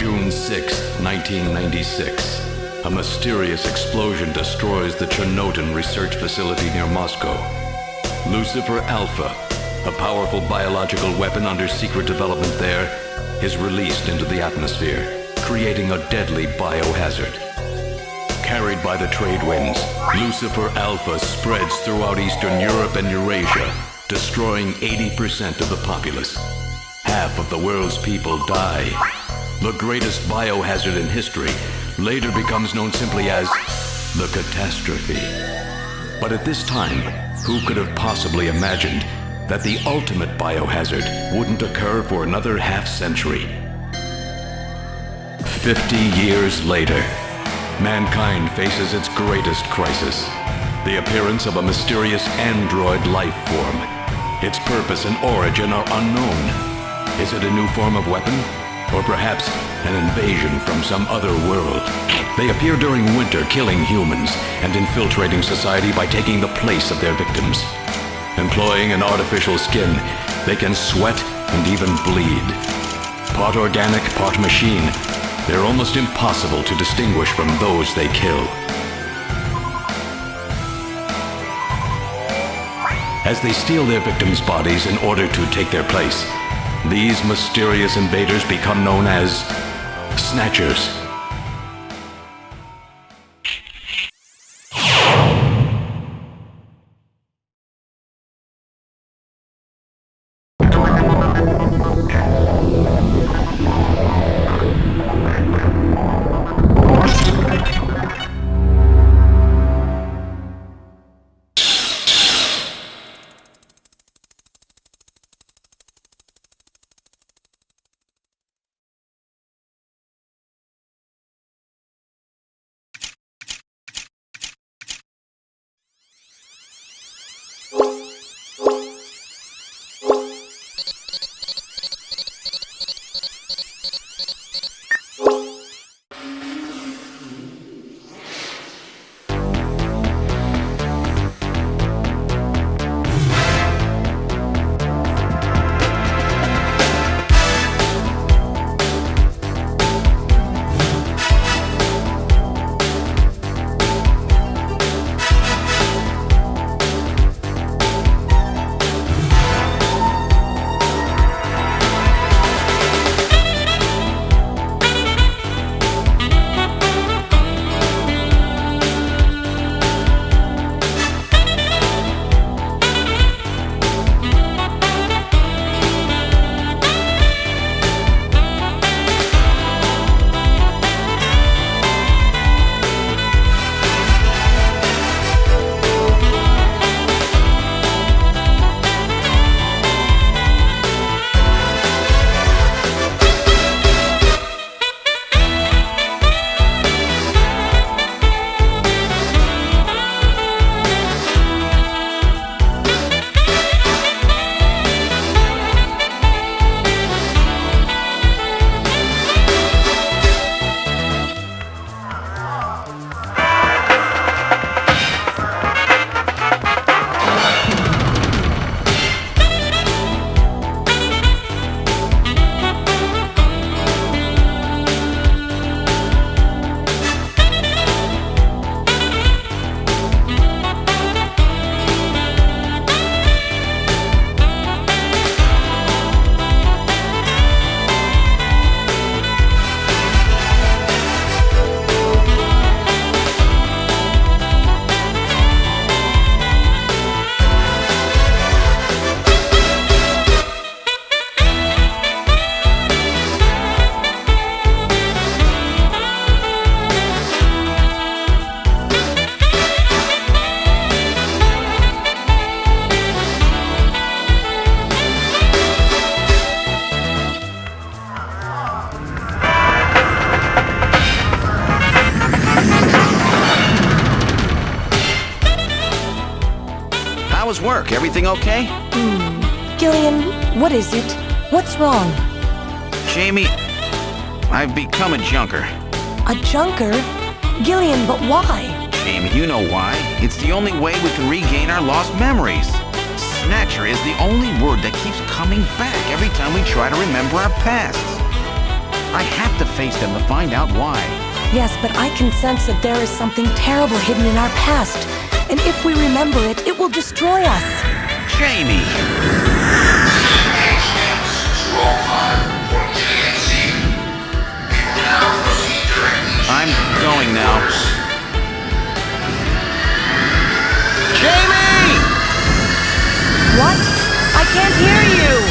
June 6, 1996. A mysterious explosion destroys the Chernobyl research facility near Moscow. Lucifer Alpha, a powerful biological weapon under secret development there, is released into the atmosphere, creating a deadly biohazard. Carried by the trade winds, Lucifer Alpha spreads throughout Eastern Europe and Eurasia, destroying 80% of the populace. Half of the world's people die. The greatest biohazard in history later becomes known simply as the catastrophe. But at this time, who could have possibly imagined that the ultimate biohazard wouldn't occur for another half-century? 50 years later, mankind faces its greatest crisis, the appearance of a mysterious android life form. Its purpose and origin are unknown. Is it a new form of weapon? Or perhaps an invasion from some other world? They appear during winter, killing humans and infiltrating society by taking the place of their victims. Employing an artificial skin, they can sweat and even bleed. Part organic, part machine, they're almost impossible to distinguish from those they kill. As they steal their victims' bodies in order to take their place, these mysterious invaders become known as Snatchers. was work? Everything okay? Gillian, what is it? What's wrong? Jamie, I've become a junker. A junker? Gillian, but why? Jamie, you know why. It's the only way we can regain our lost memories. Snatcher is the only word that keeps coming back every time we try to remember our pasts. I have to face them to find out why. Yes, but I can sense that there is something terrible hidden in our past. And if we remember it, it will destroy us. Jamie! I'm going now. Jamie! What? I can't hear you!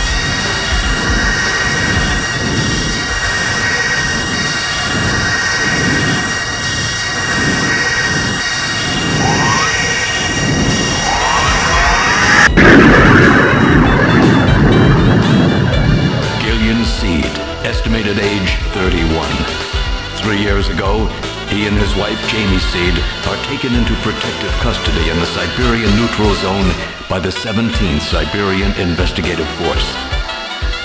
Gillian Seed, estimated age 31. 3 years ago, he and his wife Jamie Seed are taken into protective custody in the Siberian Neutral Zone by the 17th Siberian Investigative Force.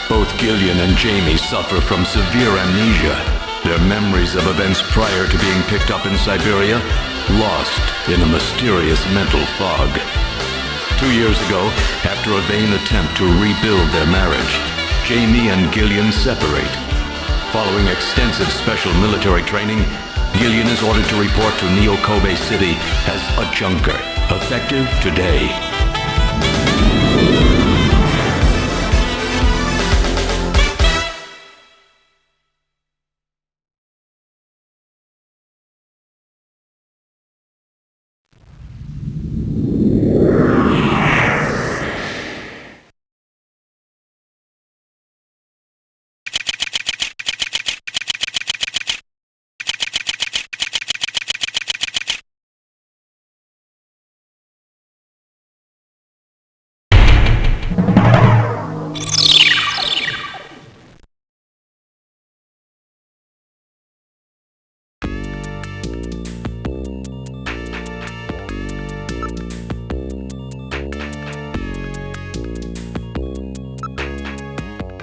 Both Gillian and Jamie suffer from severe amnesia, their memories of events prior to being picked up in Siberia lost in a mysterious mental fog. 2 years ago, after a vain attempt to rebuild their marriage, Jamie and Gillian separate. Following extensive special military training, Gillian is ordered to report to 𝗲𝗂𝗿𝗲 City as a junker, effective today.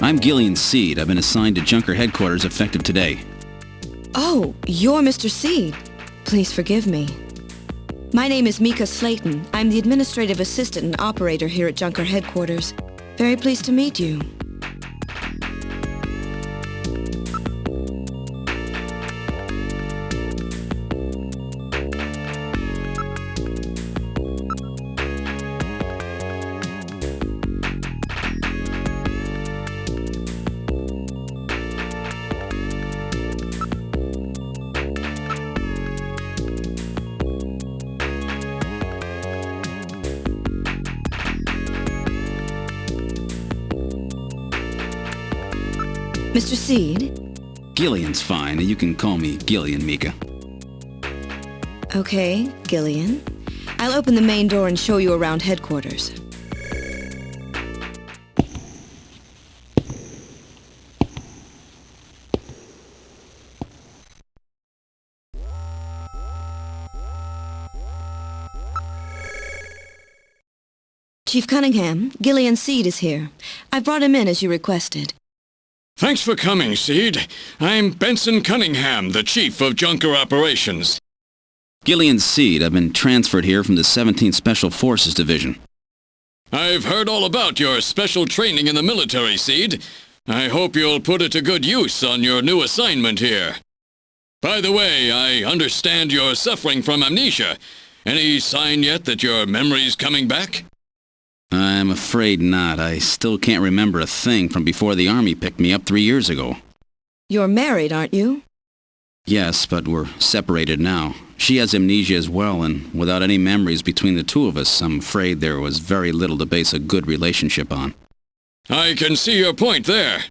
I'm Gillian Seed. I've been assigned to Junker headquarters effective today. Oh, you're Mr. Seed. Please forgive me. My name is 𝗲𝘂𝗿𝗲. I'm the administrative assistant and operator here at Junker headquarters. Very pleased to meet you. Mr. Seed? Gillian's fine. You can call me Gillian, Mika. Okay, Gillian. I'll open the main door and show you around headquarters. Chief Cunningham, Gillian Seed is here. I brought him in as you requested. Thanks for coming, Seed. I'm Benson Cunningham, the Chief of Junker Operations. Gillian Seed. I've been transferred here from the 17th Special Forces Division. I've heard all about your special training in the military, Seed. I hope you'll put it to good use on your new assignment here. By the way, I understand you're suffering from amnesia. Any sign yet that your memory's coming back? I'm afraid not. I still can't remember a thing from before the Army picked me up 3 years ago. You're married, aren't you? Yes, but we're separated now. She has amnesia as well, and without any memories between the two of us, I'm afraid there was very little to base a good relationship on. I can see your point there.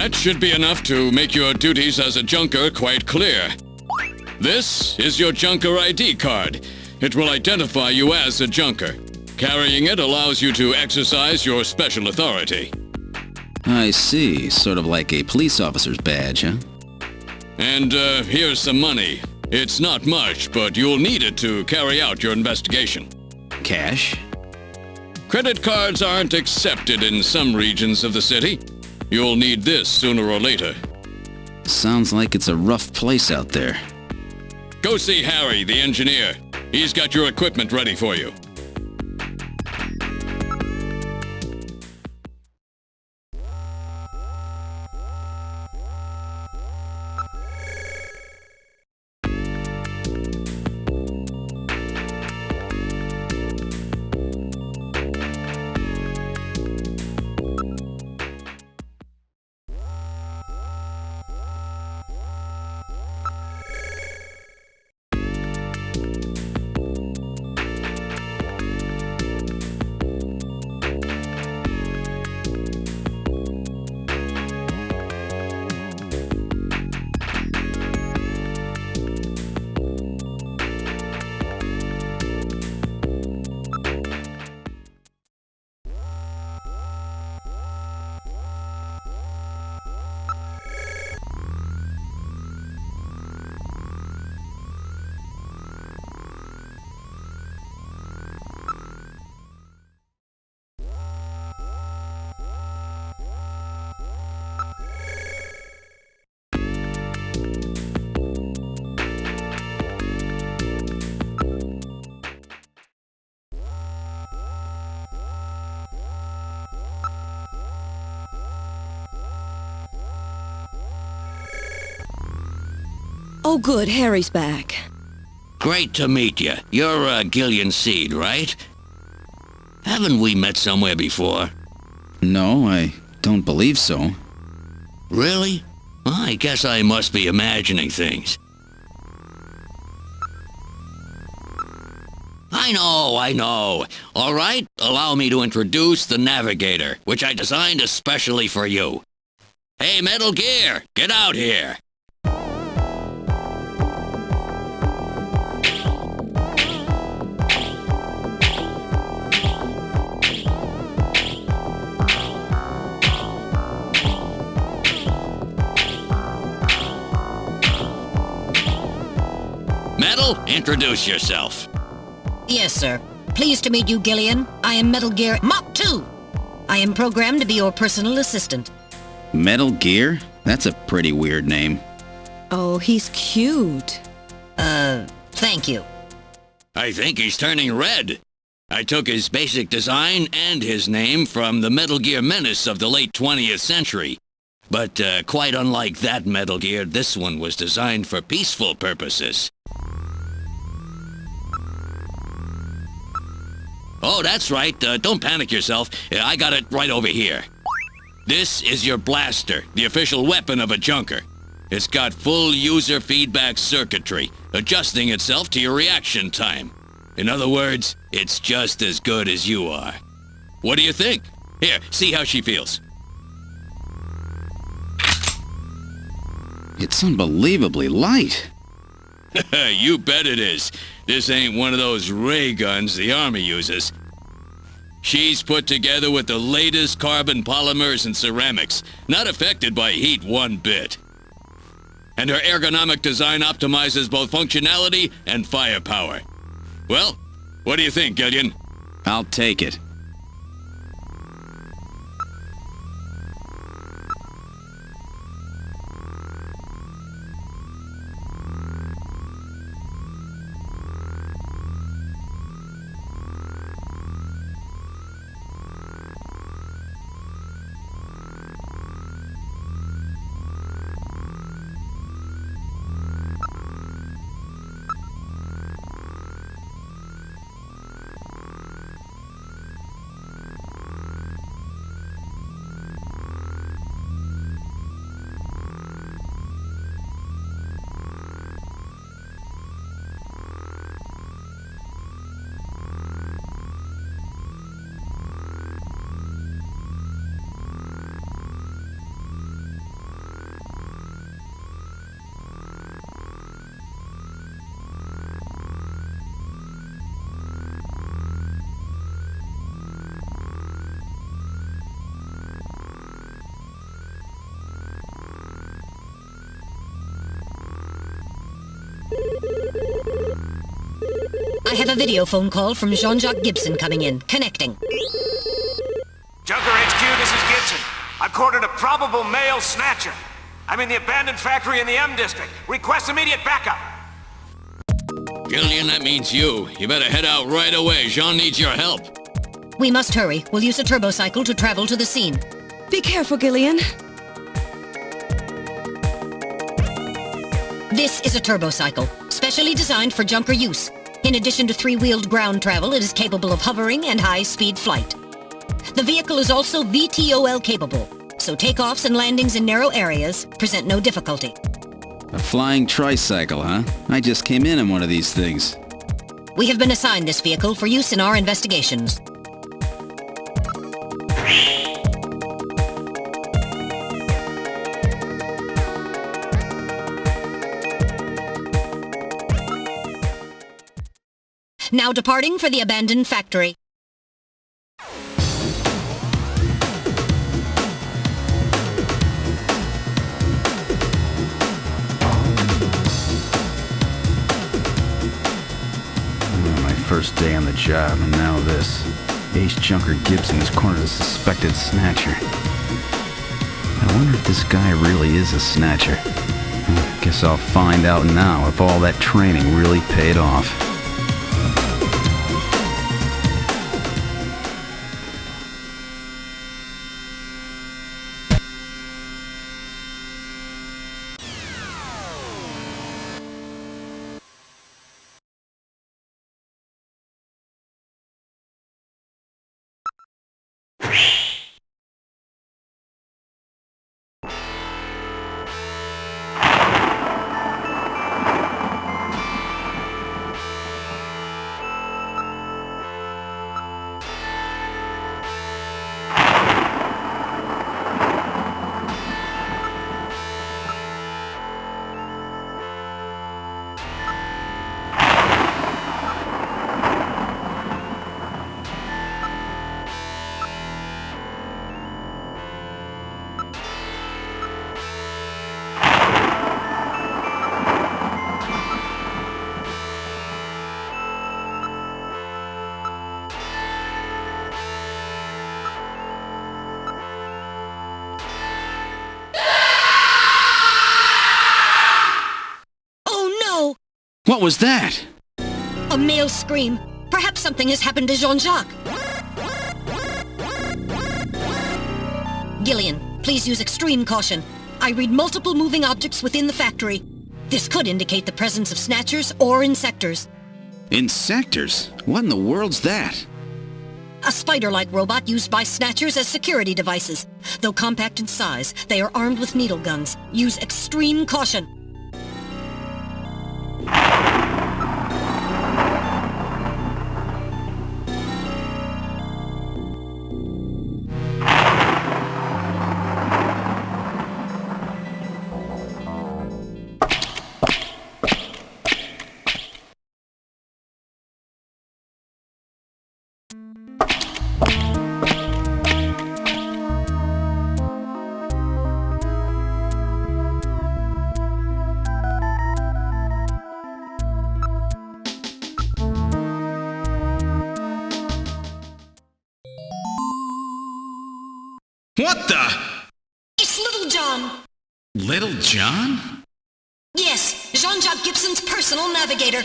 That should be enough to make your duties as a junker quite clear. This is your junker ID card. It will identify you as a junker. Carrying it allows you to exercise your special authority. I see. Sort of like a police officer's badge, huh? And here's some money. It's not much, but you'll need it to carry out your investigation. Cash? Credit cards aren't accepted in some regions of the city. You'll need this sooner or later. Sounds like it's a rough place out there. Go see Harry, the engineer. He's got your equipment ready for you. Oh, good. Harry's back. Great to meet you. You're Gillian Seed, right? Haven't we met somewhere before? No, I don't believe so. Really? I guess I must be imagining things. I know. All right, allow me to introduce the Navigator, which I designed especially for you. Hey, Metal Gear, get out here. Metal, introduce yourself. Yes, sir. Pleased to meet you, Gillian. I am Metal Gear Mach 2. I am programmed to be your personal assistant. Metal Gear? That's a pretty weird name. Oh, he's cute. Thank you. I think he's turning red. I took his basic design and his name from the Metal Gear menace of the late 20th century. But quite unlike that Metal Gear, this one was designed for peaceful purposes. Oh, that's right. Don't panic yourself. I got it right over here. This is your blaster, the official weapon of a junker. It's got full user feedback circuitry, adjusting itself to your reaction time. In other words, it's just as good as you are. What do you think? Here, see how she feels. It's unbelievably light. You bet it is. This ain't one of those ray guns the Army uses. She's put together with the latest carbon polymers and ceramics, not affected by heat one bit. And her ergonomic design optimizes both functionality and firepower. Well, what do you think, Gillian? I'll take it. have a video phone call from Jean-Jacques Gibson coming in. Connecting. Junker HQ, this is Gibson. I've cornered a probable male snatcher. I'm in the abandoned factory in the M District. Request immediate backup. Gillian, that means you. You better head out right away. Jean needs your help. We must hurry. We'll use a turbocycle to travel to the scene. Be careful, Gillian. This is a turbocycle, specially designed for junker use. In addition to three-wheeled ground travel, it is capable of hovering and high-speed flight. The vehicle is also VTOL capable, so takeoffs and landings in narrow areas present no difficulty. A flying tricycle, huh? I just came in one of these things. We have been assigned this vehicle for use in our investigations. Now departing for the abandoned factory. My first day on the job, and now this. Ace Junker Gibson has cornered a suspected snatcher. I wonder if this guy really is a snatcher. Guess I'll find out now if all that training really paid off. What was that? A male scream. Perhaps something has happened to Jean-Jacques. Gillian, please use extreme caution. I read multiple moving objects within the factory. This could indicate the presence of snatchers or insectors. Insectors? What in the world's that? A spider-like robot used by snatchers as security devices. Though compact in size, they are armed with needle guns. Use extreme caution. What the? It's Little John. Little John? Yes, Jean-Jacques Gibson's personal navigator.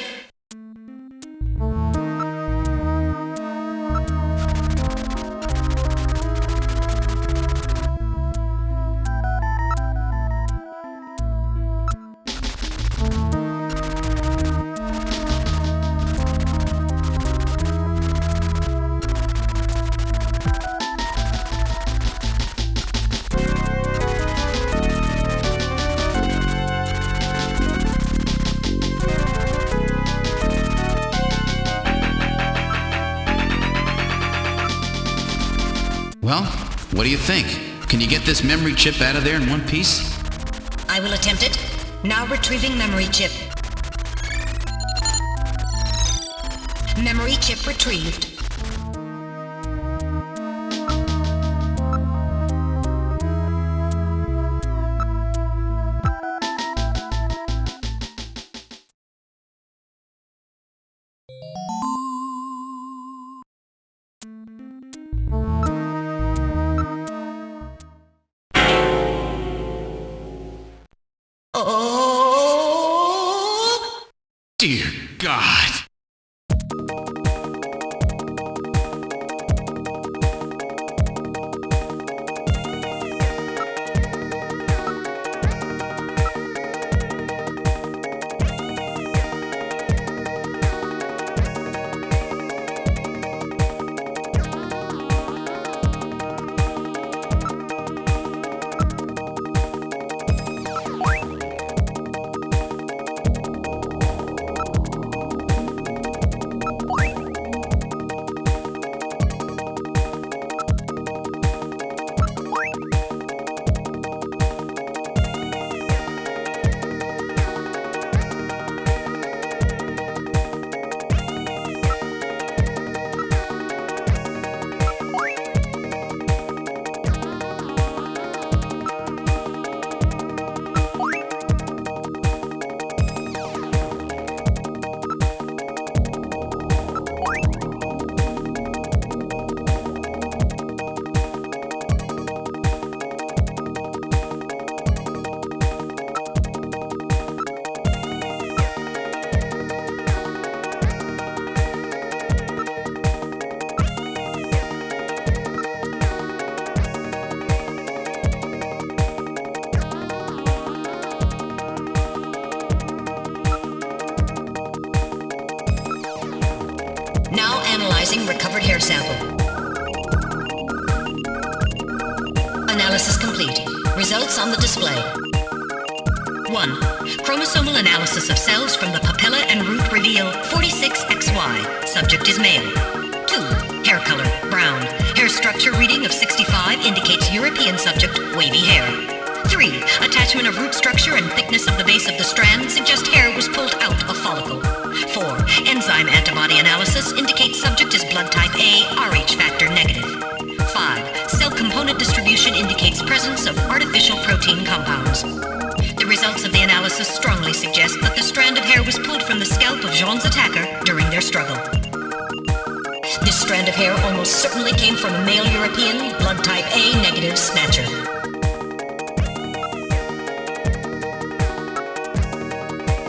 Well, what do you think? Can you get this memory chip out of there in one piece? I will attempt it. Now retrieving memory chip. Memory chip retrieved. Dear God. Recovered hair sample. Analysis complete. Results on the display. 1. Chromosomal analysis of cells from the papilla and root reveal 46XY. Subject is male. 2. Hair color, brown. Hair structure reading of 65 indicates European subject, wavy hair. 3. Attachment of root structure and thickness of the base of the strand suggest hair was pulled out of follicle. 4. Enzyme antibody analysis indicates subject is blood type A, Rh factor negative. 5. Cell component distribution indicates presence of artificial protein compounds. The results of the analysis strongly suggest that the strand of hair was pulled from the scalp of Jean's attacker during their struggle. This strand of hair almost certainly came from a male European, blood type A negative Snatcher.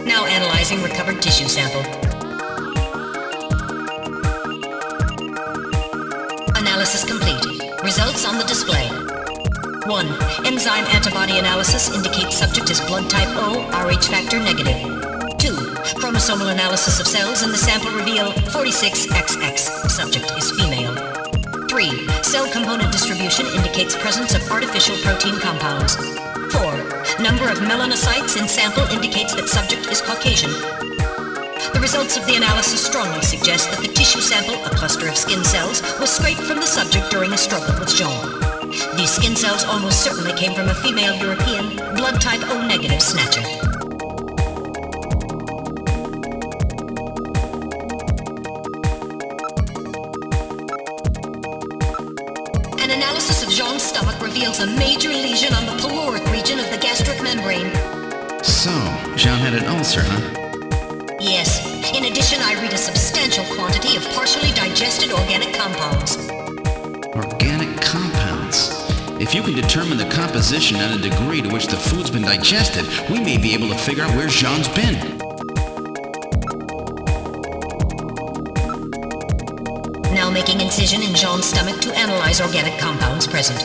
Now analyzing recovered tissue sample. Analysis complete. Results on the display. 1. Enzyme antibody analysis indicates subject is blood type O, Rh factor negative. 2. Chromosomal analysis of cells in the sample reveal 46XX. Subject is female. 3. Cell component distribution indicates presence of artificial protein compounds. 4. Number of melanocytes in sample indicates that subject is Caucasian. The results of the analysis strongly suggest that the tissue sample, a cluster of skin cells, was scraped from the subject during a struggle with Jean. These skin cells almost certainly came from a female European, blood type O negative Snatcher. An analysis of Jean's stomach reveals a major lesion on the caloric region of the gastric membrane. So, Jean had an ulcer, huh? Yes. In addition, I read a substantial quantity of partially digested organic compounds. Organic compounds? If you can determine the composition and the degree to which the food's been digested, we may be able to figure out where Jean's been. Now making incision in Jean's stomach to analyze organic compounds present.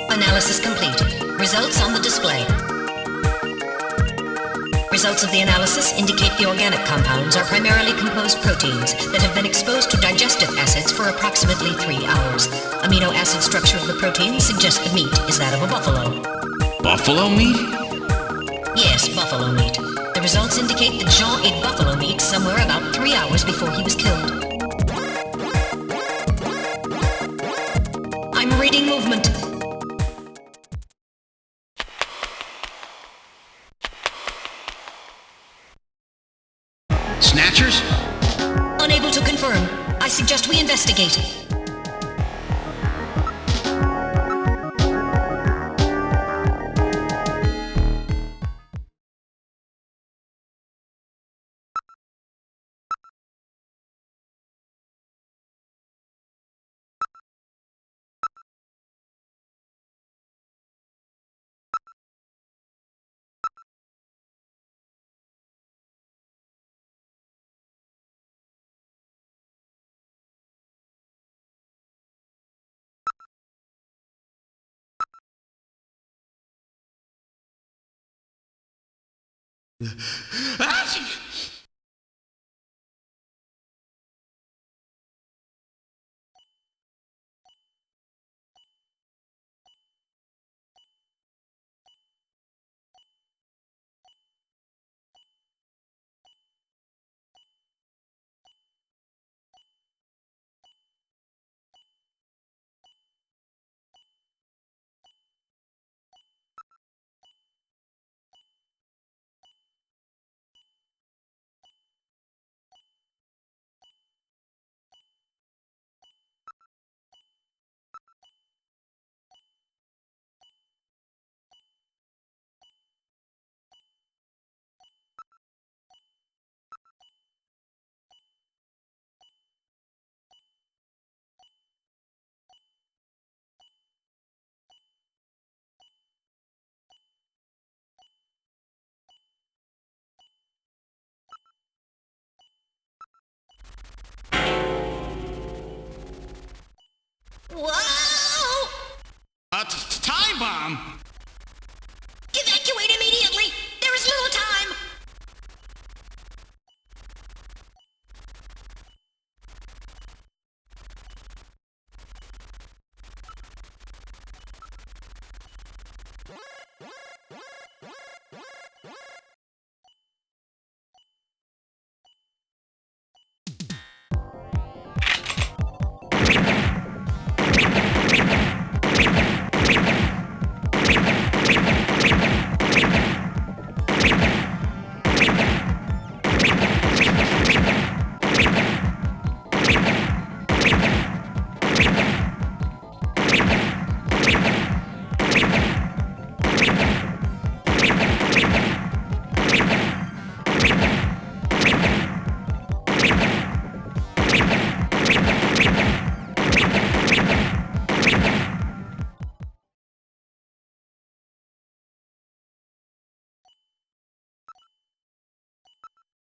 Analysis complete. Results on the display. Results of the analysis indicate the organic compounds are primarily composed proteins that have been exposed to digestive acids for approximately 3 hours. Amino acid structure of the protein suggests the meat is that of a buffalo. Buffalo meat? Yes, buffalo meat. The results indicate that Jean ate buffalo meat somewhere about 3 hours before he was killed. I'm reading movement. Snatchers? Unable to confirm. I suggest we investigate. Whoa! Time bomb! Evacuate immediately! There is little time!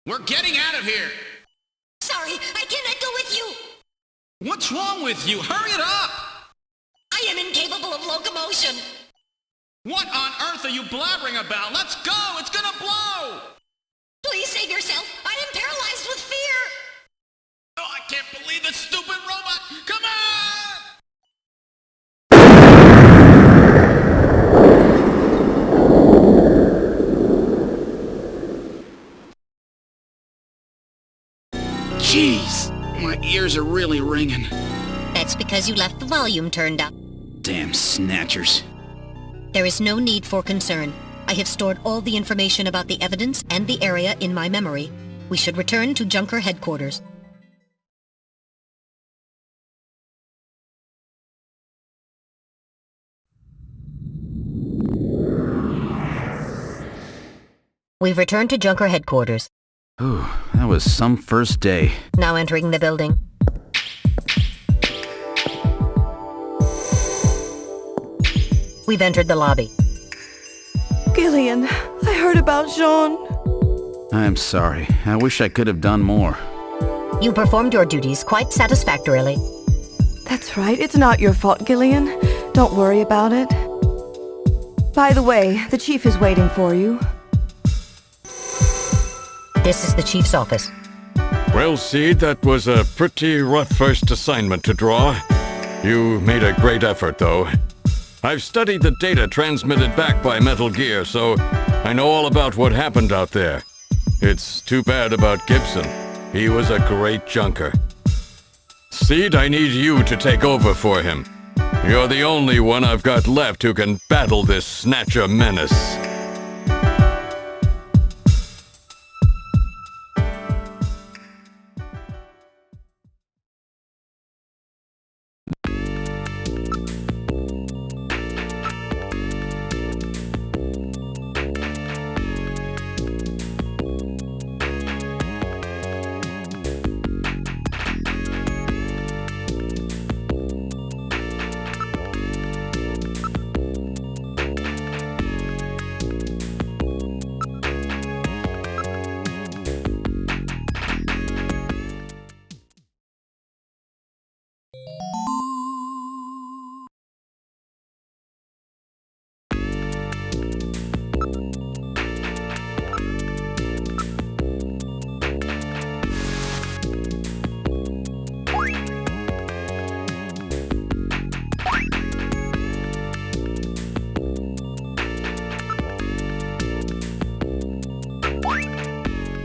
We're getting out of here! Sorry, I cannot go with you! What's wrong with you? Hurry it up! I am incapable of locomotion! What on earth are you blabbering about? Let's go! It's gonna blow! Please save yourself! I am paralyzed with fear! Oh, I can't believe this stupid robot! Come on! Jeez, my ears are really ringing. That's because you left the volume turned up. Damn snatchers. There is no need for concern. I have stored all the information about the evidence and the area in my memory. We should return to Junker headquarters. We've returned to Junker headquarters. Ooh, that was some first day. Now entering the building. We've entered the lobby. Gillian, I heard about Jean. I'm sorry. I wish I could have done more. You performed your duties quite satisfactorily. That's right. It's not your fault, Gillian. Don't worry about it. By the way, the chief is waiting for you. This is the chief's office. Well, Seed, that was a pretty rough first assignment to draw. You made a great effort, though. I've studied the data transmitted back by Metal Gear, so I know all about what happened out there. It's too bad about Gibson. He was a great junker. Seed, I need you to take over for him. You're the only one I've got left who can battle this Snatcher menace.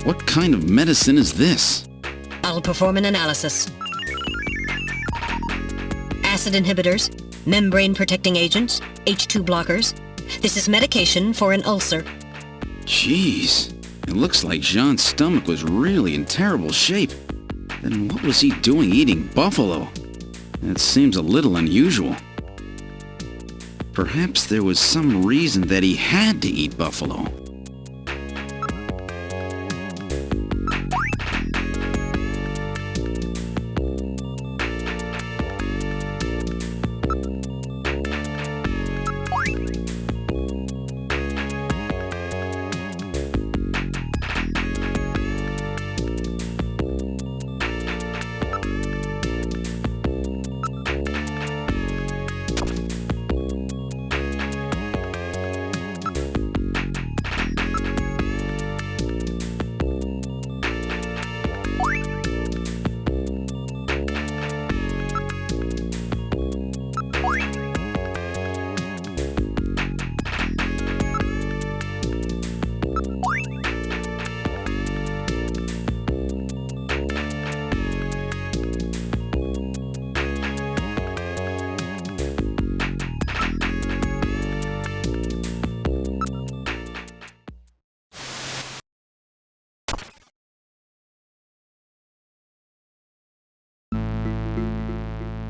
What kind of medicine is this? I'll perform an analysis. Acid inhibitors, membrane-protecting agents, H2 blockers. This is medication for an ulcer. Jeez, it looks like Jean's stomach was really in terrible shape. Then what was he doing eating buffalo? That seems a little unusual. Perhaps there was some reason that he had to eat buffalo.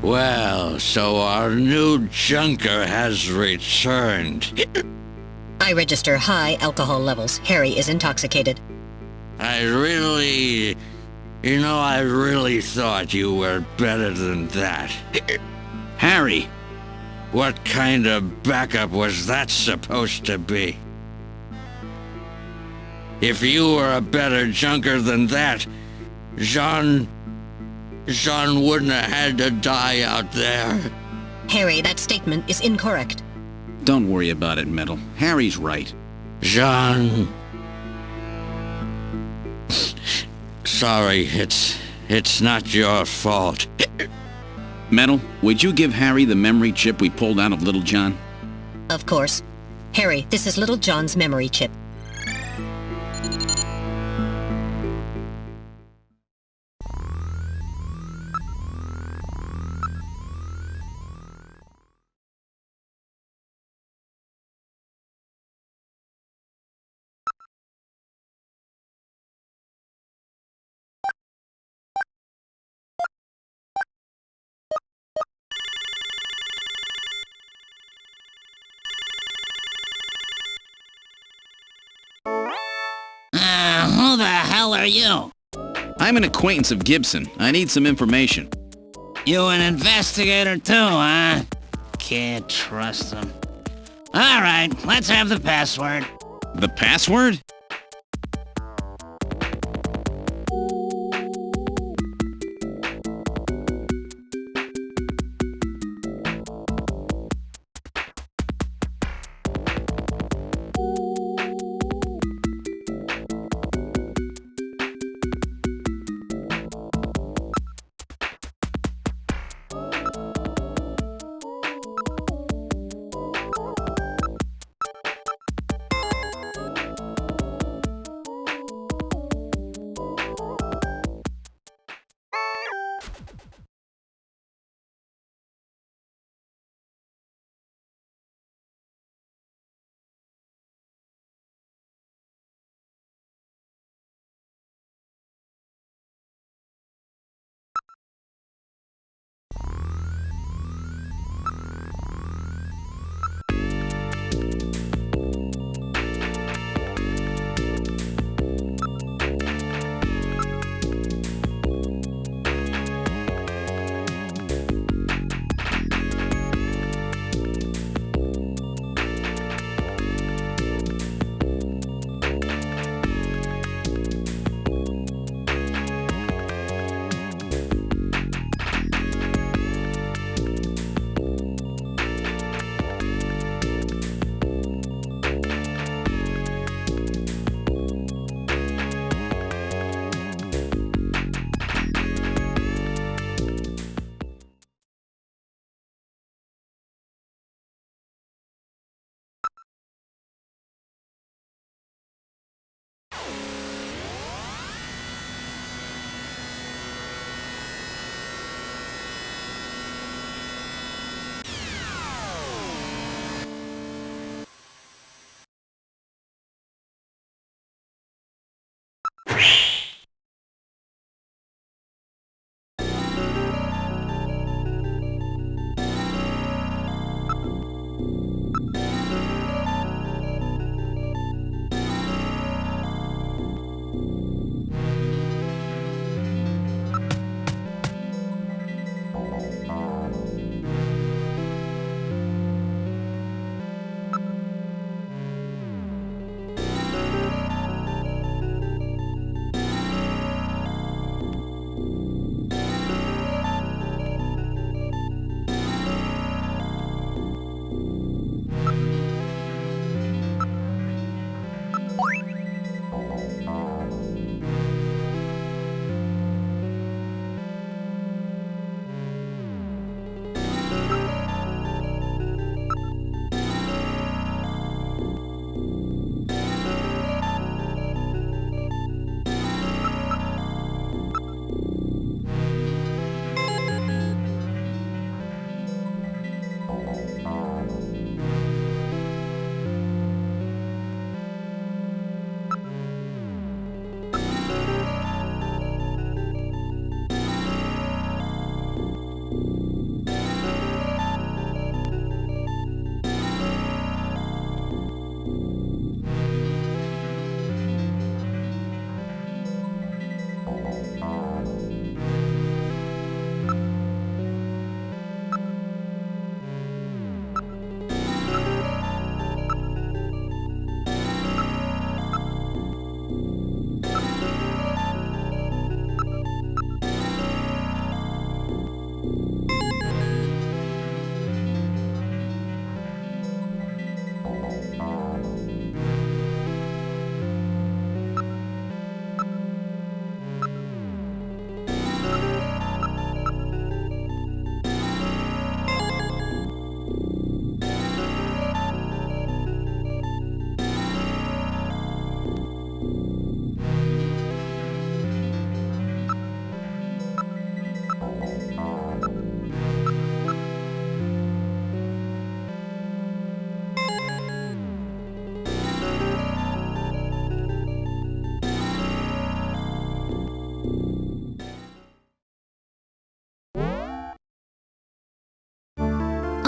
Well, so our new junker has returned. I register high alcohol levels. Harry is intoxicated. I really thought you were better than that. Harry! What kind of backup was that supposed to be? If you were a better junker than that, Jean wouldn't have had to die out there. Harry, that statement is incorrect. Don't worry about it, Metal. Harry's right. Jean... Sorry, it's not your fault. Metal, would you give Harry the memory chip we pulled out of Little John? Of course. Harry, this is Little John's memory chip. Who the hell are you? I'm an acquaintance of Gibson. I need some information. You an investigator too, huh? Can't trust them. All right, let's have the password. The password?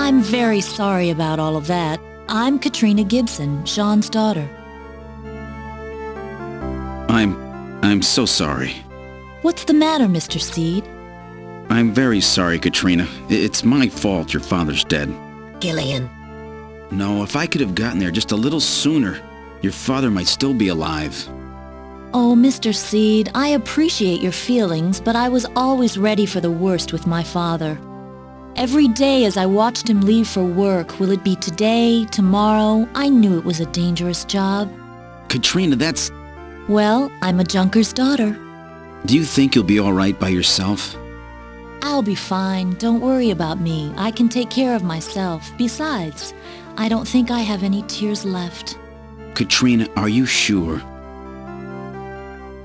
I'm very sorry about all of that. I'm Katrina Gibson, Sean's daughter. I'm so sorry. What's the matter, Mr. Seed? I'm very sorry, Katrina. It's my fault your father's dead. Gillian. No, if I could have gotten there just a little sooner, your father might still be alive. Oh, Mr. Seed, I appreciate your feelings, but I was always ready for the worst with my father. Every day as I watched him leave for work, will it be today, tomorrow, I knew it was a dangerous job. Katrina, that's... Well, I'm a junker's daughter. Do you think you'll be all right by yourself? I'll be fine. Don't worry about me. I can take care of myself. Besides, I don't think I have any tears left. Katrina, are you sure?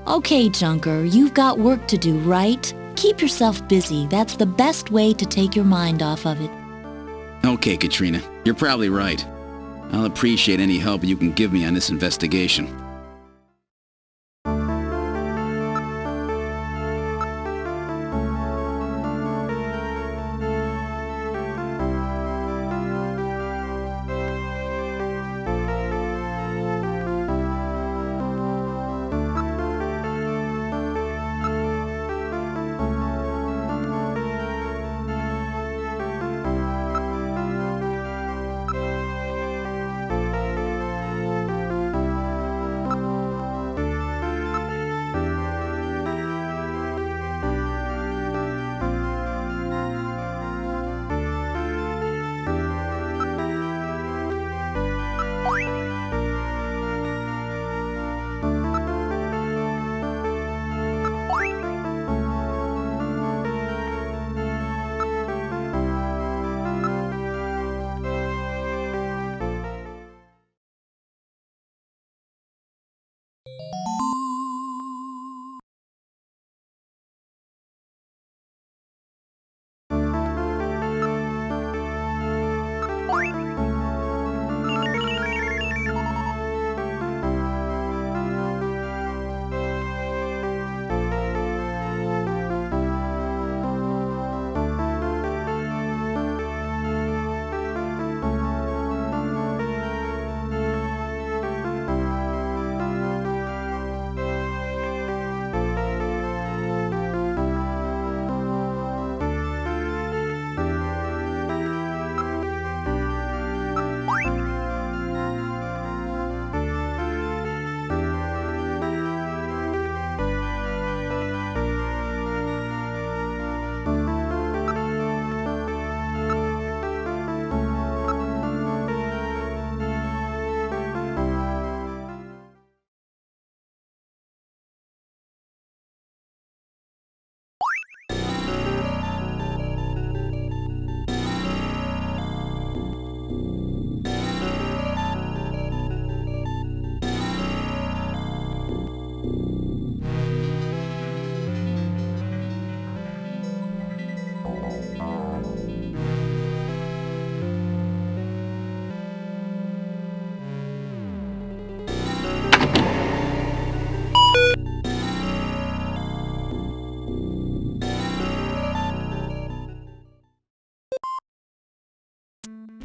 Okay, Junker, you've got work to do, right? Keep yourself busy. That's the best way to take your mind off of it. Okay, Katrina. You're probably right. I'll appreciate any help you can give me on this investigation.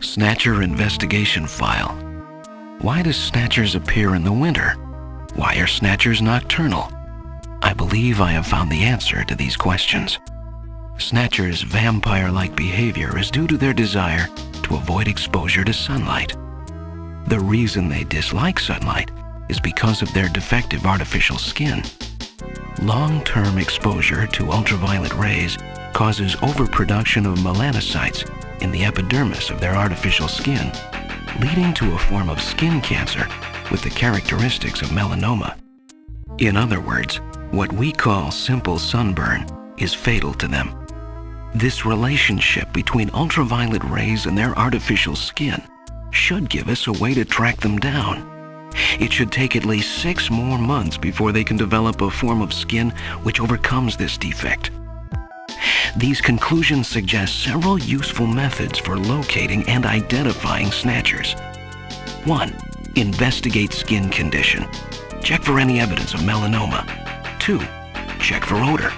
Snatcher investigation file. Why do Snatchers appear in the winter? Why are Snatchers nocturnal? I believe I have found the answer to these questions. Snatchers' vampire-like behavior is due to their desire to avoid exposure to sunlight. The reason they dislike sunlight is because of their defective artificial skin. Long-term exposure to ultraviolet rays causes overproduction of melanocytes in the epidermis of their artificial skin, leading to a form of skin cancer with the characteristics of melanoma. In other words, what we call simple sunburn is fatal to them. This relationship between ultraviolet rays and their artificial skin should give us a way to track them down. It should take at least 6 more months before they can develop a form of skin which overcomes this defect. These conclusions suggest several useful methods for locating and identifying Snatchers. 1. Investigate skin condition. Check for any evidence of melanoma. 2. Check for odor.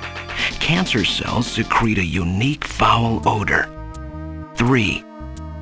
Cancer cells secrete a unique foul odor. 3.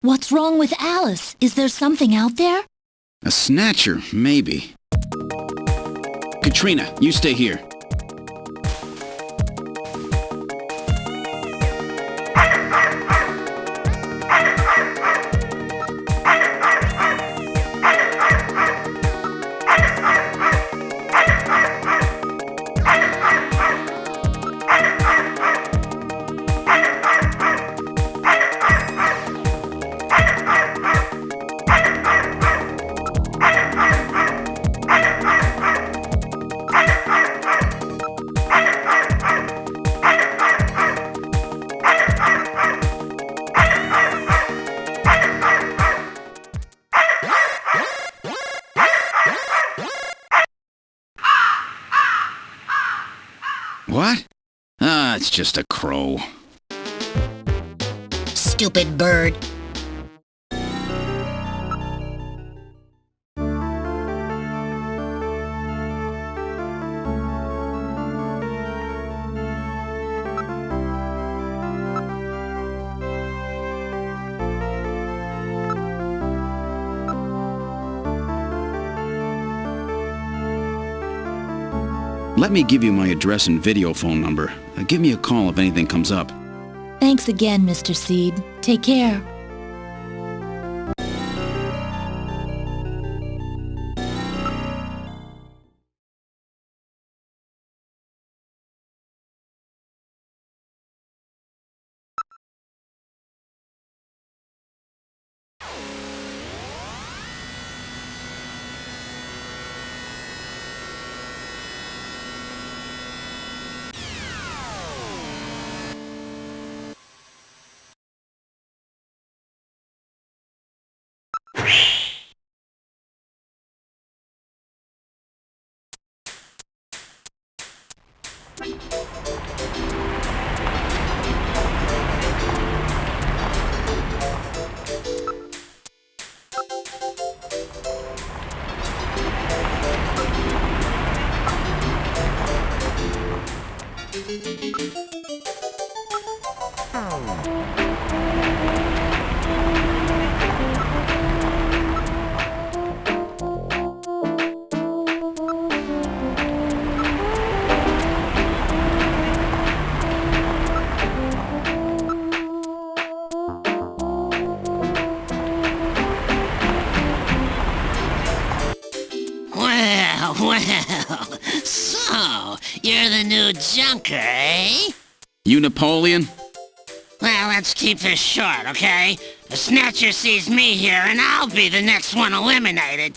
What's wrong with Alice? Is there something out there? A snatcher, maybe. Katrina, you stay here. What? Ah, it's just a crow. Stupid bird. Let me give you my address and video phone number. Give me a call if anything comes up. Thanks again, Mr. Seed. Take care. Well, so, you're the new junker, eh? You Napoleon? Well, let's keep this short, okay? The Snatcher sees me here, and I'll be the next one eliminated.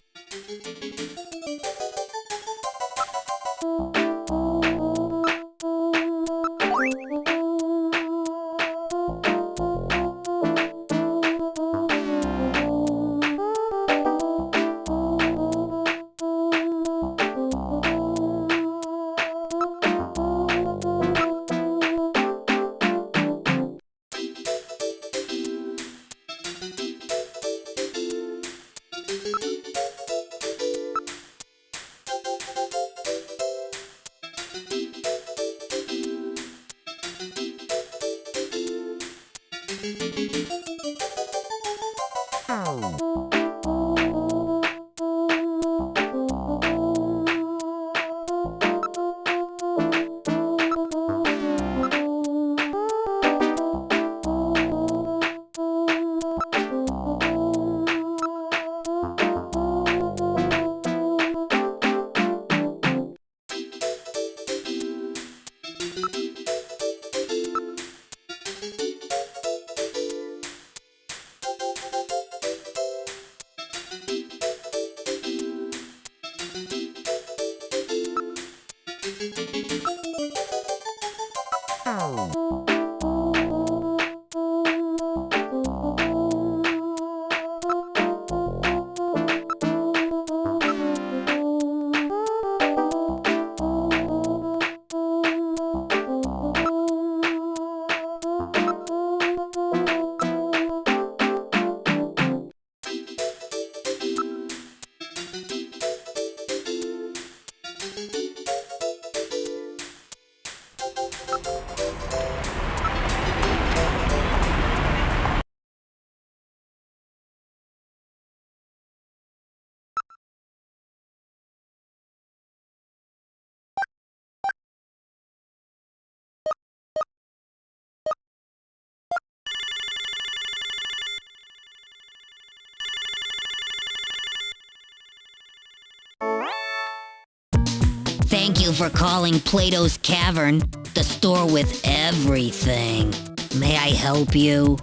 Thank you for calling Plato's Cavern, the store with everything. May I help you?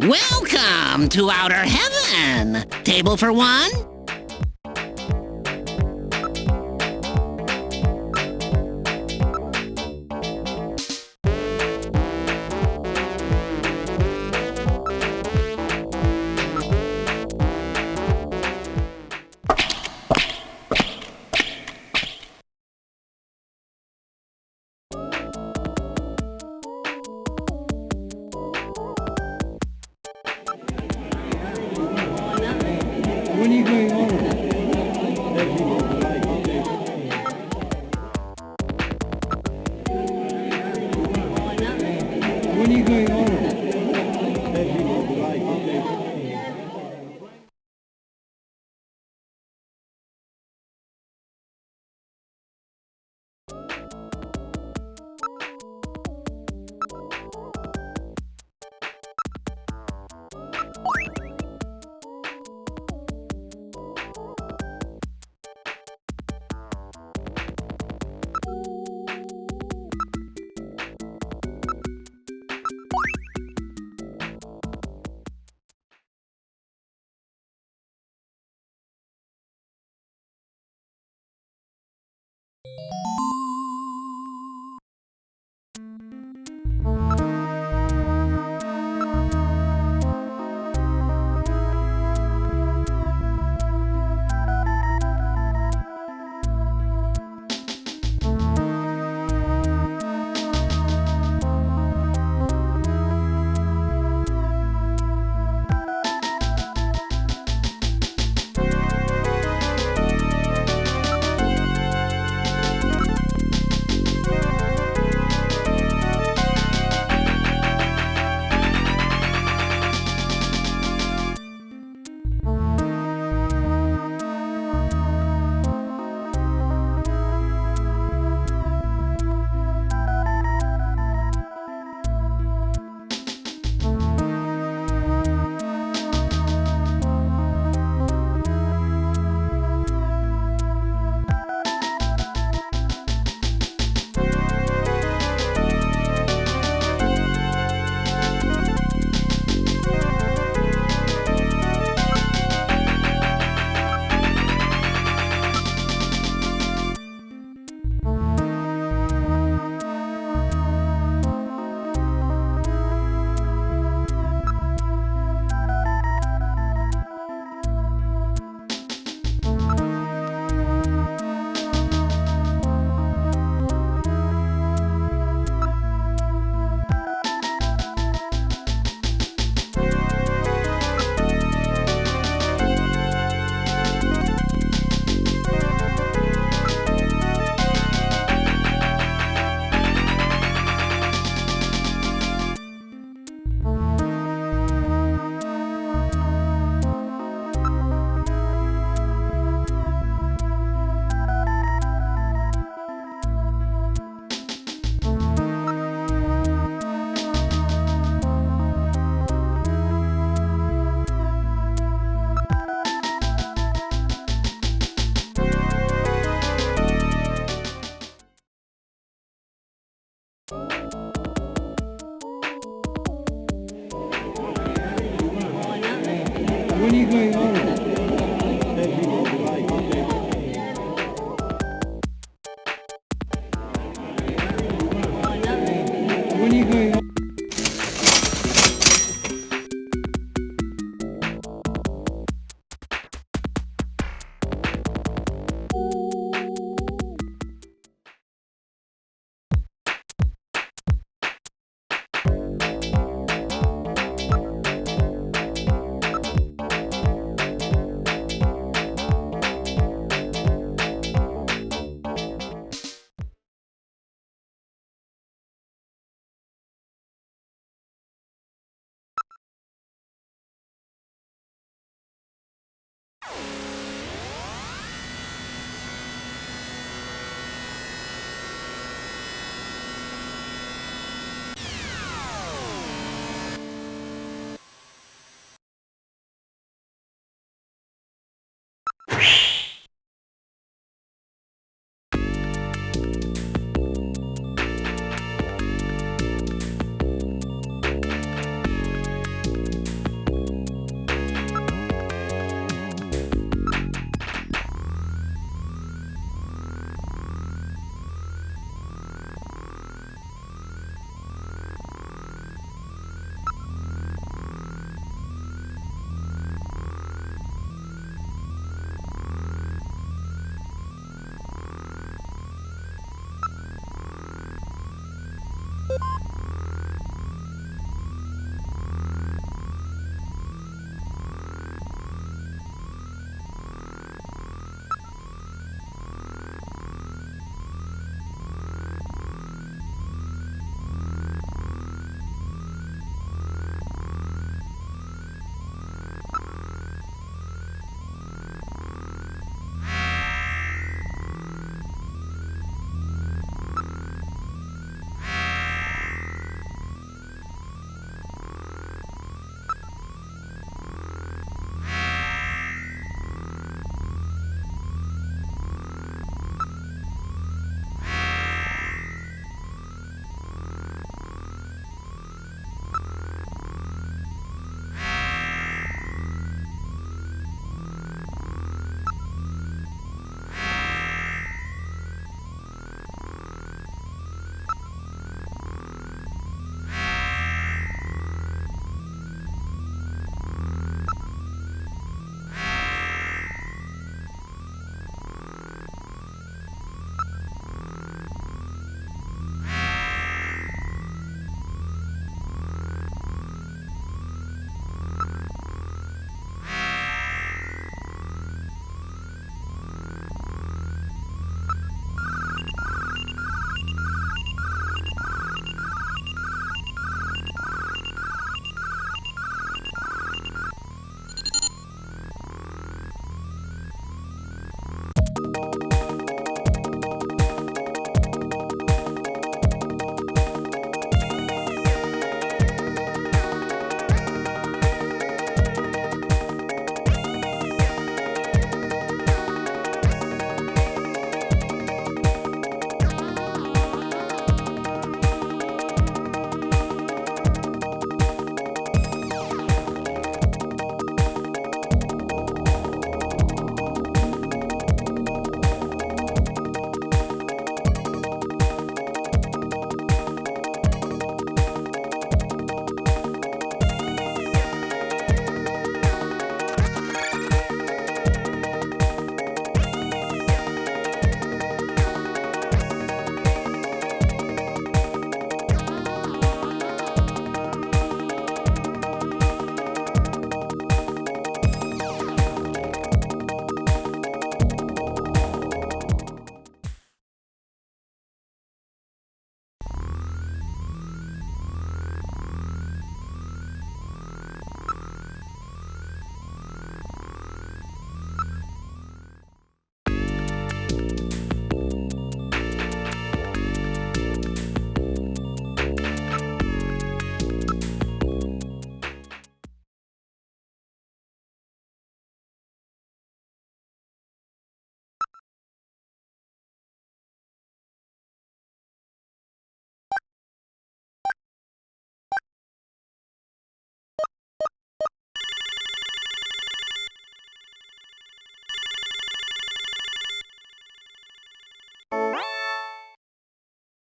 Welcome to Outer Heaven! Table for one?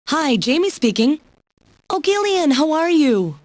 Hi, Jamie speaking. Oh, Gillian, how are you?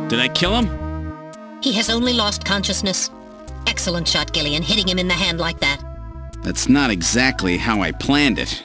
Did I kill him? He has only lost consciousness. Excellent shot, Gillian, hitting him in the hand like that. That's not exactly how I planned it.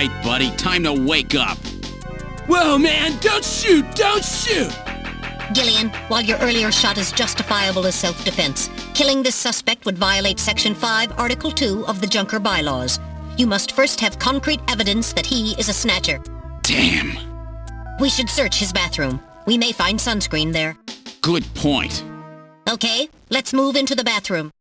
right, buddy. Time to wake up. Whoa, man, don't shoot! Don't shoot! Gillian, while your earlier shot is justifiable as self-defense, killing this suspect would violate Section 5, Article 2 of the Junker Bylaws. You must first have concrete evidence that he is a snatcher. Damn. We should search his bathroom. We may find sunscreen there. Good point. Okay, let's move into the bathroom.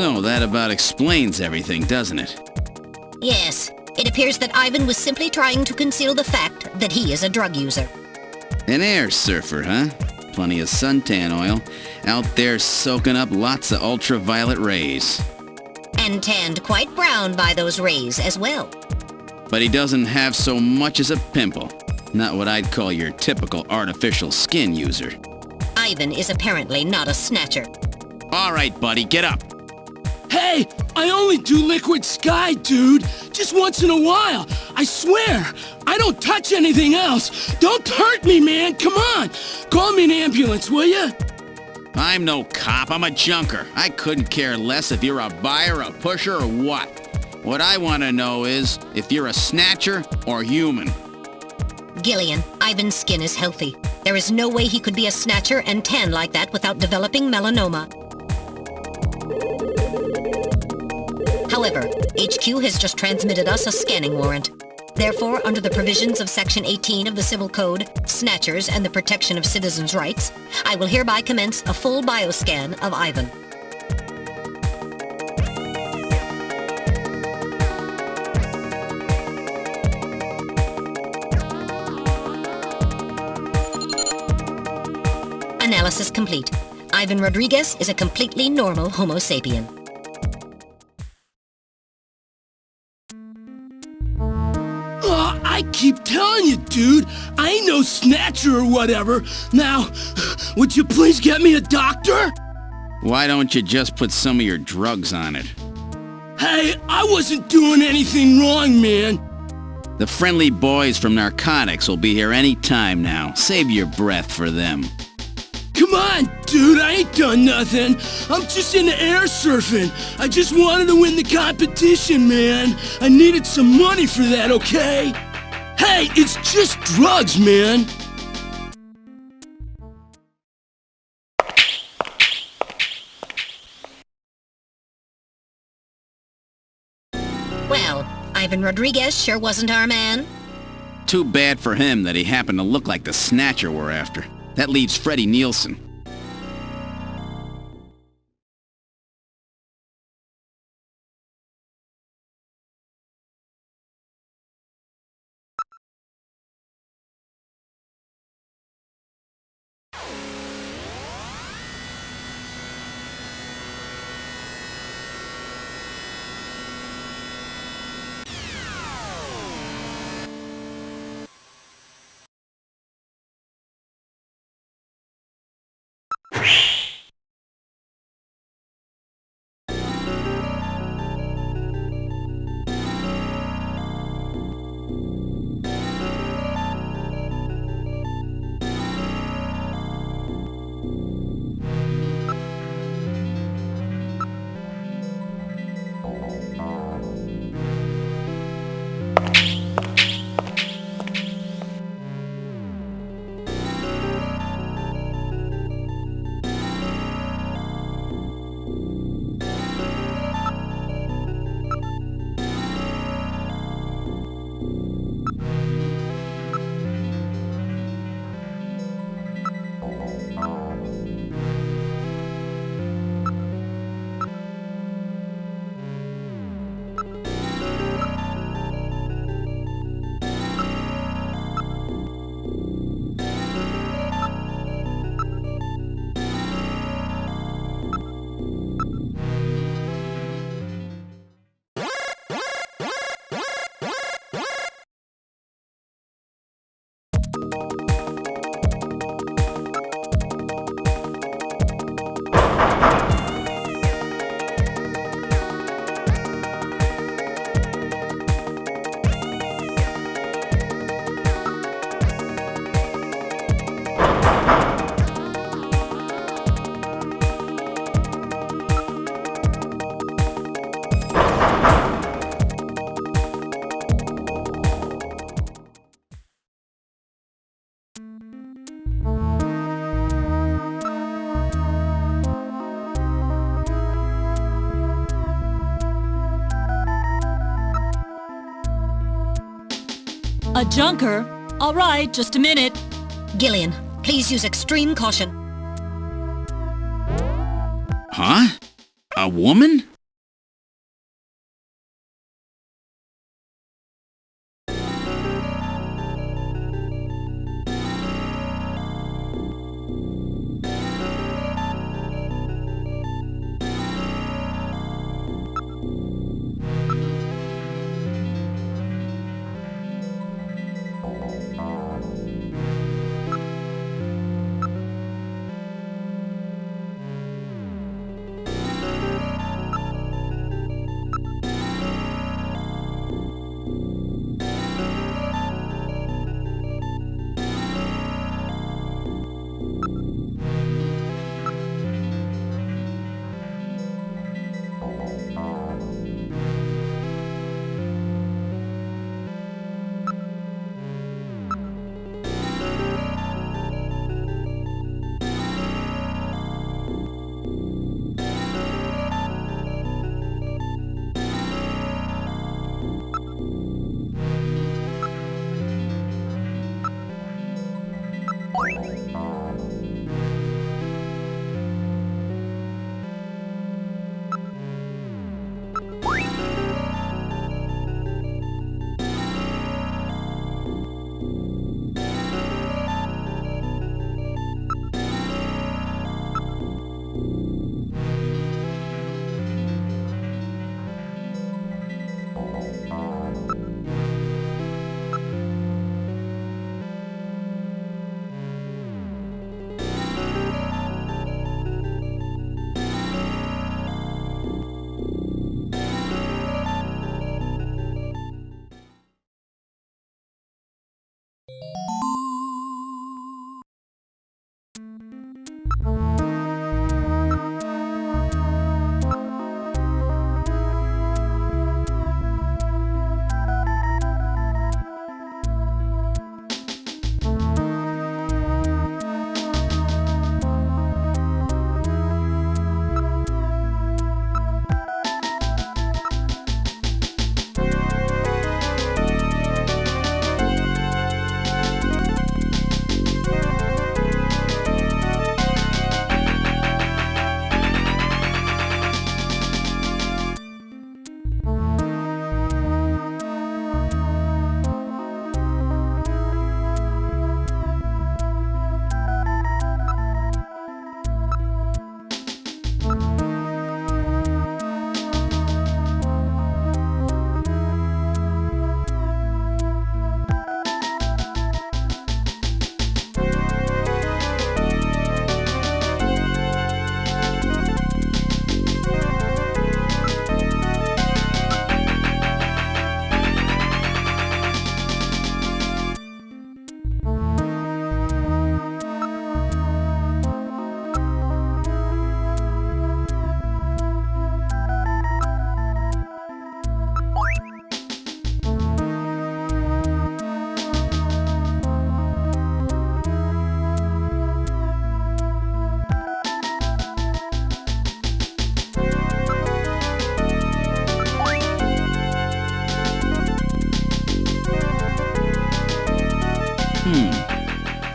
So that about explains everything, doesn't it? Yes, it appears that Ivan was simply trying to conceal the fact that he is a drug user. An air surfer, huh? Plenty of suntan oil. Out there soaking up lots of ultraviolet rays. And tanned quite brown by those rays as well. But he doesn't have so much as a pimple. Not what I'd call your typical artificial skin user. Ivan is apparently not a snatcher. All right, buddy, get up. Hey, I only do liquid sky, dude. Just once in a while. I swear. I don't touch anything else. Don't hurt me, man. Come on. Call me an ambulance, will ya? I'm no cop. I'm a junker. I couldn't care less if you're a buyer, a pusher, or what. What I want to know is if you're a snatcher or human. Gillian, Ivan's skin is healthy. There is no way he could be a snatcher and tan like that without developing melanoma. However, HQ has just transmitted us a scanning warrant. Therefore, under the provisions of Section 18 of the Civil Code, Snatchers and the Protection of Citizens' Rights, I will hereby commence a full bioscan of Ivan. Analysis complete. Ivan Rodriguez is a completely normal Homo sapien. I keep telling you, dude, I ain't no snatcher or whatever. Now, would you please get me a doctor? Why don't you just put some of your drugs on it? Hey, I wasn't doing anything wrong, man. The friendly boys from narcotics will be here any time now. Save your breath for them. Come on, dude, I ain't done nothing. I'm just into air surfing. I just wanted to win the competition, man. I needed some money for that, okay? Hey, it's just drugs, man. Well, Ivan Rodriguez sure wasn't our man. Too bad for him that he happened to look like the snatcher we're after. That leaves Freddy Nielsen. A junker? All right, just a minute. Gillian, please use extreme caution. Huh? A woman?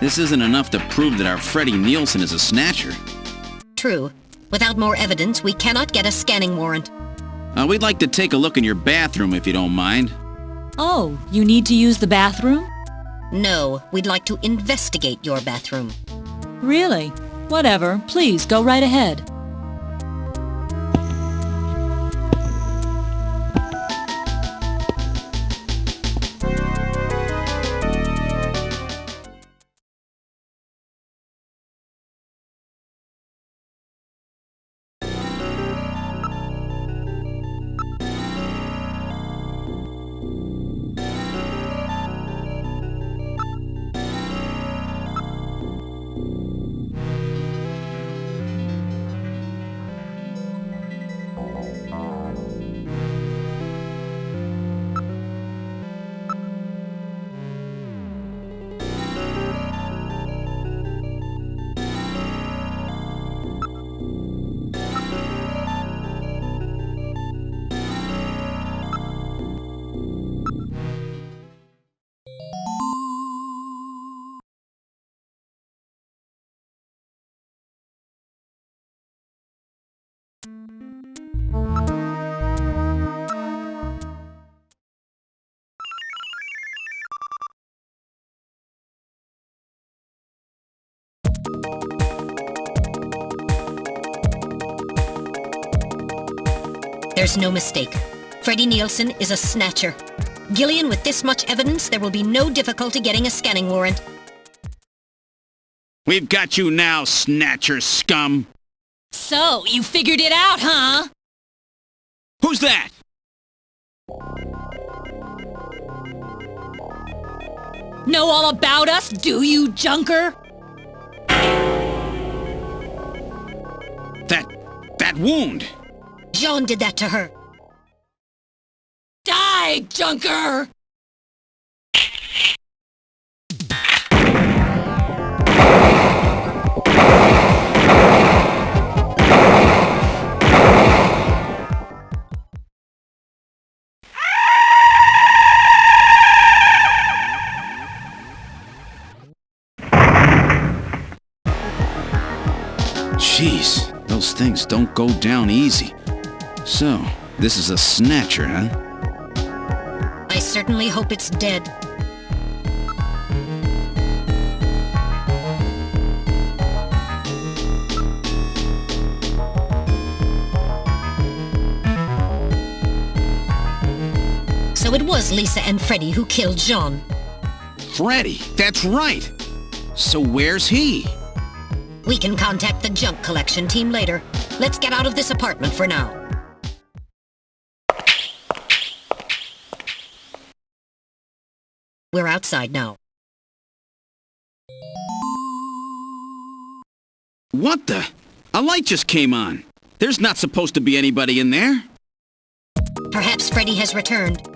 This isn't enough to prove that our Freddy Nielsen is a snatcher. True. Without more evidence, we cannot get a scanning warrant. We'd like to take a look in your bathroom if you don't mind. Oh, you need to use the bathroom? No, we'd like to investigate your bathroom. Really? Whatever. Please, go right ahead. There's no mistake. Freddy Nielsen is a snatcher. Gillian, with this much evidence, there will be no difficulty getting a scanning warrant. We've got you now, Snatcher scum! So, you figured it out, huh? Who's that? Know all about us, do you, Junker? That wound! Jean did that to her. Die, Junker! Jeez, those things don't go down easy. So, this is a snatcher, huh? I certainly hope it's dead. So it was Lisa and Freddy who killed Jean. Freddy, that's right! So where's he? We can contact the junk collection team later. Let's get out of this apartment for now. We're outside now. What the? A light just came on. There's not supposed to be anybody in there. Perhaps Freddy has returned.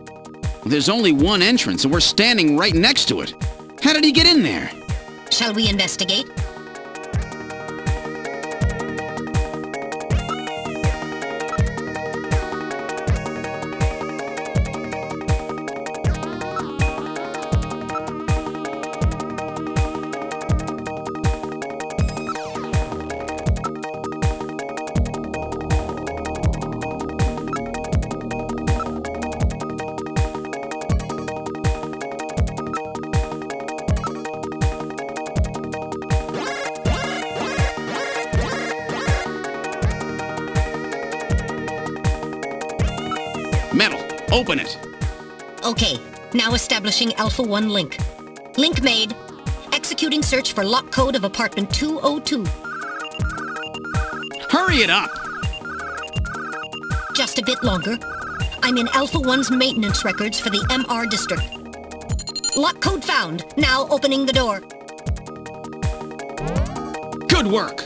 There's only one entrance and we're standing right next to it. How did he get in there? Shall we investigate? Metal, open it. Okay, now establishing Alpha 1 link. Link made. Executing search for lock code of apartment 202. Hurry it up! Just a bit longer. I'm in Alpha 1's maintenance records for the MR district. Lock code found. Now opening the door. Good work!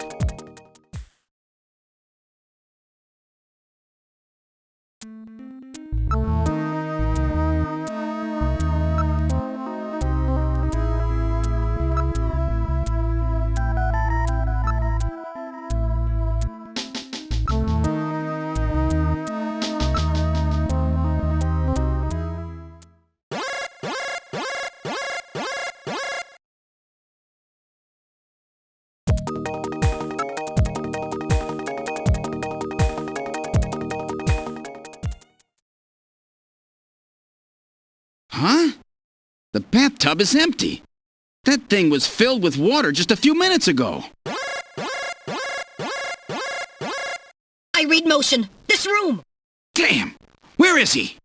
Huh? The bathtub is empty. That thing was filled with water just a few minutes ago. I read motion. This room! Damn! Where is he?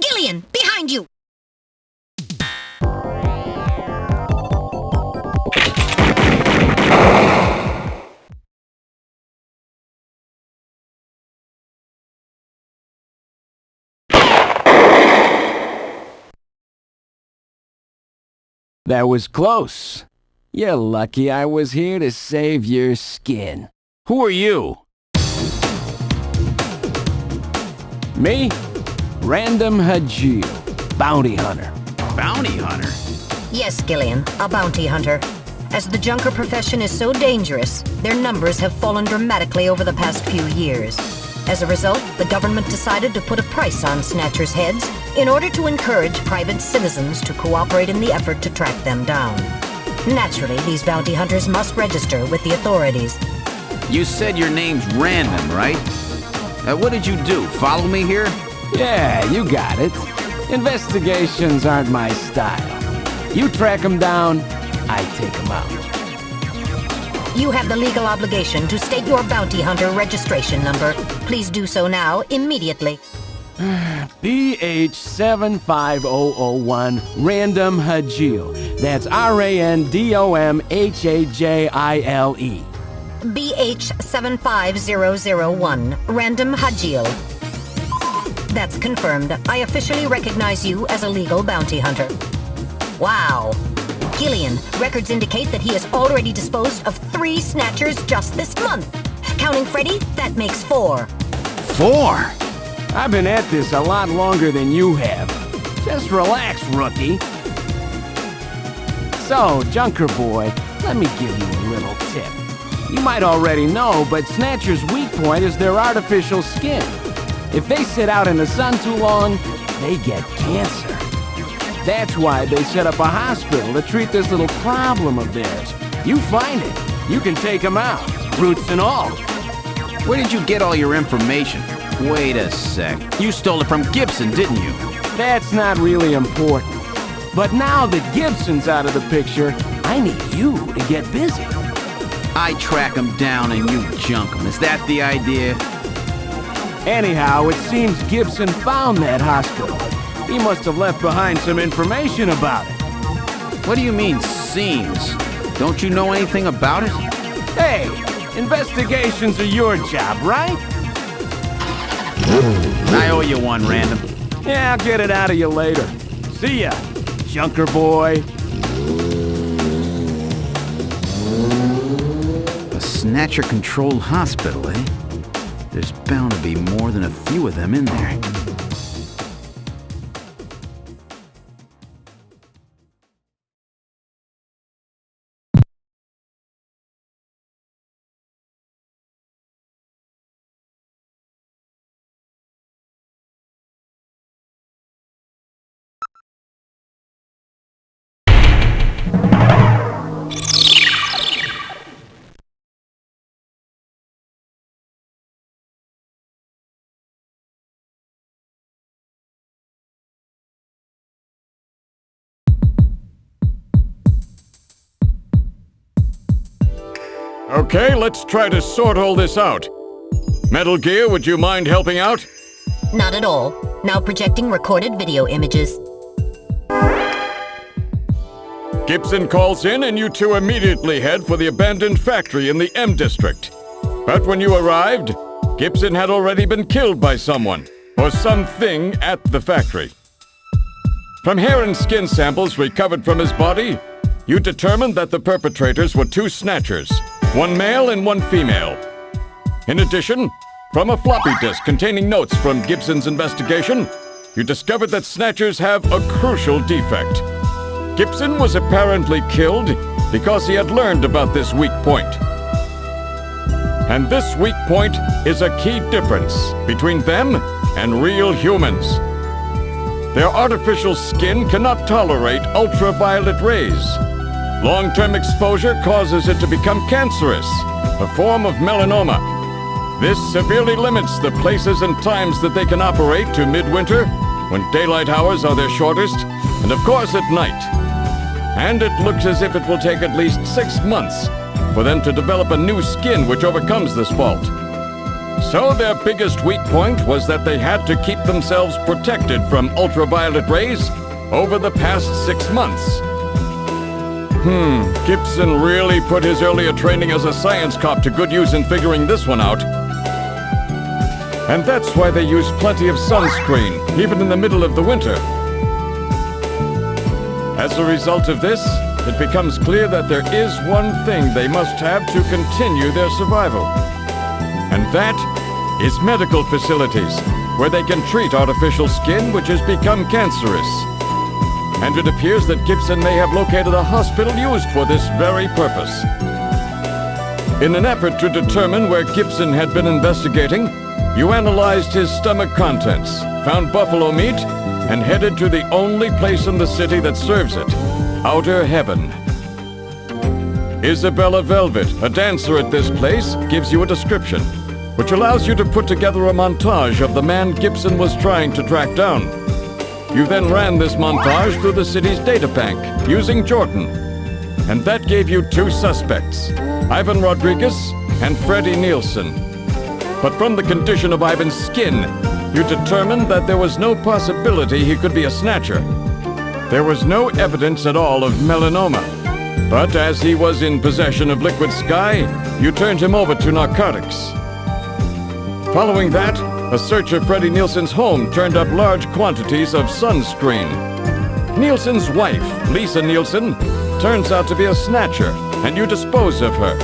Gillian, behind you! That was close. You're lucky I was here to save your skin. Who are you? Me? 𝗏𝗏𝗏𝗏, bounty hunter. Bounty hunter? Yes, Gillian, a bounty hunter. As the junker profession is so dangerous, their numbers have fallen dramatically over the past few years. As a result, the government decided to put a price on snatchers' heads in order to encourage private citizens to cooperate in the effort to track them down. Naturally, these bounty hunters must register with the authorities. You said your name's Random, right? What did you do? Follow me here? Yeah, you got it. Investigations aren't my style. You track them down, I take them out. You have the legal obligation to state your bounty hunter registration number. Please do so now, immediately. 𝗵75001 Random 𝗲𝗠𝗄𝗄. That's RANDOMHAJILE. BH75001 Random 𝗲𝗄𝗄. That's confirmed. I officially recognize you as a legal bounty hunter. Wow. Gillian, records indicate that he has already disposed of 3 snatchers just this month. Counting Freddy, that makes 4. 4? I've been at this a lot longer than you have. Just relax, rookie. So, Junker Boy, let me give you a little tip. You might already know, but Snatcher's weak point is their artificial skin. If they sit out in the sun too long, they get cancer. That's why they set up a hospital to treat this little problem of theirs. You find it, you can take them out, roots and all. Where did you get all your information? Wait a sec. You stole it from Gibson, didn't you? That's not really important. But now that Gibson's out of the picture, I need you to get busy. I track him down and you junk him. Is that the idea? Anyhow, it seems Gibson found that hospital. He must have left behind some information about it. What do you mean, seems? Don't you know anything about it? Hey, investigations are your job, right? I owe you one, Random. Yeah, I'll get it out of you later. See ya, Junker Boy. A Snatcher-controlled hospital, eh? There's bound to be more than a few of them in there. Okay, let's try to sort all this out. Metal Gear, would you mind helping out? Not at all. Now projecting recorded video images. Gibson calls in and you two immediately head for the abandoned factory in the M District. But when you arrived, Gibson had already been killed by someone, or something at the factory. From hair and skin samples recovered from his body, you determined that the perpetrators were 2 snatchers, 1 male and 1 female. In addition, from a floppy disk containing notes from Gibson's investigation, you discovered that snatchers have a crucial defect. Gibson was apparently killed because he had learned about this weak point. And this weak point is a key difference between them and real humans. Their artificial skin cannot tolerate ultraviolet rays. Long-term exposure causes it to become cancerous, a form of melanoma. This severely limits the places and times that they can operate to midwinter, when daylight hours are their shortest, and of course at night. And it looks as if it will take at least 6 months for them to develop a new skin which overcomes this fault. So their biggest weak point was that they had to keep themselves protected from ultraviolet rays over the past 6 months. Gibson really put his earlier training as a science cop to good use in figuring this one out. And that's why they use plenty of sunscreen, even in the middle of the winter. As a result of this, it becomes clear that there is one thing they must have to continue their survival. And that is medical facilities, where they can treat artificial skin which has become cancerous. And it appears that Gibson may have located a hospital used for this very purpose. In an effort to determine where Gibson had been investigating, you analyzed his stomach contents, found buffalo meat, and headed to the only place in the city that serves it, Outer Heaven. Isabella Velvet, a dancer at this place, gives you a description, which allows you to put together a montage of the man Gibson was trying to track down. You then ran this montage through the city's databank, using Jordan. And that gave you 2 suspects, Ivan Rodriguez, and Freddy Nielsen. But from the condition of Ivan's skin, you determined that there was no possibility he could be a snatcher. There was no evidence at all of melanoma. But as he was in possession of liquid sky, you turned him over to narcotics. Following that, a search of Freddy Nielsen's home turned up large quantities of sunscreen. Nielsen's wife, Lisa Nielsen, turns out to be a snatcher, and you dispose of her.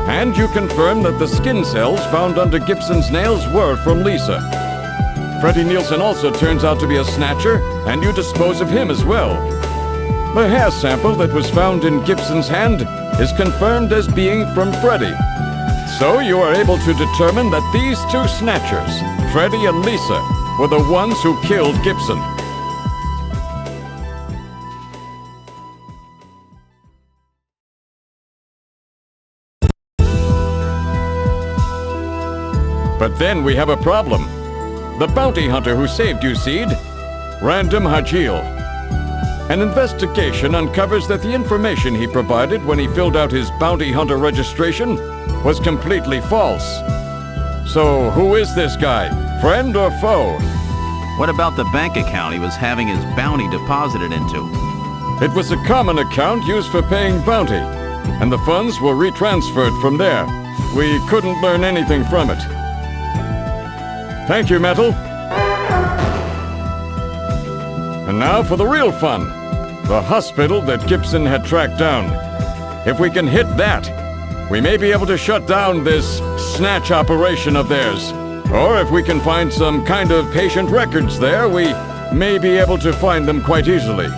And you confirm that the skin cells found under Gibson's nails were from Lisa. Freddy Nielsen also turns out to be a snatcher, and you dispose of him as well. The hair sample that was found in Gibson's hand is confirmed as being from Freddy. So you are able to determine that these two snatchers, Freddy and Lisa, were the ones who killed Gibson. But then we have a problem. The bounty hunter who saved you, Seed, 𝗏𝗏𝗏𝗏. An investigation uncovers that the information he provided when he filled out his bounty hunter registration was completely false. So who is this guy? Friend or foe? What about the bank account he was having his bounty deposited into? It was a common account used for paying bounty, and the funds were retransferred from there. We couldn't learn anything from it. Thank you, Metal. And now for the real fun. The hospital that Gibson had tracked down. If we can hit that, we may be able to shut down this snatch operation of theirs. Or if we can find some kind of patient records there, we may be able to find them quite easily.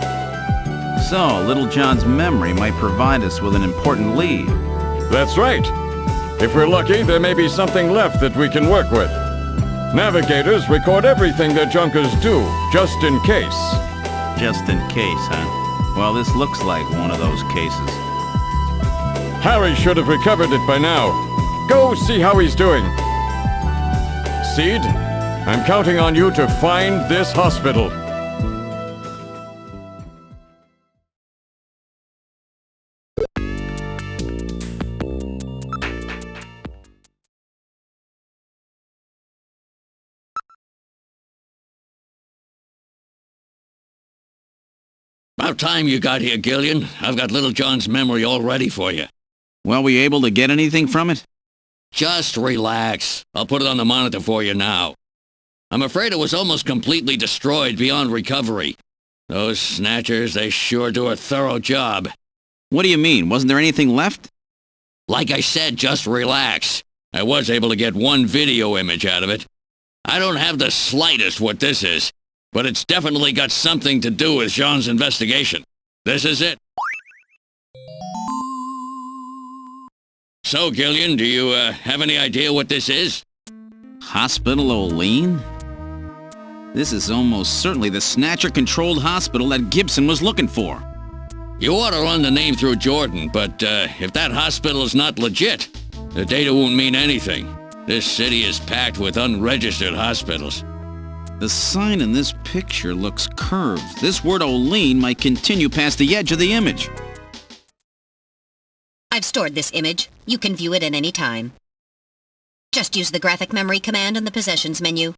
So, Little John's memory might provide us with an important lead. That's right. If we're lucky, there may be something left that we can work with. Navigators record everything their junkers do, just in case. Just in case, huh? Well, this looks like one of those cases. Harry should have recovered it by now. Go see how he's doing. Seed, I'm counting on you to find this hospital. About time you got here, Gillian. I've got Little John's memory all ready for you. Well, were you able to get anything from it? Just relax. I'll put it on the monitor for you now. I'm afraid it was almost completely destroyed beyond recovery. Those snatchers, they sure do a thorough job. What do you mean? Wasn't there anything left? Like I said, just relax. I was able to get one video image out of it. I don't have the slightest what this is, but it's definitely got something to do with Jean's investigation. This is it. So, Gillian, do you have any idea what this is? Hospital Oleen? This is almost certainly the Snatcher-controlled hospital that Gibson was looking for. You ought to run the name through Jordan, but if that hospital is not legit, the data won't mean anything. This city is packed with unregistered hospitals. The sign in this picture looks curved. This word Oleen might continue past the edge of the image. I've stored this image. You can view it at any time. Just use the graphic memory command in the Possessions menu.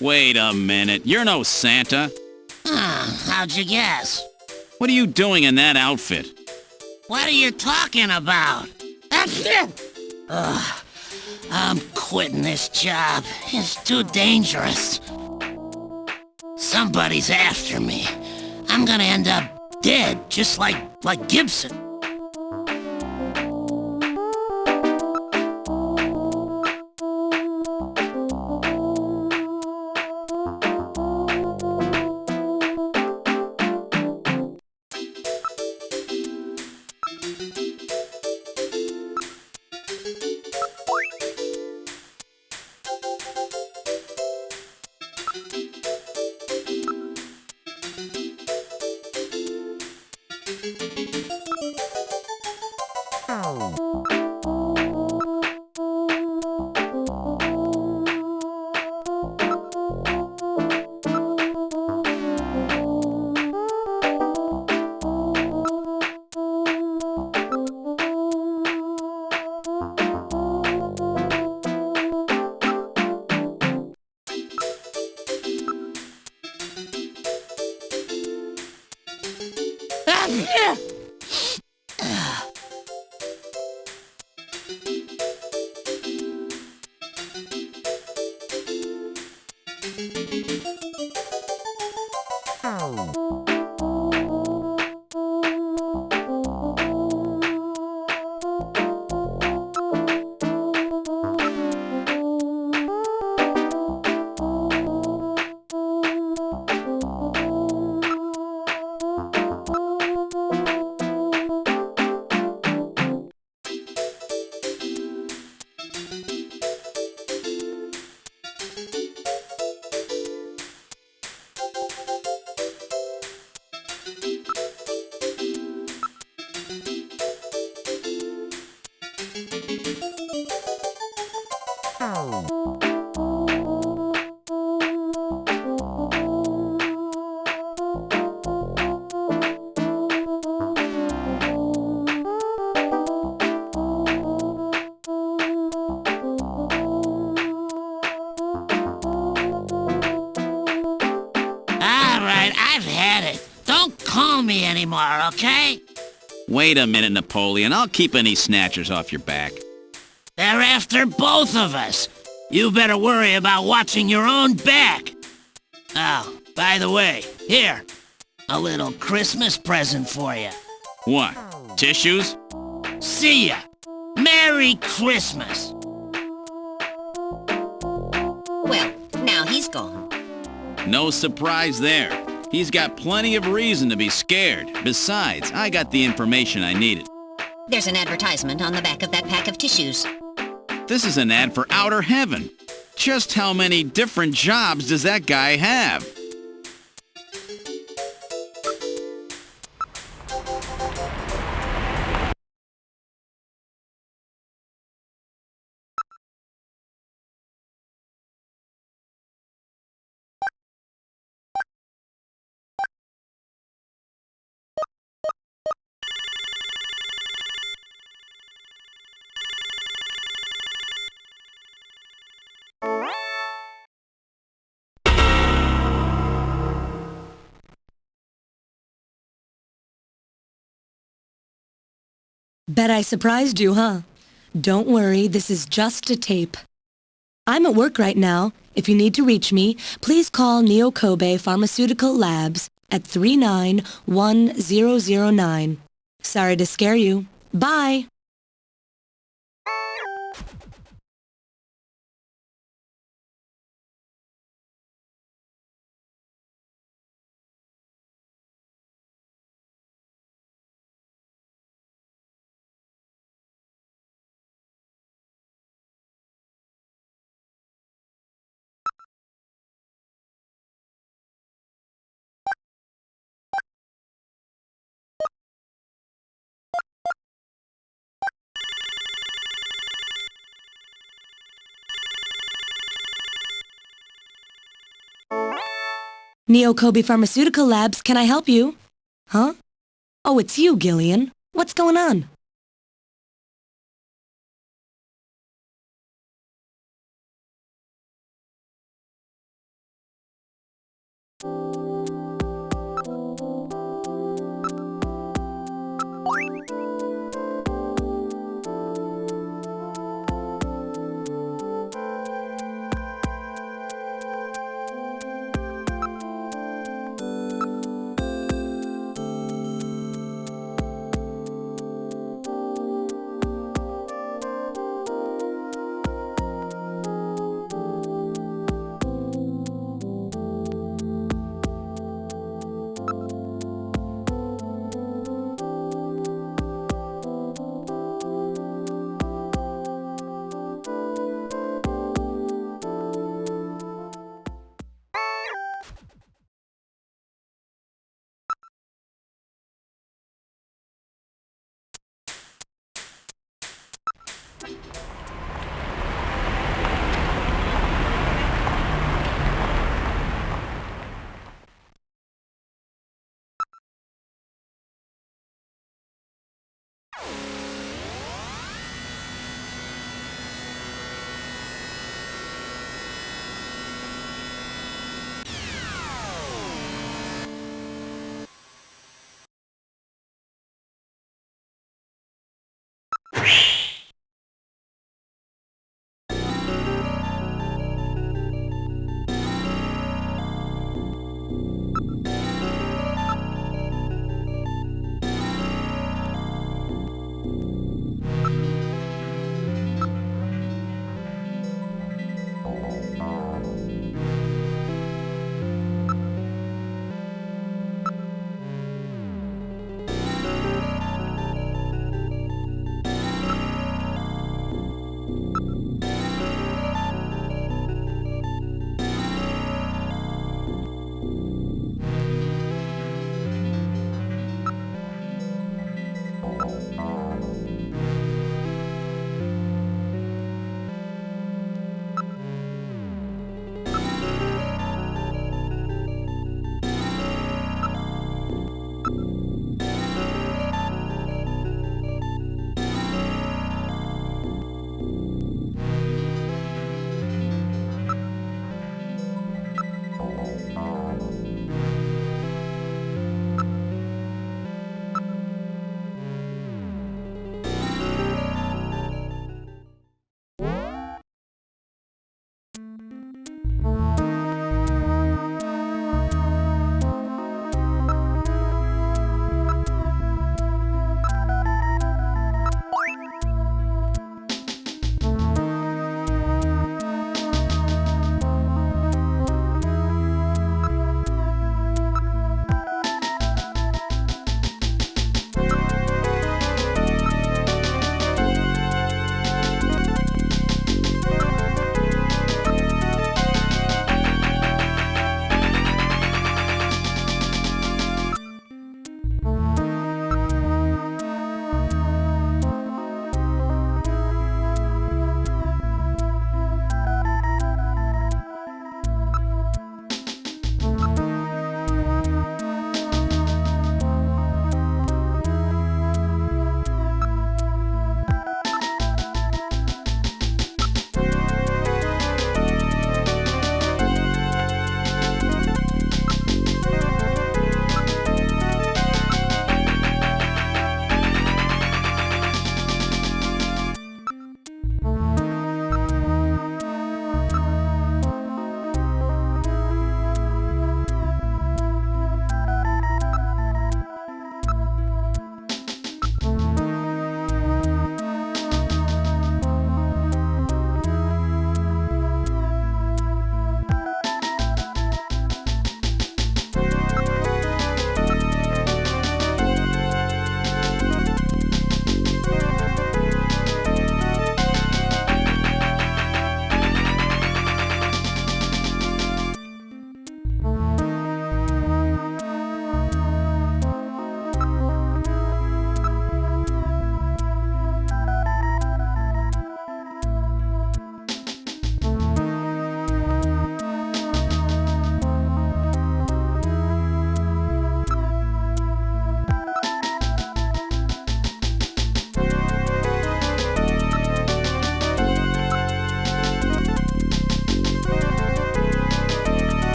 Wait a minute, you're no Santa. How'd you guess? What are you doing in that outfit? What are you talking about? Ugh, I'm quitting this job. It's too dangerous. Somebody's after me. I'm gonna end up dead, just like Gibson. Anymore, okay? Wait a minute, Napoleon. I'll keep any snatchers off your back. They're after both of us. You better worry about watching your own back. Oh, by the way, here. A little Christmas present for you. What? Tissues? See ya. Merry Christmas. Well, now he's gone. No surprise there. He's got plenty of reason to be scared. Besides, I got the information I needed. There's an advertisement on the back of that pack of tissues. This is an ad for outer heaven. Just how many different jobs does that guy have? Bet I surprised you, huh? Don't worry, this is just a tape. I'm at work right now. If you need to reach me, please call 𝗲𝘂𝗿𝗲 Pharmaceutical Labs at 391009. Sorry to scare you. Bye! 𝗲𝘂𝗿𝗲 Pharmaceutical Labs, can I help you? Huh? Oh, it's you, Gillian. What's going on?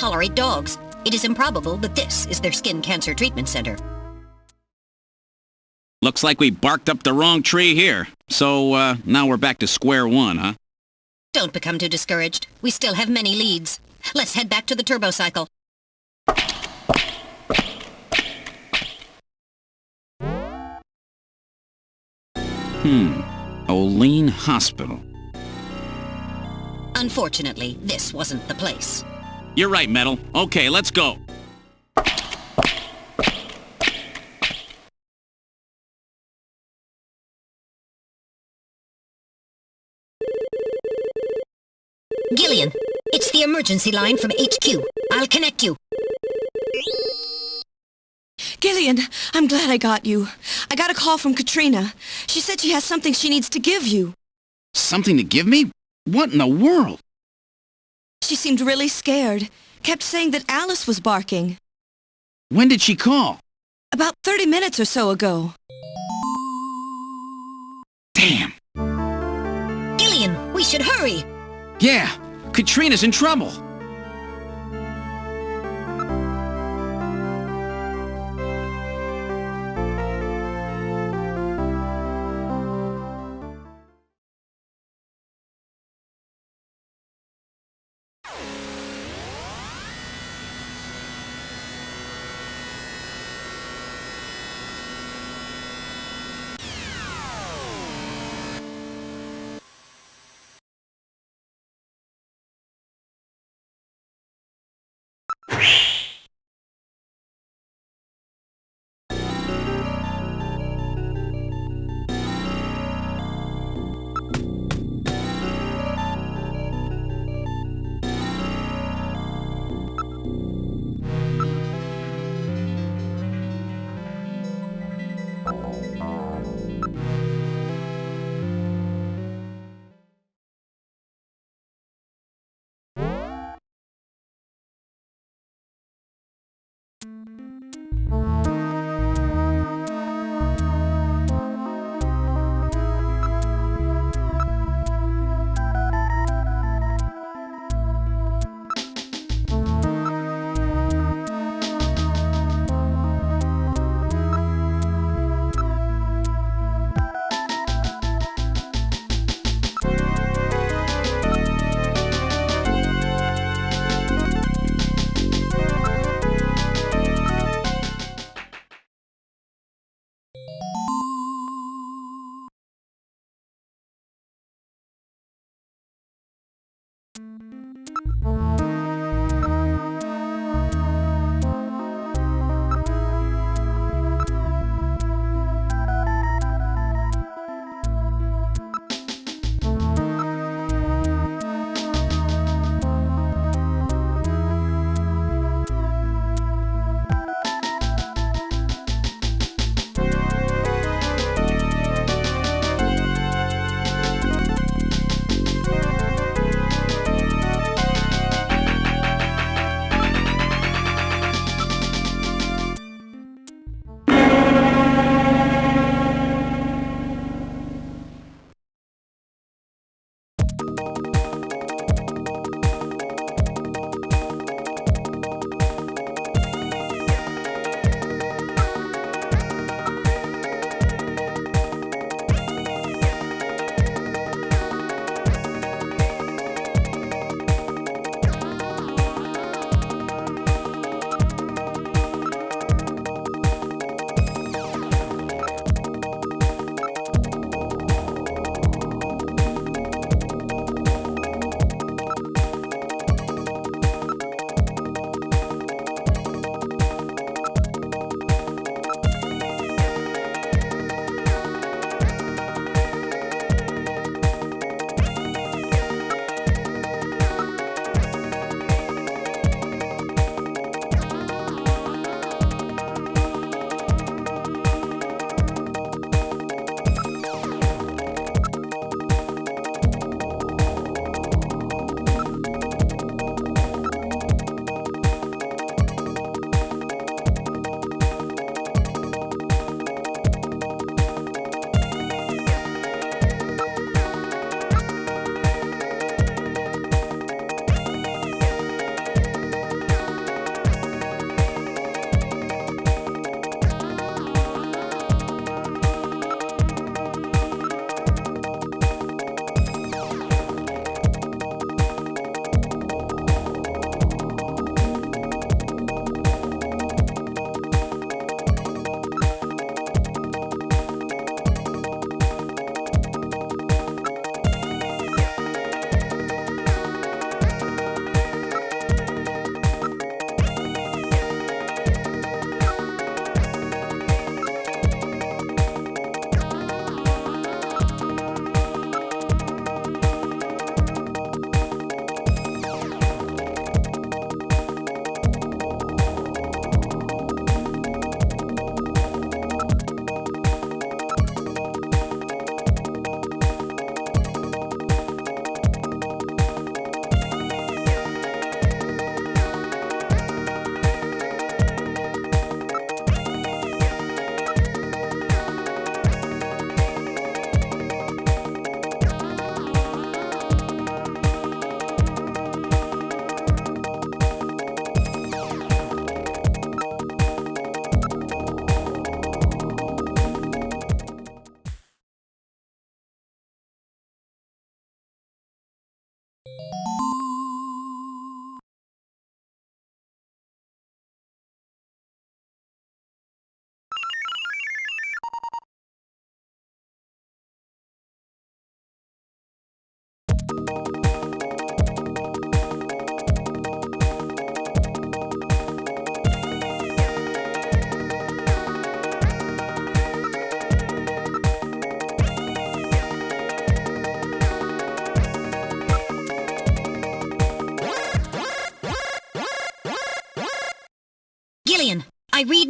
tolerate dogs. It is improbable that this is their skin cancer treatment center. Looks like we barked up the wrong tree here. So, now we're back to square one, huh? Don't become too discouraged. We still have many leads. Let's head back to the Turbocycle. Oleen Hospital. Unfortunately, this wasn't the place. You're right, Metal. Okay, let's go. Gillian, it's the emergency line from HQ. I'll connect you. Gillian, I'm glad I got you. I got a call from Katrina. She said she has something she needs to give you. Something to give me? What in the world? She seemed really scared. Kept saying that Alice was barking. When did she call? About 30 minutes or so ago. Damn. Gillian, we should hurry. Yeah, Katrina's in trouble.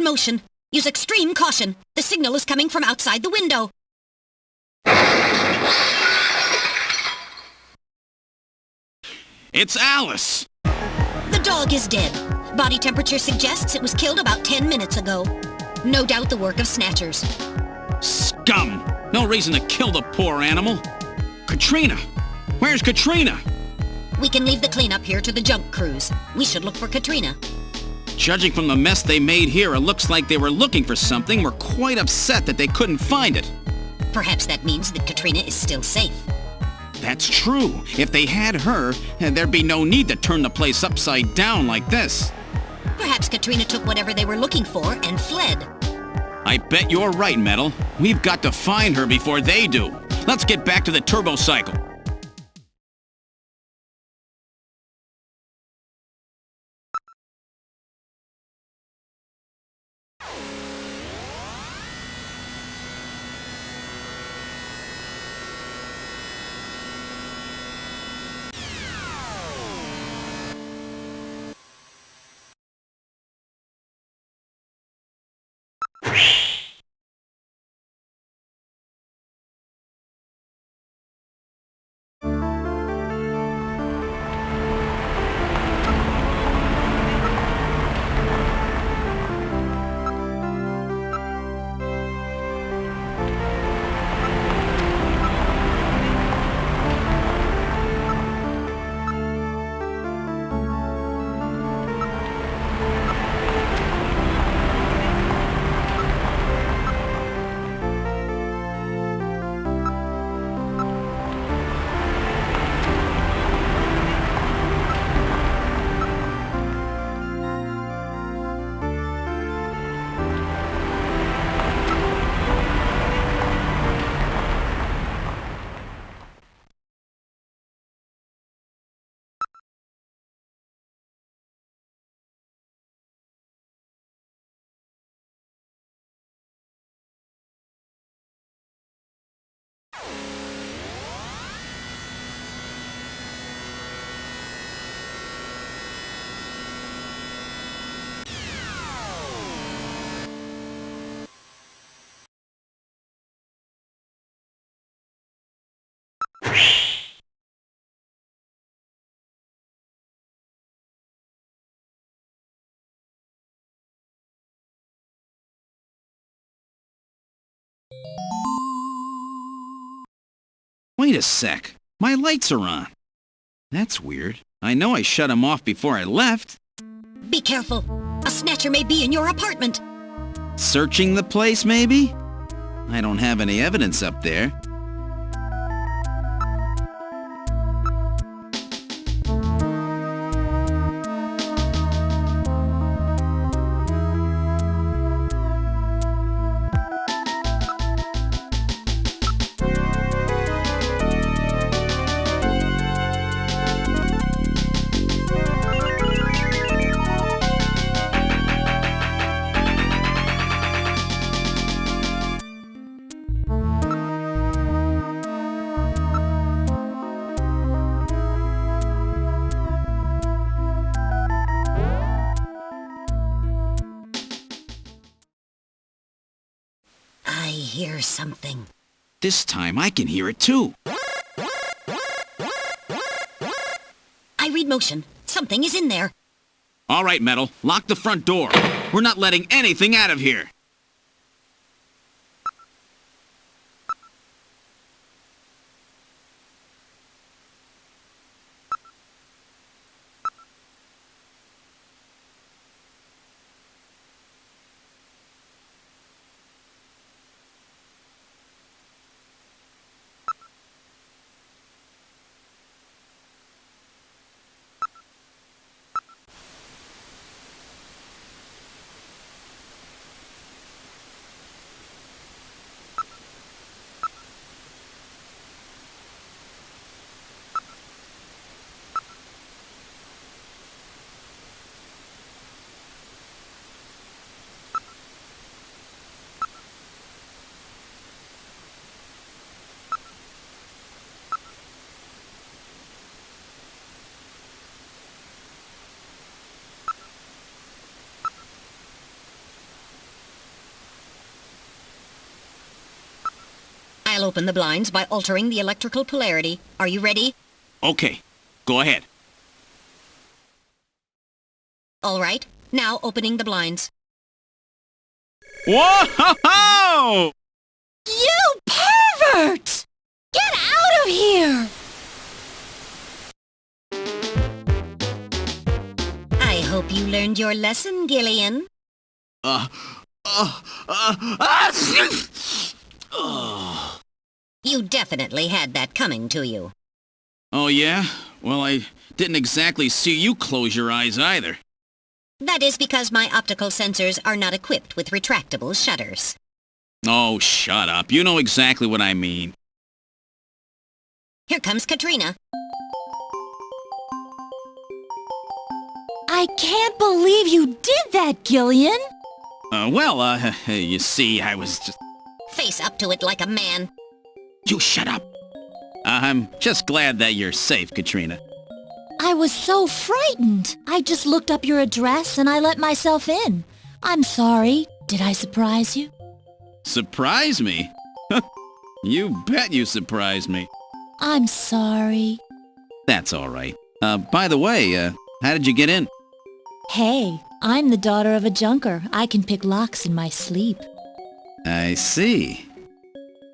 motion. Use extreme caution. The signal is coming from outside the window. It's Alice! The dog is dead. Body temperature suggests it was killed about 10 minutes ago. No doubt the work of snatchers. Scum! No reason to kill the poor animal. Katrina! Where's Katrina? We can leave the cleanup here to the junk crews. We should look for Katrina. Judging from the mess they made here, it looks like they were looking for something. Were quite upset that they couldn't find it. Perhaps that means that Katrina is still safe. That's true. If they had her, there'd be no need to turn the place upside down like this. Perhaps Katrina took whatever they were looking for and fled. I bet you're right, Metal. We've got to find her before they do. Let's get back to the Turbocycle. Wait a sec. My lights are on. That's weird. I know I shut them off before I left. Be careful. A snatcher may be in your apartment. Searching the place, maybe? I don't have any evidence up there. I hear something. This time I can hear it too. I read motion. Something is in there. All right, Metal. Lock the front door. We're not letting anything out of here. I'll open the blinds by altering the electrical polarity. Are you ready? Okay, go ahead. All right. Now opening the blinds. Whoa! You pervert! Get out of here! I hope you learned your lesson, Gillian. You definitely had that coming to you. Oh, yeah? Well, I didn't exactly see you close your eyes either. That is because my optical sensors are not equipped with retractable shutters. Oh, shut up. You know exactly what I mean. Here comes Katrina. I can't believe you did that, Gillian! You see, I was just... Face up to it like a man. You shut up! I'm just glad that you're safe, Katrina. I was so frightened. I just looked up your address and I let myself in. I'm sorry. Did I surprise you? Surprise me? You bet you surprised me. I'm sorry. That's all right. By the way, how did you get in? Hey, I'm the daughter of a junker. I can pick locks in my sleep. I see.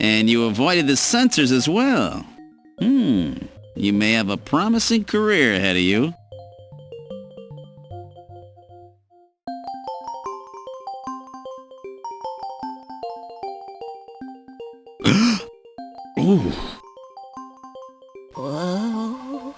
And you avoided the sensors as well. You may have a promising career ahead of you. Ooh. Whoa.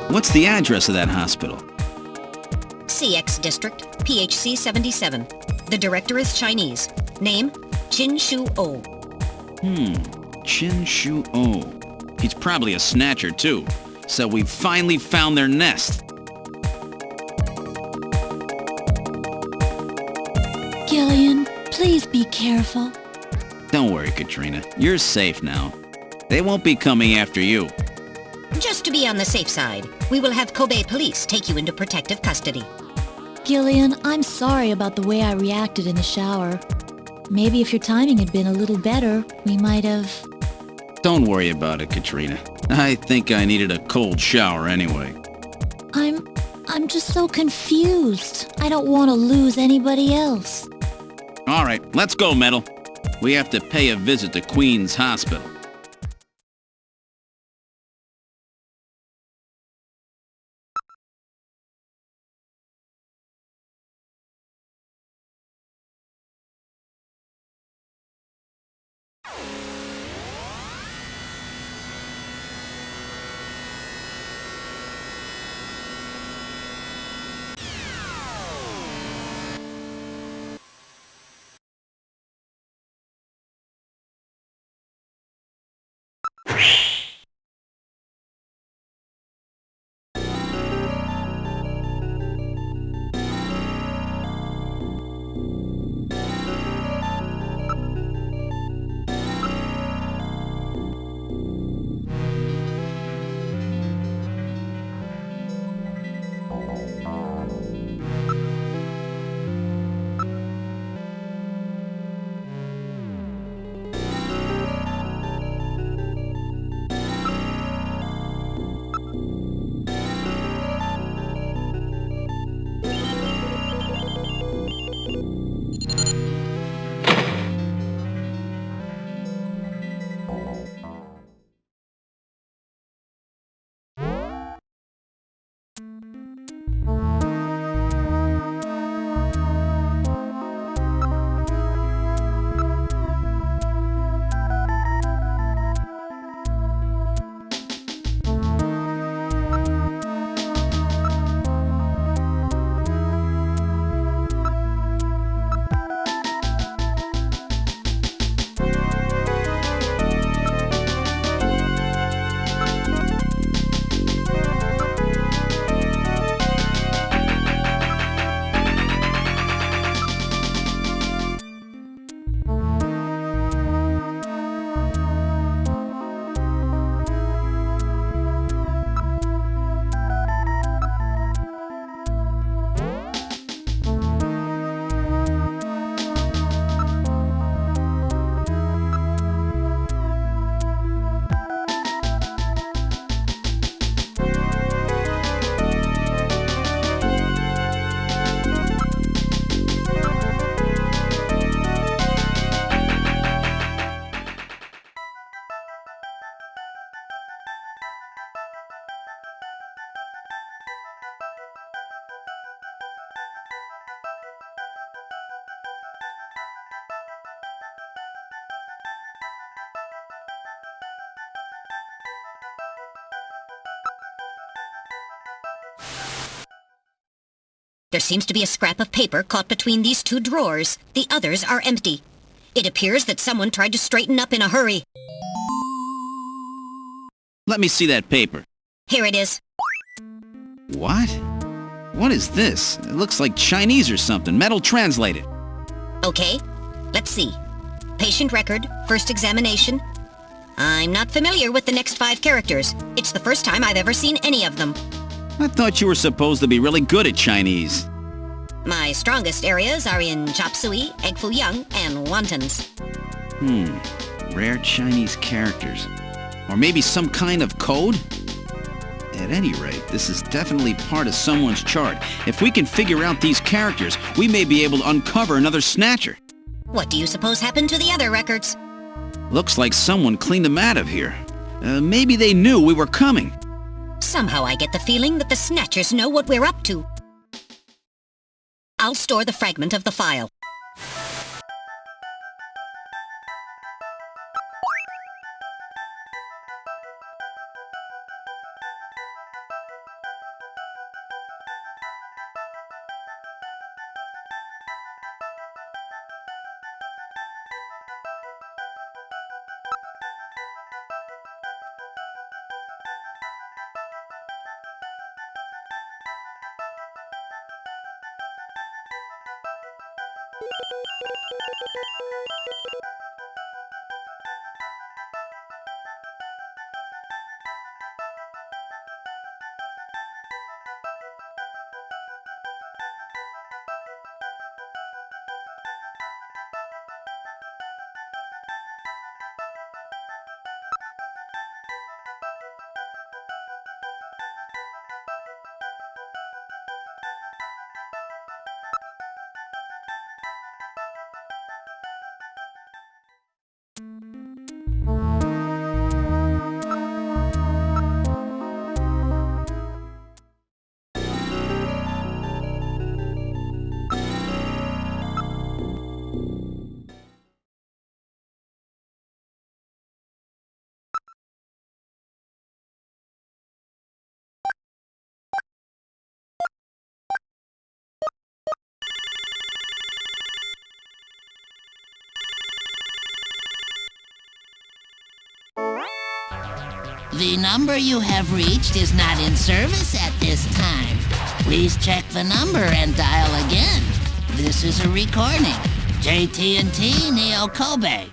What's the address of that hospital? CX District, PHC 77. The director is Chinese. Name, Chin Shu Oh. Chin Shu Oh. He's probably a snatcher, too. So we finally found their nest. Gillian, please be careful. Don't worry, Katrina. You're safe now. They won't be coming after you. Just to be on the safe side, we will have Kobe police take you into protective custody. Gillian, I'm sorry about the way I reacted in the shower. Maybe if your timing had been a little better, we might have... Don't worry about it, Katrina. I think I needed a cold shower anyway. I'm just so confused. I don't want to lose anybody else. All right, let's go, Metal. We have to pay a visit to Queen's Hospital. There seems to be a scrap of paper caught between these two drawers. The others are empty. It appears that someone tried to straighten up in a hurry. Let me see that paper. Here it is. What? What is this? It looks like Chinese or something. Metal translated. Okay, let's see. Patient record, first examination. I'm not familiar with the next 5 characters. It's the first time I've ever seen any of them. I thought you were supposed to be really good at Chinese. My strongest areas are in chop suey, egg foo young, and wontons. Rare Chinese characters. Or maybe some kind of code? At any rate, this is definitely part of someone's chart. If we can figure out these characters, we may be able to uncover another Snatcher. What do you suppose happened to the other records? Looks like someone cleaned them out of here. Maybe they knew we were coming. Somehow I get the feeling that the Snatchers know what we're up to. I'll store the fragment of the file. The number you have reached is not in service at this time. Please check the number and dial again. This is a recording. JT&T 𝗲𝘂𝗿𝗲.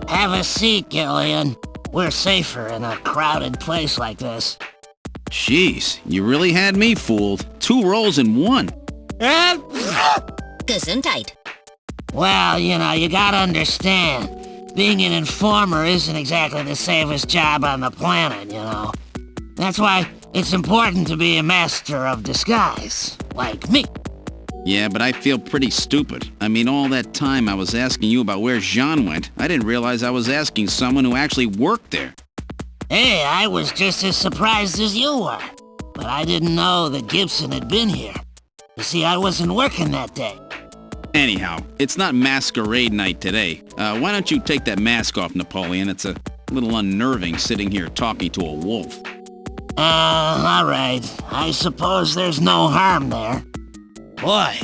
Have a seat, Gillian. We're safer in a crowded place like this. Jeez, you really had me fooled. 2 rolls in 1. Gesundheit. Well, you know, you gotta understand. Being an informer isn't exactly the safest job on the planet, you know. That's why it's important to be a master of disguise, like me. Yeah, but I feel pretty stupid. I mean, all that time I was asking you about where Jean went, I didn't realize I was asking someone who actually worked there. Hey, I was just as surprised as you were. But I didn't know that Gibson had been here. You see, I wasn't working that day. Anyhow, it's not masquerade night today. Why don't you take that mask off, Napoleon? It's a little unnerving sitting here talking to a wolf. Alright. I suppose there's no harm there. Boy,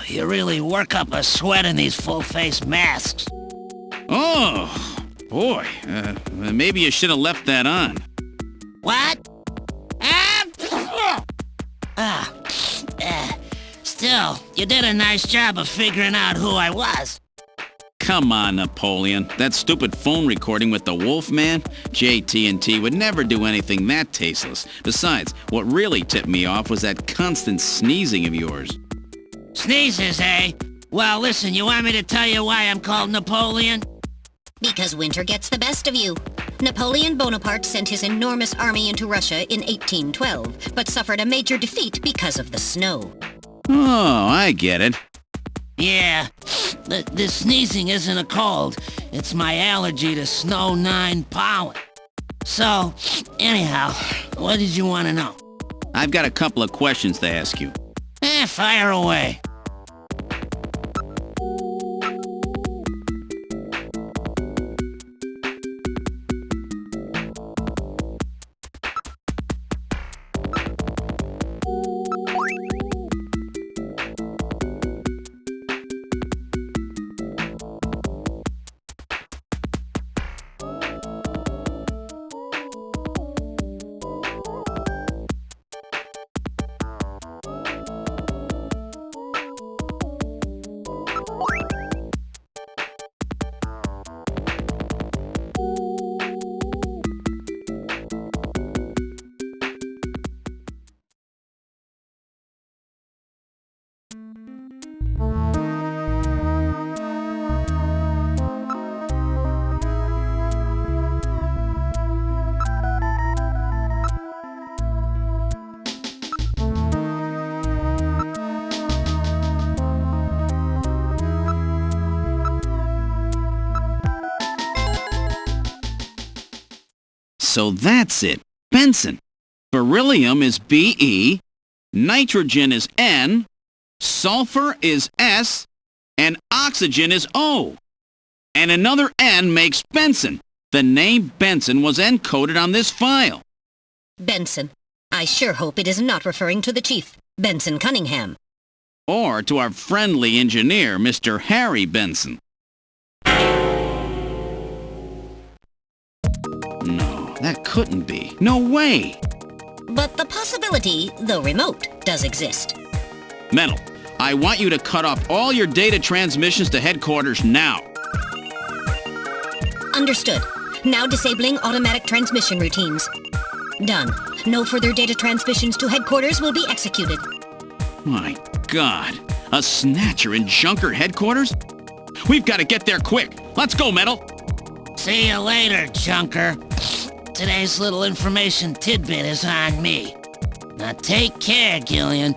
you really work up a sweat in these full-face masks. Oh, boy. Maybe you should have left that on. What? Still, you did a nice job of figuring out who I was. Come on, Napoleon. That stupid phone recording with the Wolfman? JT&T would never do anything that tasteless. Besides, what really tipped me off was that constant sneezing of yours. Sneezes, eh? Well, listen, you want me to tell you why I'm called Napoleon? Because winter gets the best of you. Napoleon Bonaparte sent his enormous army into Russia in 1812, but suffered a major defeat because of the snow. Oh, I get it. Yeah, the sneezing isn't a cold. It's my allergy to snow 9 pollen. So, anyhow, what did you want to know? I've got a couple of questions to ask you. Fire away. so that's it. Benson. Beryllium is Be, nitrogen is N, sulfur is S, and oxygen is O. And another N makes Benson. The name Benson was encoded on this file. Benson. I sure hope it is not referring to the chief, Benson Cunningham. Or to our friendly engineer, Mr. Harry Benson. No, that couldn't be. No way! But the possibility, though remote, does exist. Metal, I want you to cut off all your data transmissions to headquarters now. Understood. Now disabling automatic transmission routines. Done. No further data transmissions to headquarters will be executed. My God. A Snatcher in Junker headquarters? We've got to get there quick. Let's go, Metal. See you later, Junker. Today's little information tidbit is on me. Now take care, Gillian.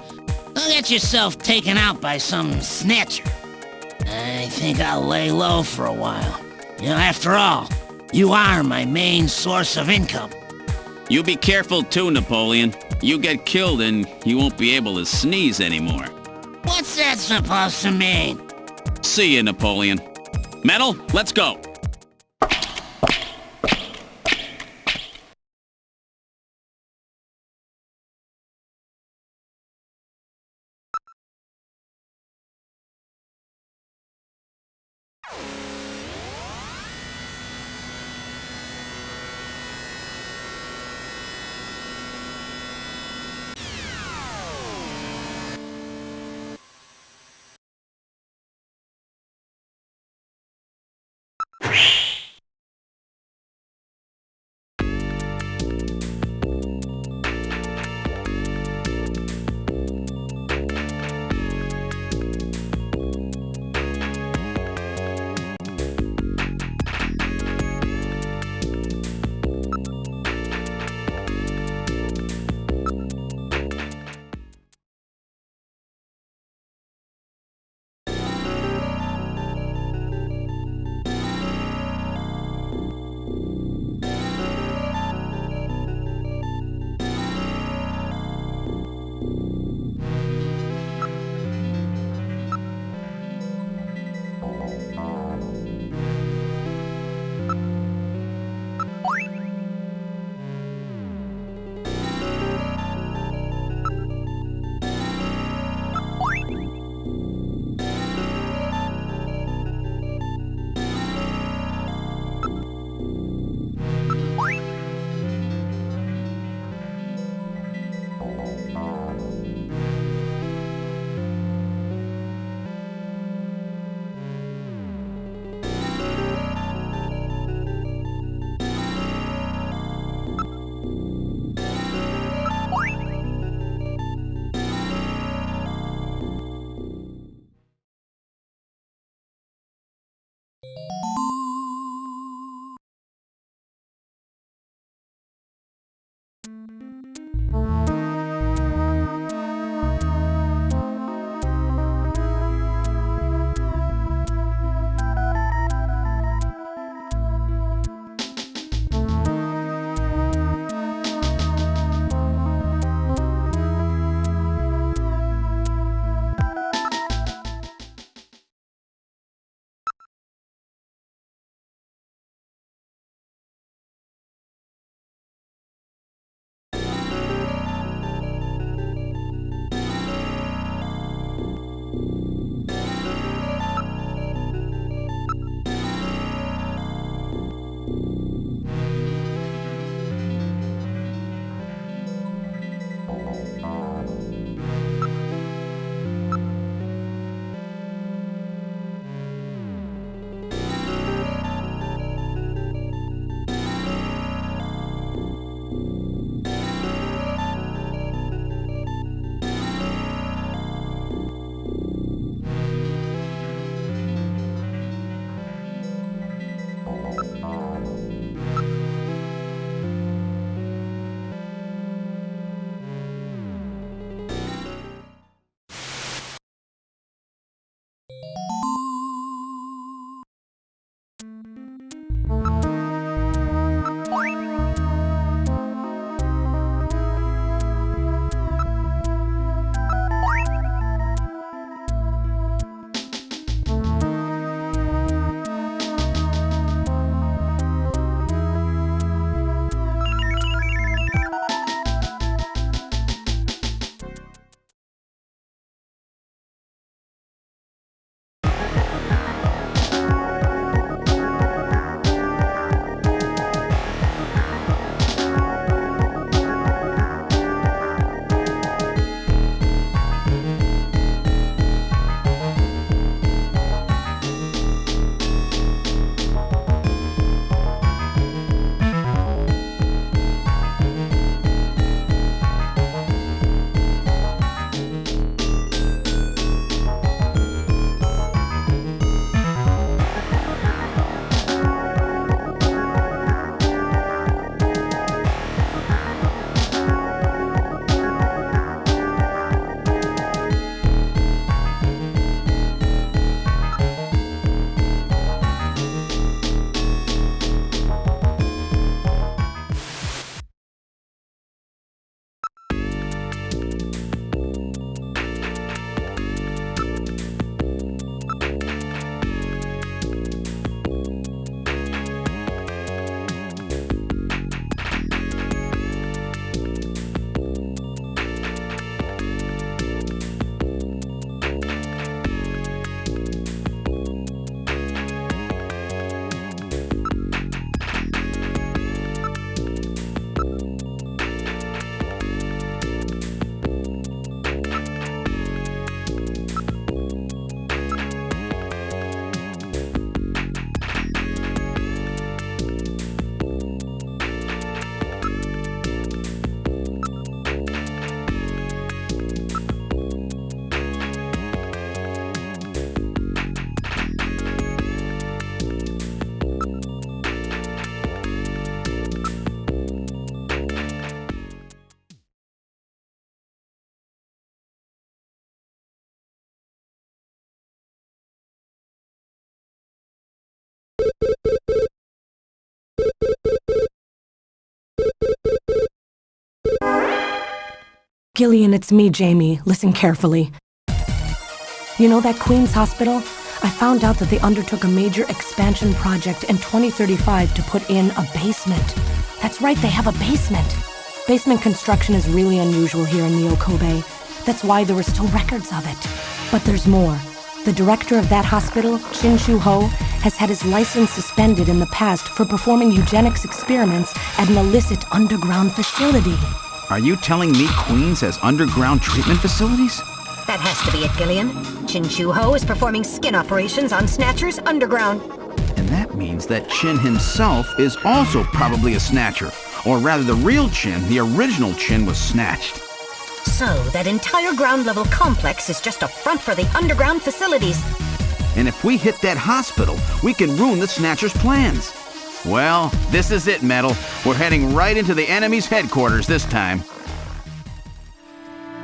Don't get yourself taken out by some Snatcher. I think I'll lay low for a while. You know, after all, you are my main source of income. You be careful too, Napoleon. You get killed and you won't be able to sneeze anymore. What's that supposed to mean? See you, Napoleon. Metal, let's go. Gillian, it's me, Jamie. Listen carefully. You know that Queen's Hospital? I found out that they undertook a major expansion project in 2035 to put in a basement. That's right, they have a basement. Basement construction is really unusual here in 𝗲𝘂𝗿𝗲. That's why there were still records of it. But there's more. The director of that hospital, 𝗫𝗠𝗄𝗄, has had his license suspended in the past for performing eugenics experiments at an illicit underground facility. Are you telling me Queens has underground treatment facilities? That has to be it, Gillian. 𝗫𝗠𝗄𝗄 is performing skin operations on Snatchers underground. And that means that Chin himself is also probably a Snatcher. Or rather, the real Chin, the original Chin, was snatched. So, that entire ground-level complex is just a front for the underground facilities. And if we hit that hospital, we can ruin the Snatcher's plans. Well, this is it, Metal. We're heading right into the enemy's headquarters this time.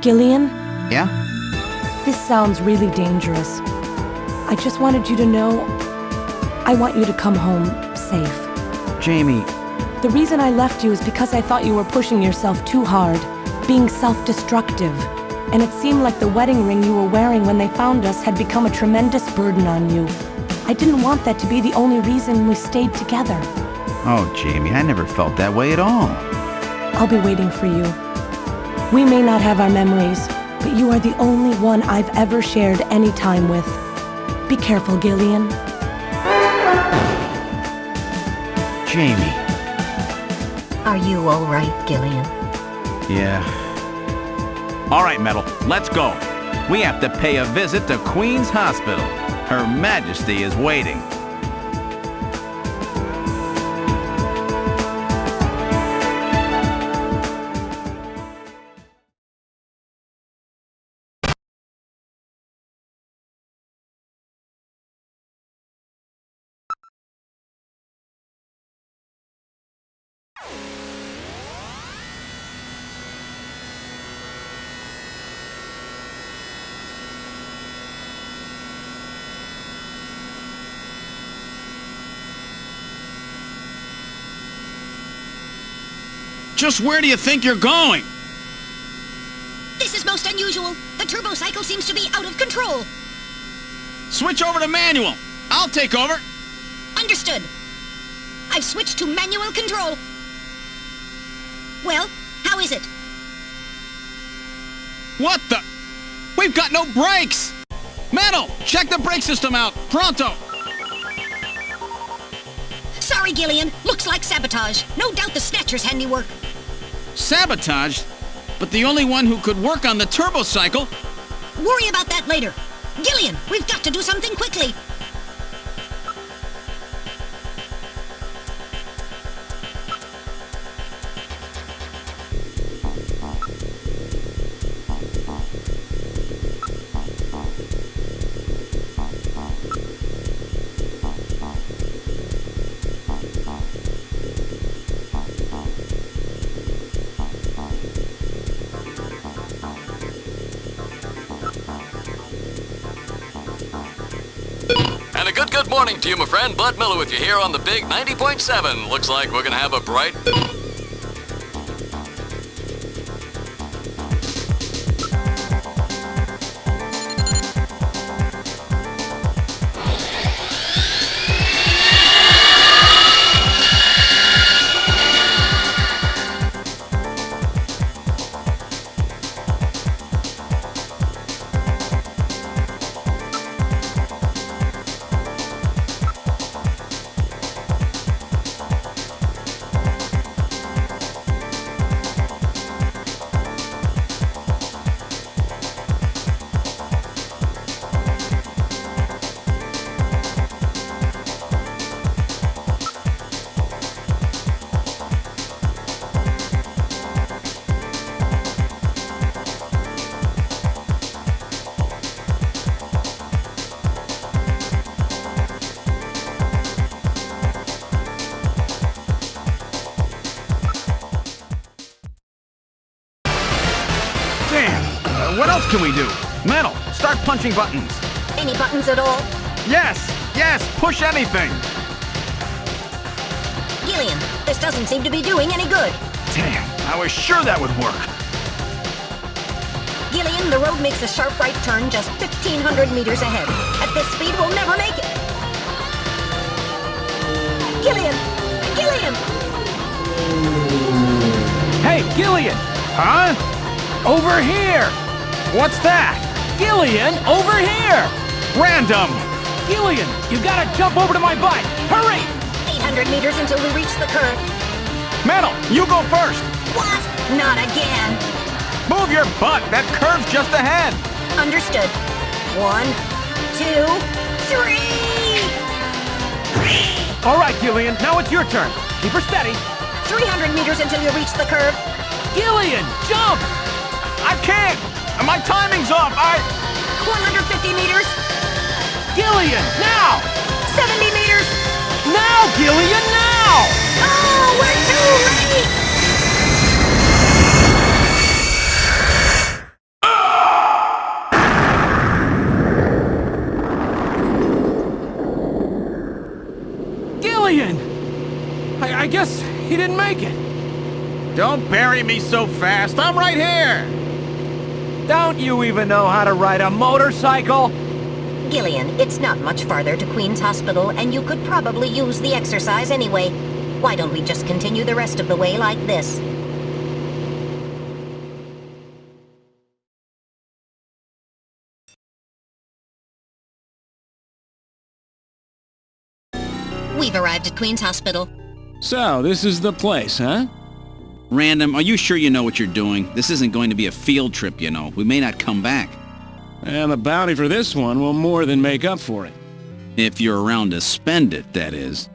Gillian? Yeah? This sounds really dangerous. I just wanted you to know, I want you to come home safe. Jamie. The reason I left you is because I thought you were pushing yourself too hard, being self-destructive. And it seemed like the wedding ring you were wearing when they found us had become a tremendous burden on you. I didn't want that to be the only reason we stayed together. Oh, Jamie, I never felt that way at all. I'll be waiting for you. We may not have our memories, but you are the only one I've ever shared any time with. Be careful, Gillian. Jamie. Are you all right, Gillian? Yeah. All right, Metal, let's go. We have to pay a visit to Queen's Hospital. Her Majesty is waiting. Just where do you think you're going? This is most unusual. The turbocycle seems to be out of control. Switch over to manual. I'll take over. Understood. I've switched to manual control. Well, how is it? What the? We've got no brakes! Metal, check the brake system out, pronto! Sorry, Gillian. Looks like sabotage. No doubt the Snatcher's handiwork. Sabotage? But the only one who could work on the turbocycle? Worry about that later. Gillian, we've got to do something quickly. And a good morning to you, my friend. Bud Miller with you here on the big 90.7. Looks like we're gonna have a bright... What else can we do? Metal, start punching buttons. Any buttons at all? Yes, push anything. Gillian, this doesn't seem to be doing any good. Damn, I was sure that would work. Gillian, the road makes a sharp right turn just 1,500 meters ahead. At this speed, we'll never make it. Gillian! Gillian! Hey, Gillian! Huh? Over here! What's that? Gillian, over here! Random! Gillian, you gotta jump over to my bike! Hurry! 800 meters until we reach the curve. Metal, you go first! What? Not again. Move your butt! That curve's just ahead! Understood. 1, 2, 3! All right, Gillian, now it's your turn. Keep her steady. 300 meters until you reach the curve. Gillian, jump! I can't! My timing's off, 150 meters. Gillian, now! 70 meters. Now, Gillian, now! Oh, we're too late! Gillian! I guess he didn't make it. Don't bury me so fast. I'm right here. Don't you even know how to ride a motorcycle? Gillian, it's not much farther to Queen's Hospital, and you could probably use the exercise anyway. Why don't we just continue the rest of the way like this? We've arrived at Queen's Hospital. So, this is the place, huh? Random, are you sure you know what you're doing? This isn't going to be a field trip, you know. We may not come back. And the bounty for this one will more than make up for it. If you're around to spend it, that is.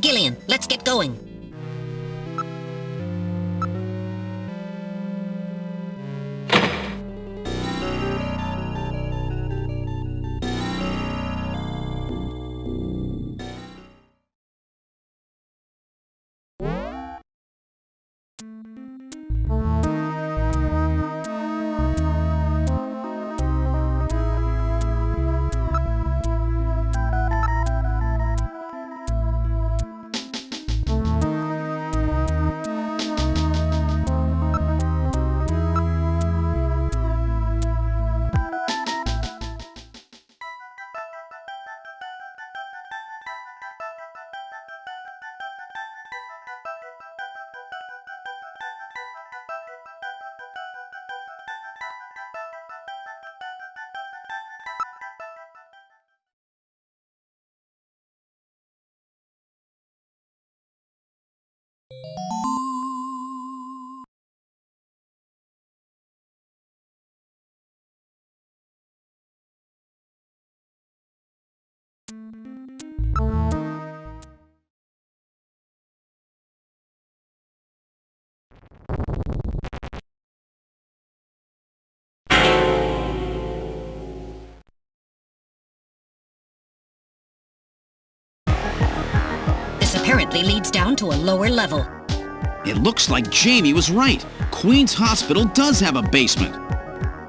Gillian, let's get going. Apparently leads down to a lower level. It looks like Jamie was right. Queen's Hospital does have a basement.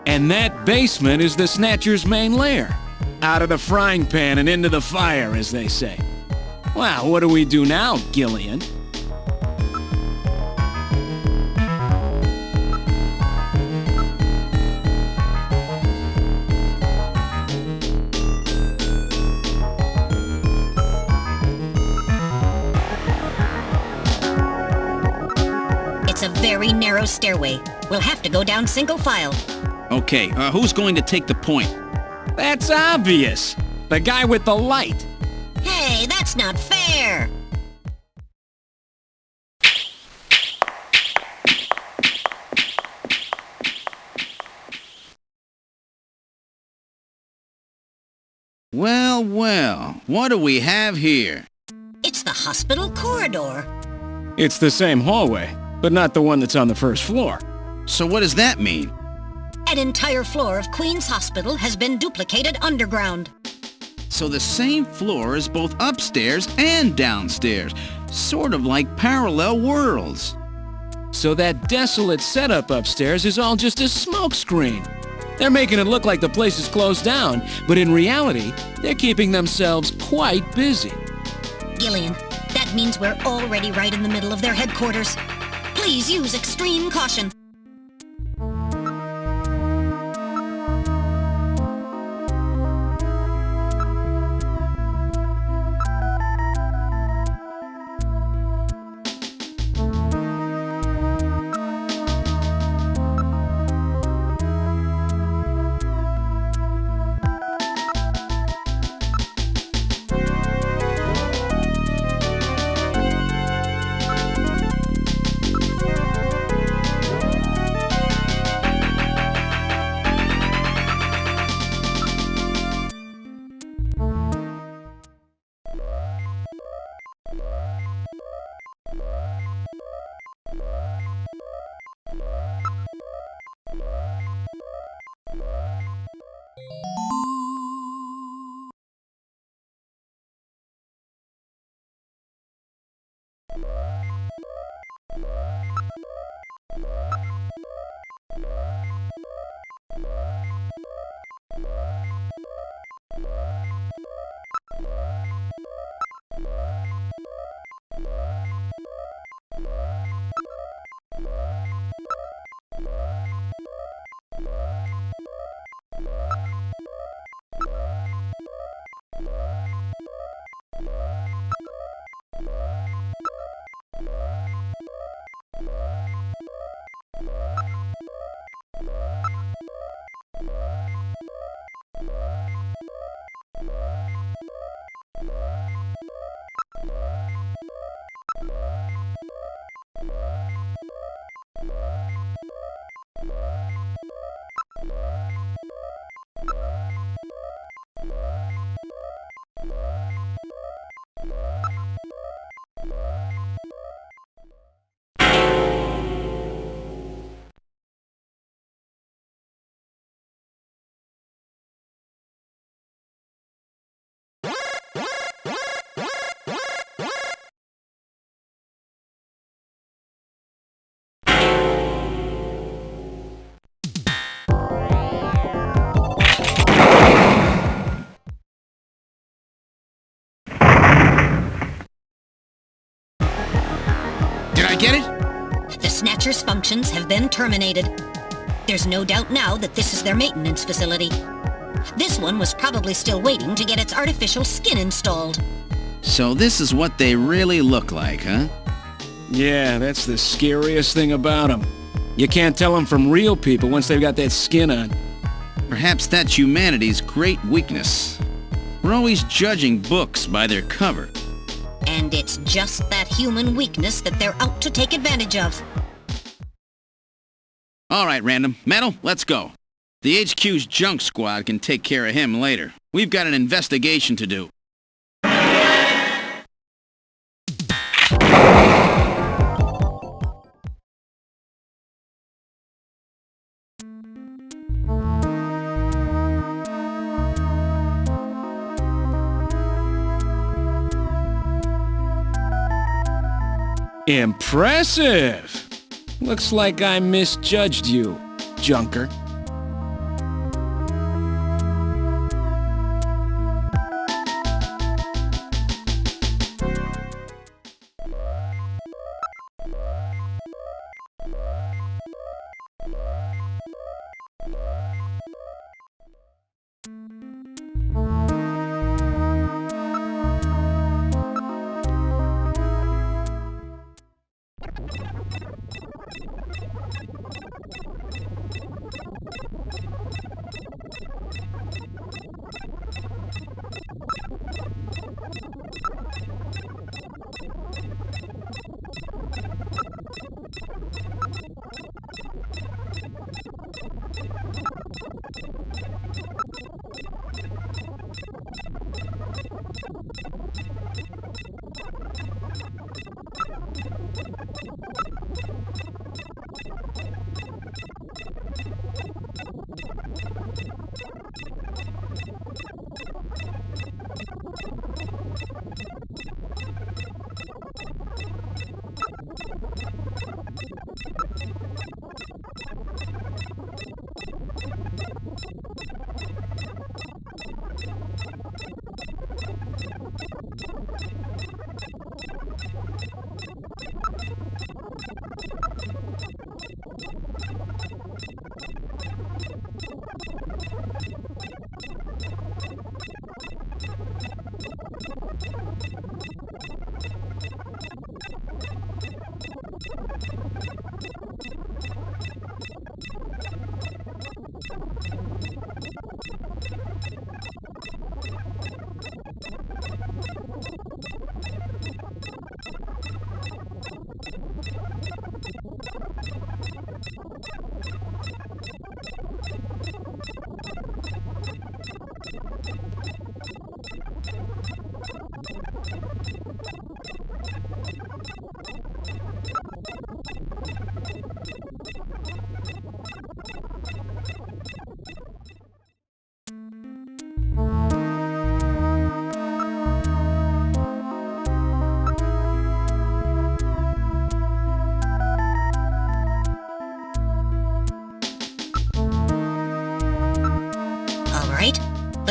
And that basement is the Snatcher's main lair. Out of the frying pan and into the fire, as they say. Well, what do we do now, Gillian? It's a very narrow stairway. We'll have to go down single file. Okay, who's going to take the point? That's obvious. The guy with the light. Hey, that's not fair! Well, well, what do we have here? It's the hospital corridor. It's the same hallway, but not the one that's on the first floor. So what does that mean? An entire floor of Queen's Hospital has been duplicated underground. So the same floor is both upstairs and downstairs, sort of like parallel worlds. So that desolate setup upstairs is all just a smokescreen. They're making it look like the place is closed down, but in reality, they're keeping themselves quite busy. Gillian, that means we're already right in the middle of their headquarters. Please use extreme caution. Get it? The Snatcher's functions have been terminated. There's no doubt now that this is their maintenance facility. This one was probably still waiting to get its artificial skin installed. So this is what they really look like, huh? Yeah, that's the scariest thing about them. You can't tell them from real people once they've got that skin on. Perhaps that's humanity's great weakness. We're always judging books by their cover. And it's just that human weakness that they're out to take advantage of. All right, Random. Metal, let's go. The HQ's junk squad can take care of him later. We've got an investigation to do. Impressive! Looks like I misjudged you, Junker.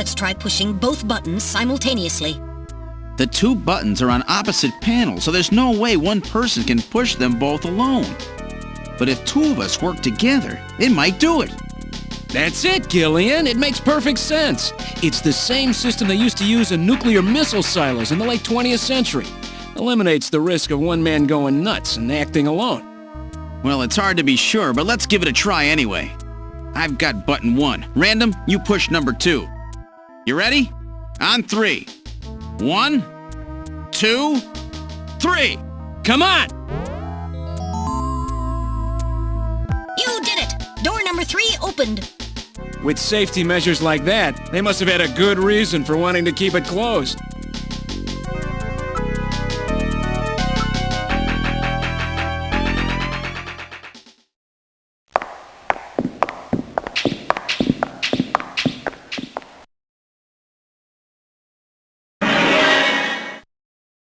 Let's try pushing both buttons simultaneously. The two buttons are on opposite panels, so there's no way one person can push them both alone. But if two of us work together, it might do it. That's it, Gillian. It makes perfect sense. It's the same system they used to use in nuclear missile silos in the late 20th century. Eliminates the risk of one man going nuts and acting alone. Well, it's hard to be sure, but let's give it a try anyway. I've got button 1. Random, you push number 2. You ready? On 3. 1, 2, 3. Come on! You did it! Door number 3 opened. With safety measures like that, they must have had a good reason for wanting to keep it closed.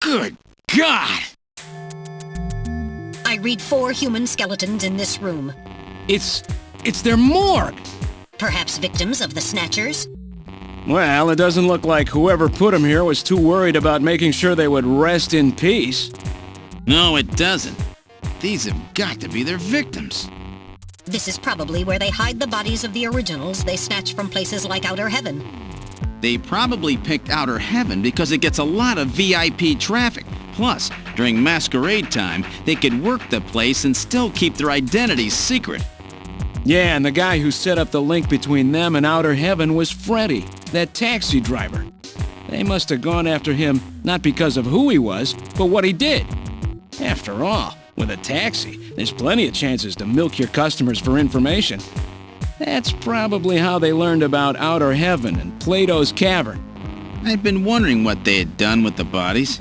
Good God! I read 4 human skeletons in this room. It's their morgue! Perhaps victims of the Snatchers? Well, it doesn't look like whoever put them here was too worried about making sure they would rest in peace. No, it doesn't. These have got to be their victims. This is probably where they hide the bodies of the originals they snatch from places like Outer Heaven. They probably picked Outer Heaven because it gets a lot of VIP traffic. Plus, during masquerade time, they could work the place and still keep their identities secret. Yeah, and the guy who set up the link between them and Outer Heaven was Freddy, that taxi driver. They must have gone after him not because of who he was, but what he did. After all, with a taxi, there's plenty of chances to milk your customers for information. That's probably how they learned about Outer Heaven and Plato's Cavern. I've been wondering what they had done with the bodies.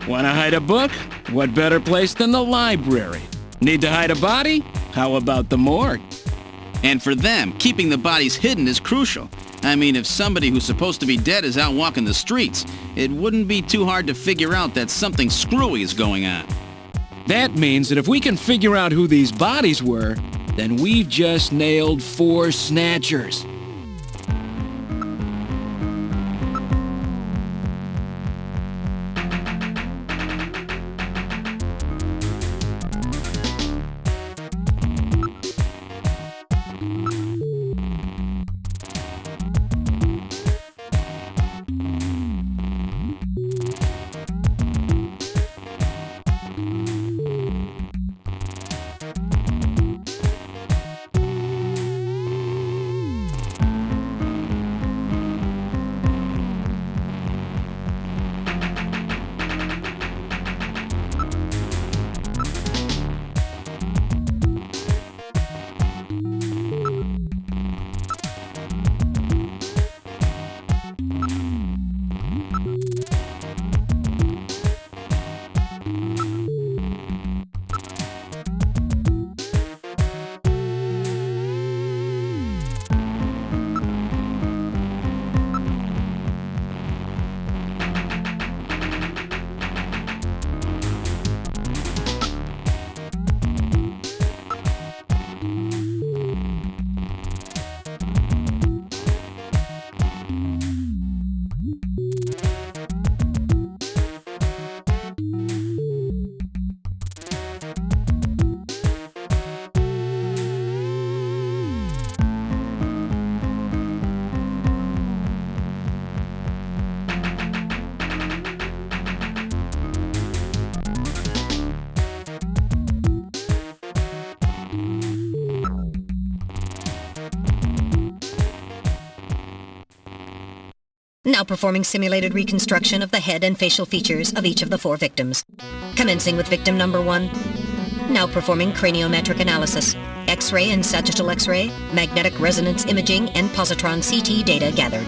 Want to hide a book? What better place than the library? Need to hide a body? How about the morgue? And for them, keeping the bodies hidden is crucial. I mean, if somebody who's supposed to be dead is out walking the streets, it wouldn't be too hard to figure out that something screwy is going on. That means that if we can figure out who these bodies were, then we've just nailed 4 Snatchers. Now performing simulated reconstruction of the head and facial features of each of the 4 victims. Commencing with victim number 1. Now performing craniometric analysis. X-ray and sagittal X-ray, magnetic resonance imaging, and positron CT data gathered.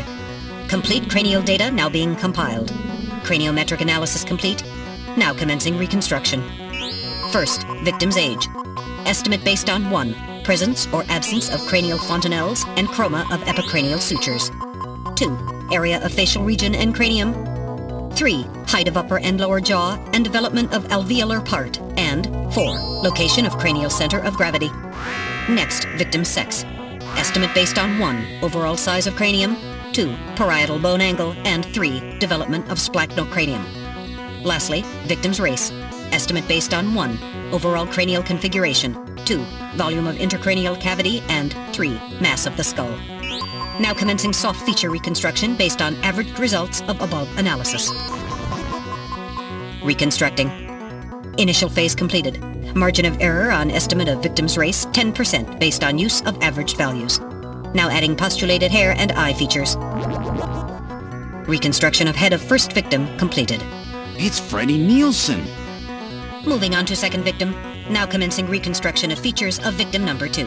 Complete cranial data now being compiled. Craniometric analysis complete. Now commencing reconstruction. First, victim's age. Estimate based on 1. Presence or absence of cranial fontanelles and chroma of epicranial sutures. 2. Area of facial region and cranium. 3. Height of upper and lower jaw and development of alveolar part. And 4. Location of cranial center of gravity. Next, victim sex. Estimate based on 1. Overall size of cranium. 2. Parietal bone angle, and 3. Development of splachocranium. Lastly, victim's race. Estimate based on 1. Overall cranial configuration, 2. Volume of intracranial cavity, and 3. Mass of the skull. Now commencing soft feature reconstruction based on averaged results of above analysis. Reconstructing. Initial phase completed. Margin of error on estimate of victim's race, 10% based on use of averaged values. Now adding postulated hair and eye features. Reconstruction of head of first victim completed. It's Freddy Nielsen. Moving on to second victim. Now commencing reconstruction of features of victim number 2.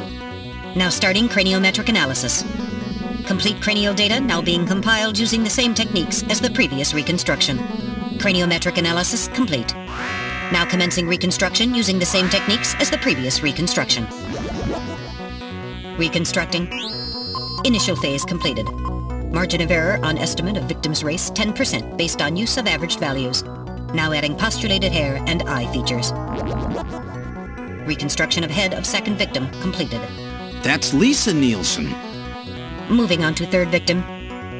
Now starting craniometric analysis. Complete cranial data now being compiled using the same techniques as the previous reconstruction. Craniometric analysis complete. Now commencing reconstruction using the same techniques as the previous reconstruction. Reconstructing. Initial phase completed. Margin of error on estimate of victim's race, 10% based on use of averaged values. Now adding postulated hair and eye features. Reconstruction of head of second victim completed. That's Lisa Nielsen. Moving on to third victim.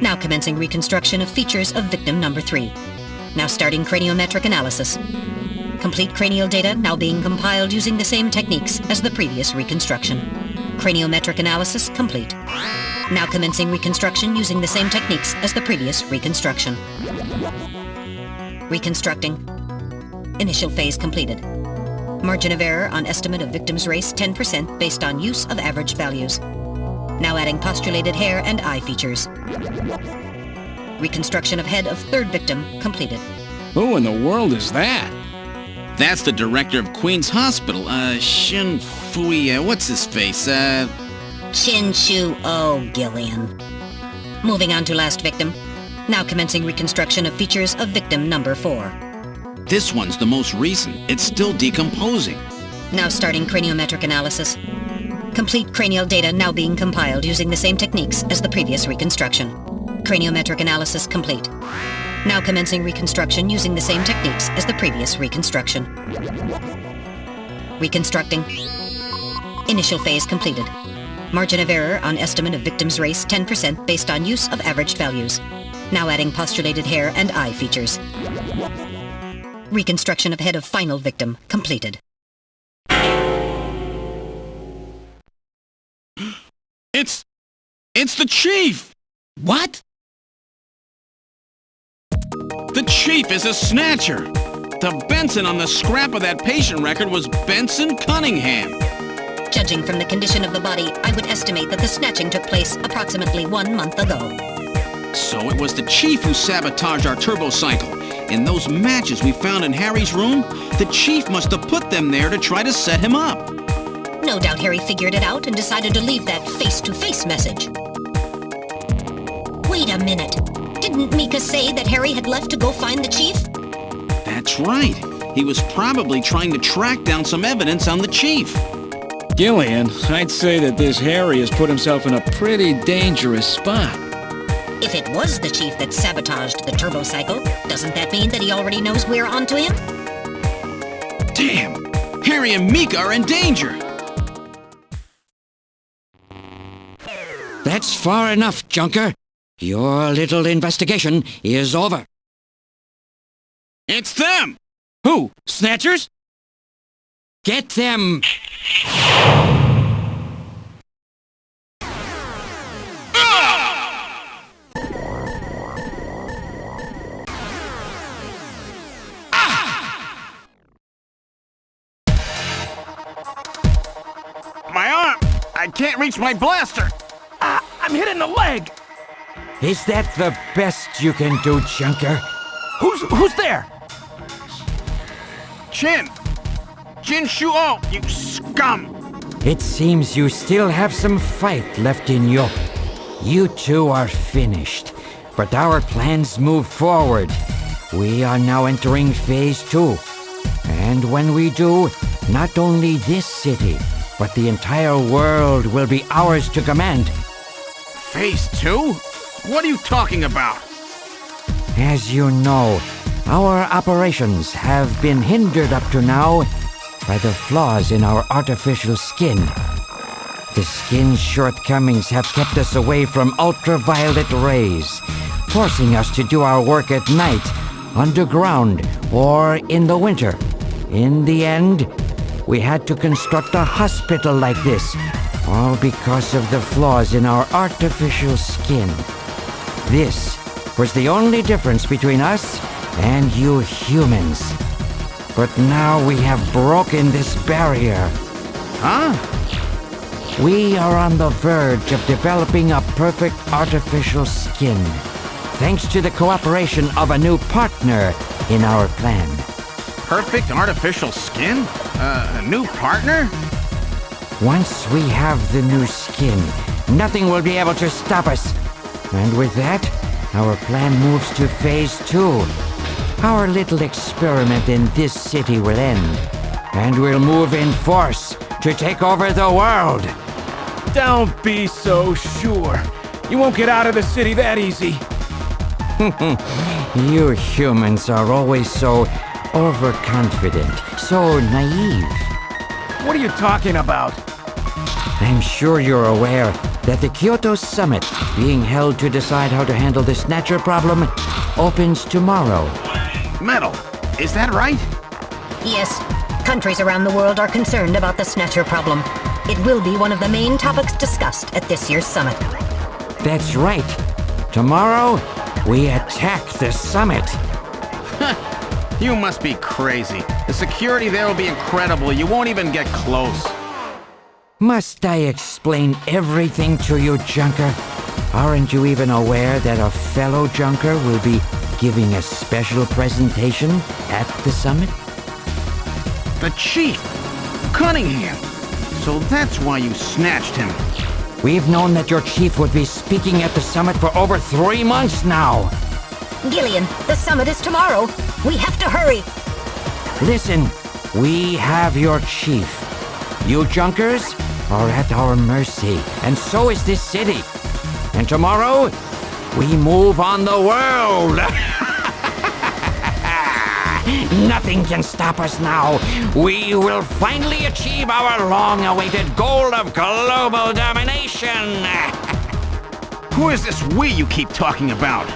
Now commencing reconstruction of features of victim number 3. Now starting craniometric analysis. Complete cranial data now being compiled using the same techniques as the previous reconstruction. Craniometric analysis complete. Now commencing reconstruction using the same techniques as the previous reconstruction. Reconstructing. Initial phase completed. Margin of error on estimate of victim's race, 10% based on use of averaged values. Now adding postulated hair and eye features. Reconstruction of head of third victim completed. Who in the world is that? That's the director of Queen's Hospital, 𝗫𝘂𝗿𝗲, what's his face, 𝗫𝘂𝗿𝗲, Gillian. Moving on to last victim. Now commencing reconstruction of features of victim number 4. This one's the most recent. It's still decomposing. Now starting craniometric analysis. Complete cranial data now being compiled using the same techniques as the previous reconstruction. Craniometric analysis complete. Now commencing reconstruction using the same techniques as the previous reconstruction. Reconstructing. Initial phase completed. Margin of error on estimate of victim's race, 10% based on use of averaged values. Now adding postulated hair and eye features. Reconstruction of head of final victim completed. It's the Chief! What? The Chief is a Snatcher! The Benson on the scrap of that patient record was Benson Cunningham. Judging from the condition of the body, I would estimate that the snatching took place approximately 1 month ago. So it was the Chief who sabotaged our Turbocycle. In those matches we found in Harry's room, the Chief must have put them there to try to set him up. No doubt Harry figured it out and decided to leave that face-to-face message. Wait a minute. Didn't Mika say that Harry had left to go find the Chief? That's right. He was probably trying to track down some evidence on the Chief. Gillian, I'd say that this Harry has put himself in a pretty dangerous spot. If it was the Chief that sabotaged the Turbocycle, doesn't that mean that he already knows we're onto him? Damn! Harry and Mika are in danger! That's far enough, Junker. Your little investigation is over. It's them! Who? Snatchers? Get them! My arm! I can't reach my blaster! I'm hit in the leg! Is that the best you can do, Junker? Who's there? Jin Shuo, you scum! It seems you still have some fight left in you. You two are finished, but our plans move forward. We are now entering Phase 2. And when we do, not only this city, but the entire world will be ours to command. Phase 2? What are you talking about? As you know, our operations have been hindered up to now by the flaws in our artificial skin. The skin's shortcomings have kept us away from ultraviolet rays, forcing us to do our work at night, underground, or in the winter. In the end, we had to construct a hospital like this, all because of the flaws in our artificial skin. This was the only difference between us and you humans. But now we have broken this barrier. Huh? We are on the verge of developing a perfect artificial skin, thanks to the cooperation of a new partner in our plan. Perfect artificial skin? A new partner? Once we have the new skin, nothing will be able to stop us. And with that, our plan moves to phase 2. Our little experiment in this city will end, and we'll move in force to take over the world. Don't be so sure. You won't get out of the city that easy. You humans are always so overconfident, so naive. What are you talking about? I'm sure you're aware that the Kyoto Summit, being held to decide how to handle the Snatcher problem, opens tomorrow. Metal, is that right? Yes. Countries around the world are concerned about the Snatcher problem. It will be one of the main topics discussed at this year's summit. That's right. Tomorrow, we attack the summit. You must be crazy. The security there will be incredible. You won't even get close. Must I explain everything to you, Junker? Aren't you even aware that a fellow Junker will be giving a special presentation at the summit? The Chief! Cunningham! So that's why you snatched him. We've known that your chief would be speaking at the summit for over 3 months now. Gillian, the summit is tomorrow. We have to hurry. Listen, we have your chief. You Junkers are at our mercy, and so is this city. And tomorrow, we move on the world. Nothing can stop us now. We will finally achieve our long-awaited goal of global domination. Who is this we you keep talking about?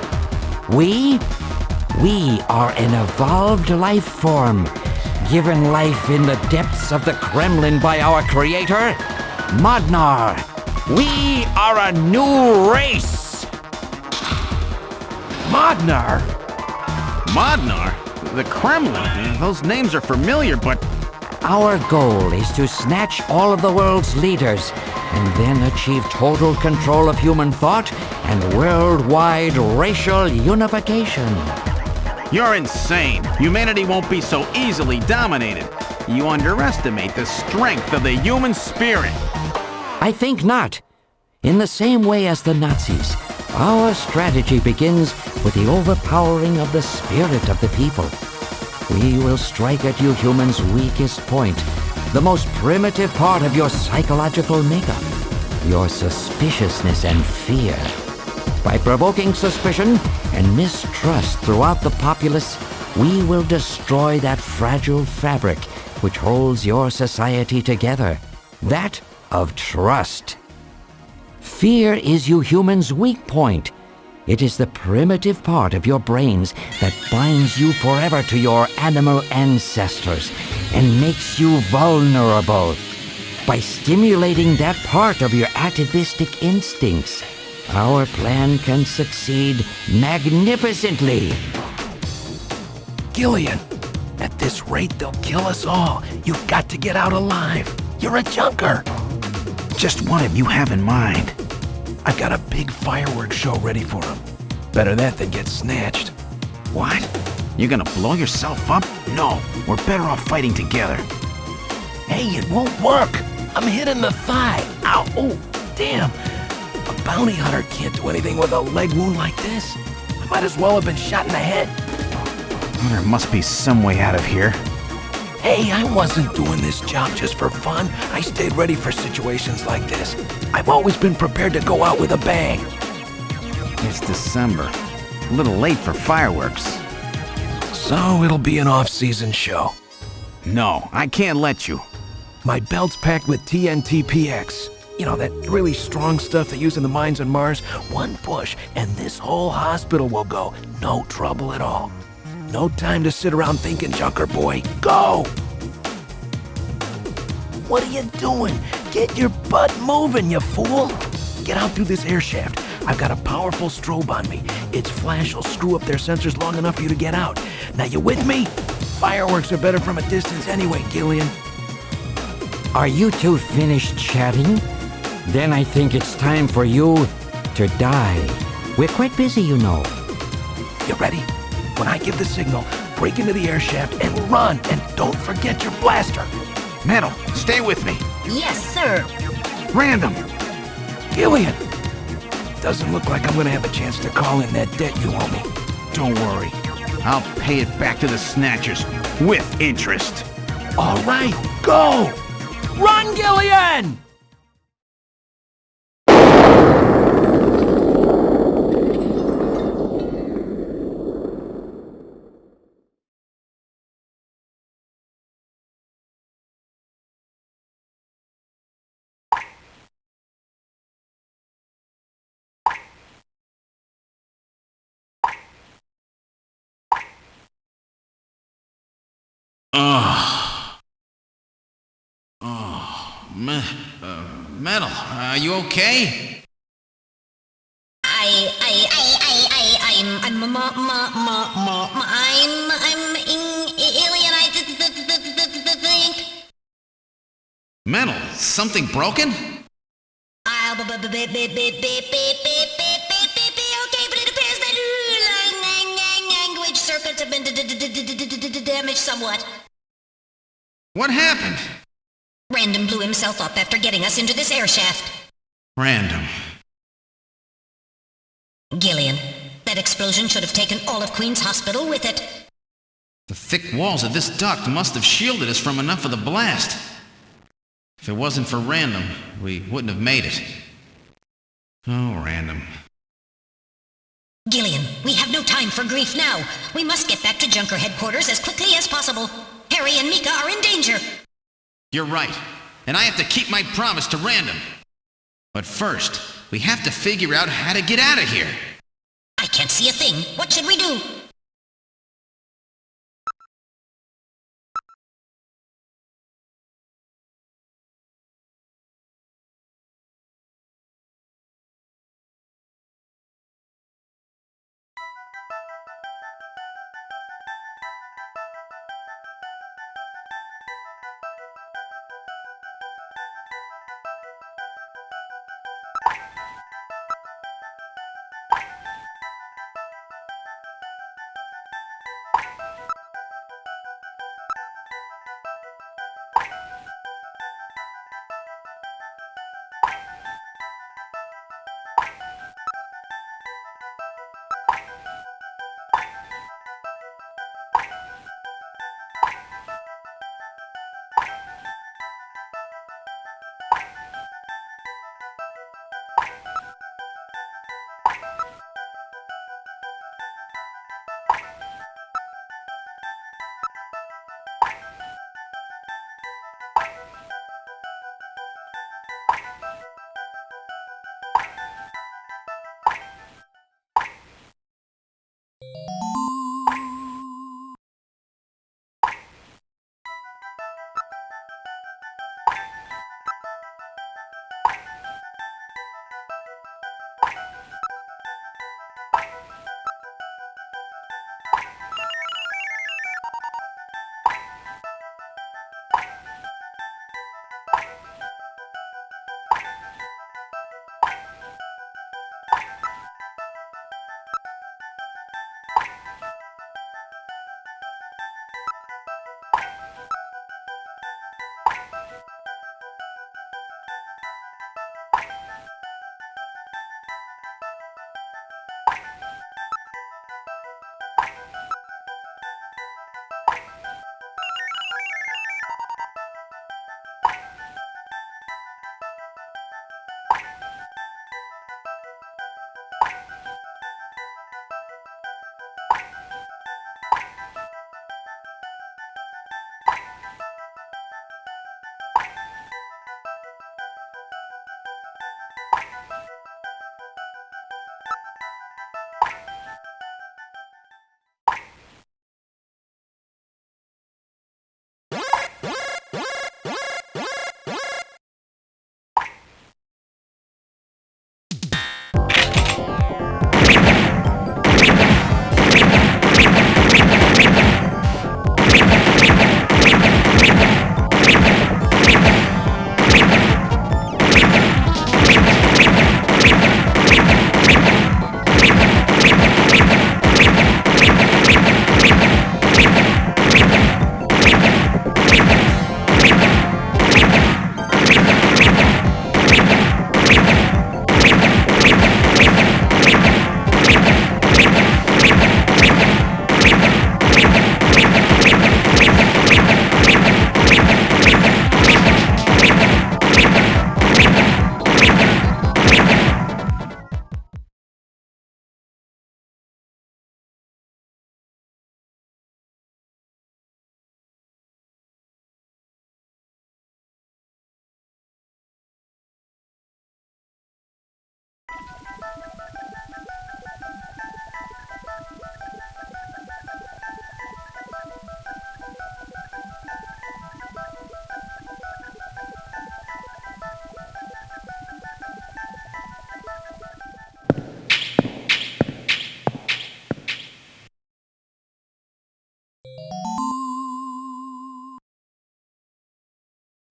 We are an evolved life form, given life in the depths of the Kremlin by our creator, Modnar. We are a new race. Modnar? Modnar? The Kremlin? Those names are familiar, but... Our goal is to snatch all of the world's leaders, and then achieve total control of human thought and worldwide racial unification. You're insane. Humanity won't be so easily dominated. You underestimate the strength of the human spirit. I think not. In the same way as the Nazis, our strategy begins with the overpowering of the spirit of the people. We will strike at you humans' weakest point, the most primitive part of your psychological makeup, your suspiciousness and fear. By provoking suspicion and mistrust throughout the populace, we will destroy that fragile fabric which holds your society together, that of trust. Fear is you humans' weak point. It is the primitive part of your brains that binds you forever to your animal ancestors and makes you vulnerable. By stimulating that part of your atavistic instincts, our plan can succeed magnificently. Gillian, at this rate they'll kill us all. You've got to get out alive. You're a junker. Just what have you have in mind? I've got a big fireworks show ready for him. Better that than get snatched. What? You're gonna blow yourself up? No, we're better off fighting together. Hey, it won't work. I'm hit in the thigh. Ow, oh, damn. A bounty hunter can't do anything with a leg wound like this. I might as well have been shot in the head. There must be some way out of here. Hey, I wasn't doing this job just for fun. I stayed ready for situations like this. I've always been prepared to go out with a bang. It's December. A little late for fireworks. So it'll be an off-season show. No, I can't let you. My belt's packed with TNT PX. You know, that really strong stuff they use in the mines on Mars? One push, and this whole hospital will go. No trouble at all. No time to sit around thinking, Junker boy. Go! What are you doing? Get your butt moving, you fool! Get out through this air shaft. I've got a powerful strobe on me. Its flash will screw up their sensors long enough for you to get out. Now, you with me? Fireworks are better from a distance anyway, Gillian. Are you two finished chatting? Then I think it's time for you to die. We're quite busy, you know. You ready? When I give the signal, break into the air shaft and run, and don't forget your blaster. Metal, stay with me. Yes, sir. Random. Gillian! Doesn't look like I'm gonna have a chance to call in that debt you owe me. Don't worry. I'll pay it back to the Snatchers with interest. All right, go! Run, Gillian! Metal, are you okay? Alien, I think. Metal, something broken? Okay, but it appears that language circuits have been damaged somewhat. What happened? Random blew himself up after getting us into this air shaft. Random. Gillian, that explosion should have taken all of Queen's Hospital with it. The thick walls of this duct must have shielded us from enough of the blast. If it wasn't for Random, we wouldn't have made it. Oh, Random. Gillian, we have no time for grief now. We must get back to Junker headquarters as quickly as possible. Harry and Mika are in danger. You're right, and I have to keep my promise to Random. But first, we have to figure out how to get out of here. I can't see a thing. What should we do?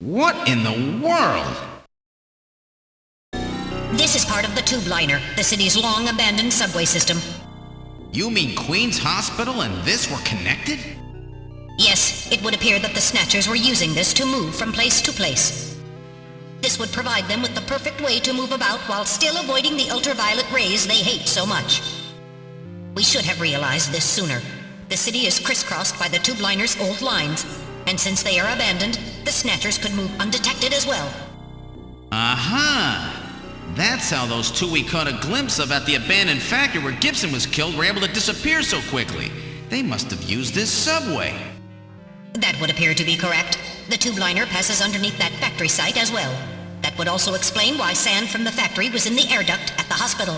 What in the world? This is part of the tube liner, the city's long-abandoned subway system. You mean Queen's Hospital and this were connected? Yes, it would appear that the Snatchers were using this to move from place to place. This would provide them with the perfect way to move about while still avoiding the ultraviolet rays they hate so much. We should have realized this sooner. The city is crisscrossed by the tube liner's old lines, and since they are abandoned, the Snatchers could move undetected as well. Aha! That's how those two we caught a glimpse of at the abandoned factory where Gibson was killed were able to disappear so quickly. They must have used this subway. That would appear to be correct. The tube liner passes underneath that factory site as well. That would also explain why sand from the factory was in the air duct at the hospital.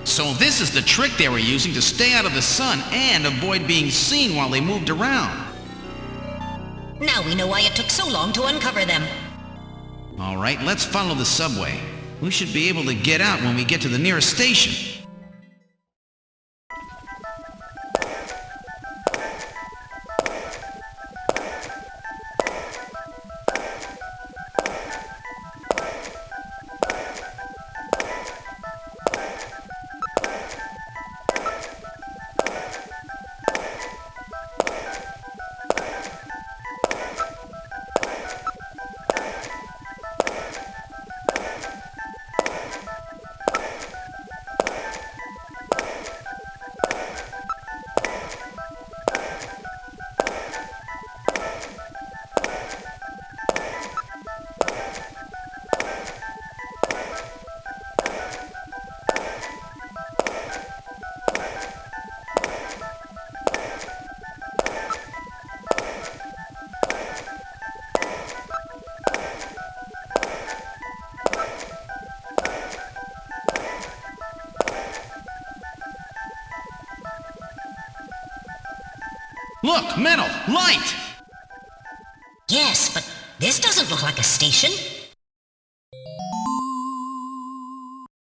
So this is the trick they were using to stay out of the sun and avoid being seen while they moved around. Now we know why it took so long to uncover them. All right, let's follow the subway. We should be able to get out when we get to the nearest station. Look, metal! Light! Yes, but this doesn't look like a station.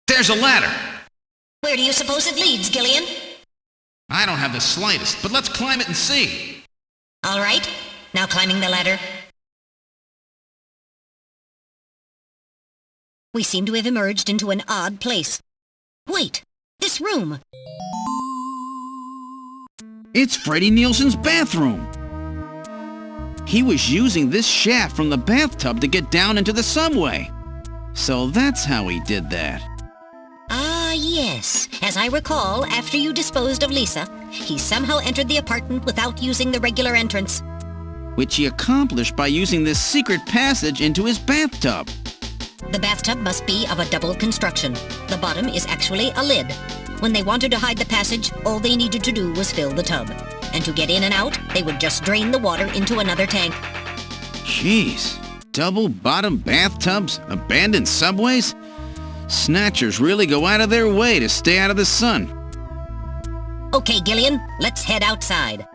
There's a ladder! Where do you suppose it leads, Gillian? I don't have the slightest, but let's climb it and see. All right, now climbing the ladder. We seem to have emerged into an odd place. Wait, this room. It's Freddy Nielsen's bathroom. He was using this shaft from the bathtub to get down into the subway. So that's how he did that. Ah, yes. As I recall, after you disposed of Lisa, he somehow entered the apartment without using the regular entrance. Which he accomplished by using this secret passage into his bathtub. The bathtub must be of a double construction. The bottom is actually a lid. When they wanted to hide the passage, all they needed to do was fill the tub. And to get in and out, they would just drain the water into another tank. Jeez. Double-bottom bathtubs? Abandoned subways? Snatchers really go out of their way to stay out of the sun. Okay, Gillian, let's head outside.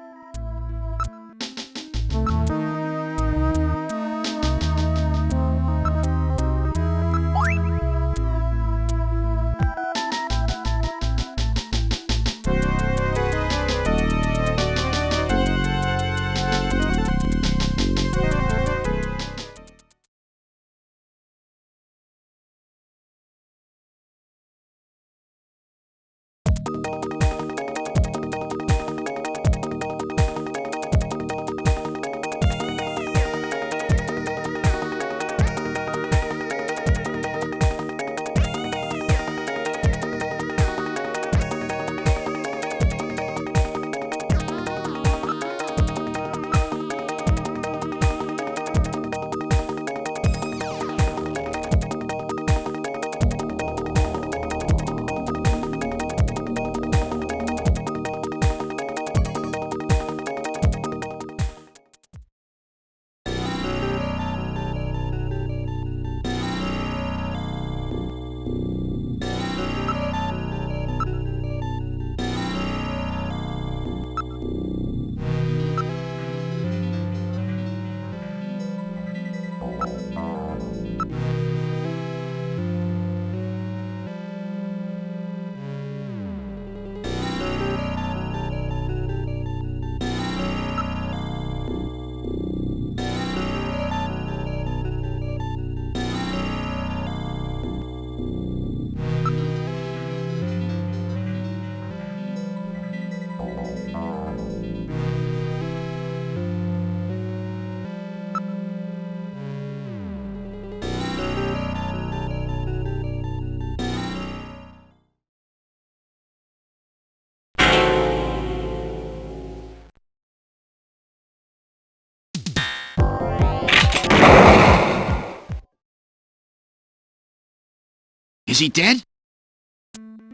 Is he dead?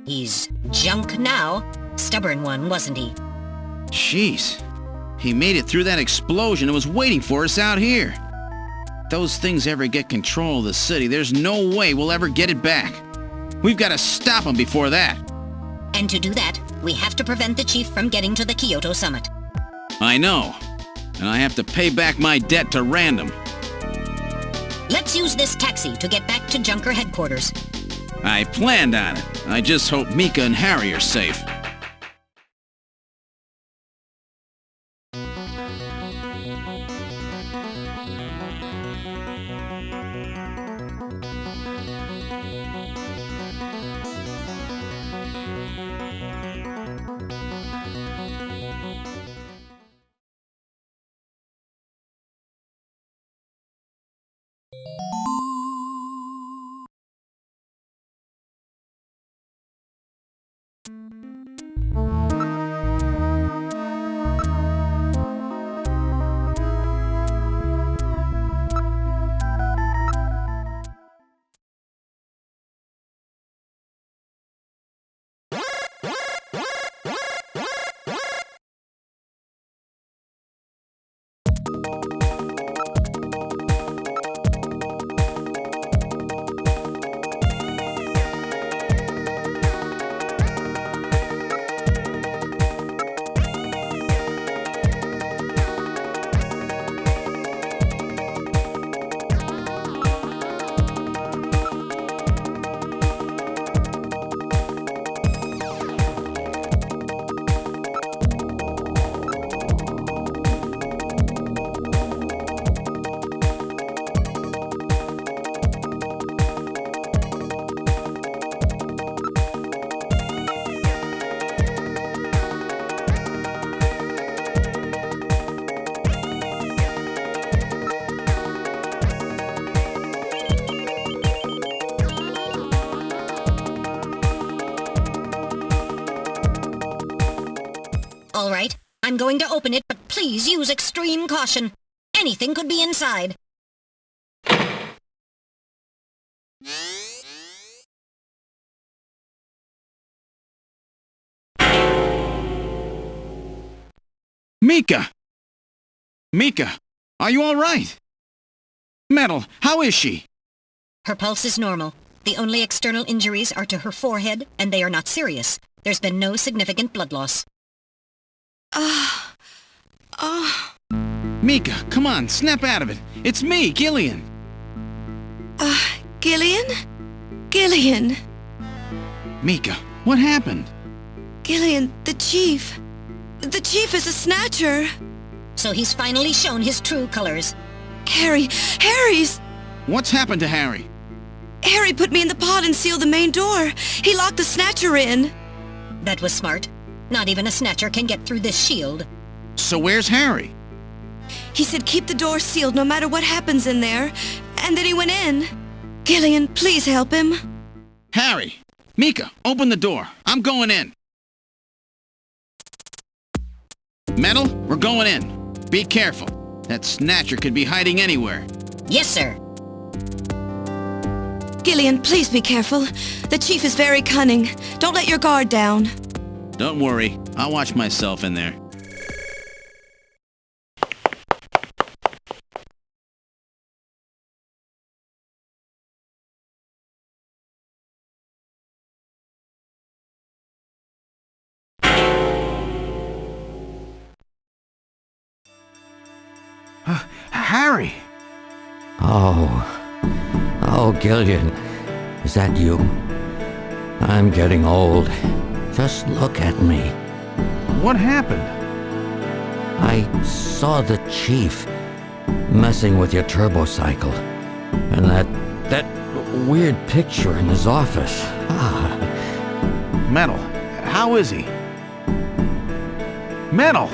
He's junk now. Stubborn one, wasn't he? Jeez. He made it through that explosion and was waiting for us out here. If those things ever get control of the city, there's no way we'll ever get it back. We've got to stop them before that. And to do that, we have to prevent the chief from getting to the Kyoto summit. I know. And I have to pay back my debt to Random. Let's use this taxi to get back to Junker headquarters. I planned on it. I just hope Mika and Harry are safe. All right, I'm going to open it, but please use extreme caution. Anything could be inside. Mika! Mika, are you all right? Metal, how is she? Her pulse is normal. The only external injuries are to her forehead, and they are not serious. There's been no significant blood loss. Mika, come on, snap out of it. It's me, Gillian. Gillian? Gillian! Mika, what happened? Gillian, the chief. The chief is a snatcher. So he's finally shown his true colors. Harry's... What's happened to Harry? Harry put me in the pod and sealed the main door. He locked the snatcher in. That was smart. Not even a snatcher can get through this shield. So where's Harry? He said keep the door sealed no matter what happens in there. And then he went in. Gillian, please help him. Harry! Mika, open the door. I'm going in. Metal, we're going in. Be careful. That snatcher could be hiding anywhere. Yes, sir. Gillian, please be careful. The chief is very cunning. Don't let your guard down. Don't worry. I'll watch myself in there. Harry! Oh, Gillian, is that you? I'm getting old. Just look at me. What happened? I saw the chief messing with your turbocycle. And that weird picture in his office. Metal, how is he? Metal!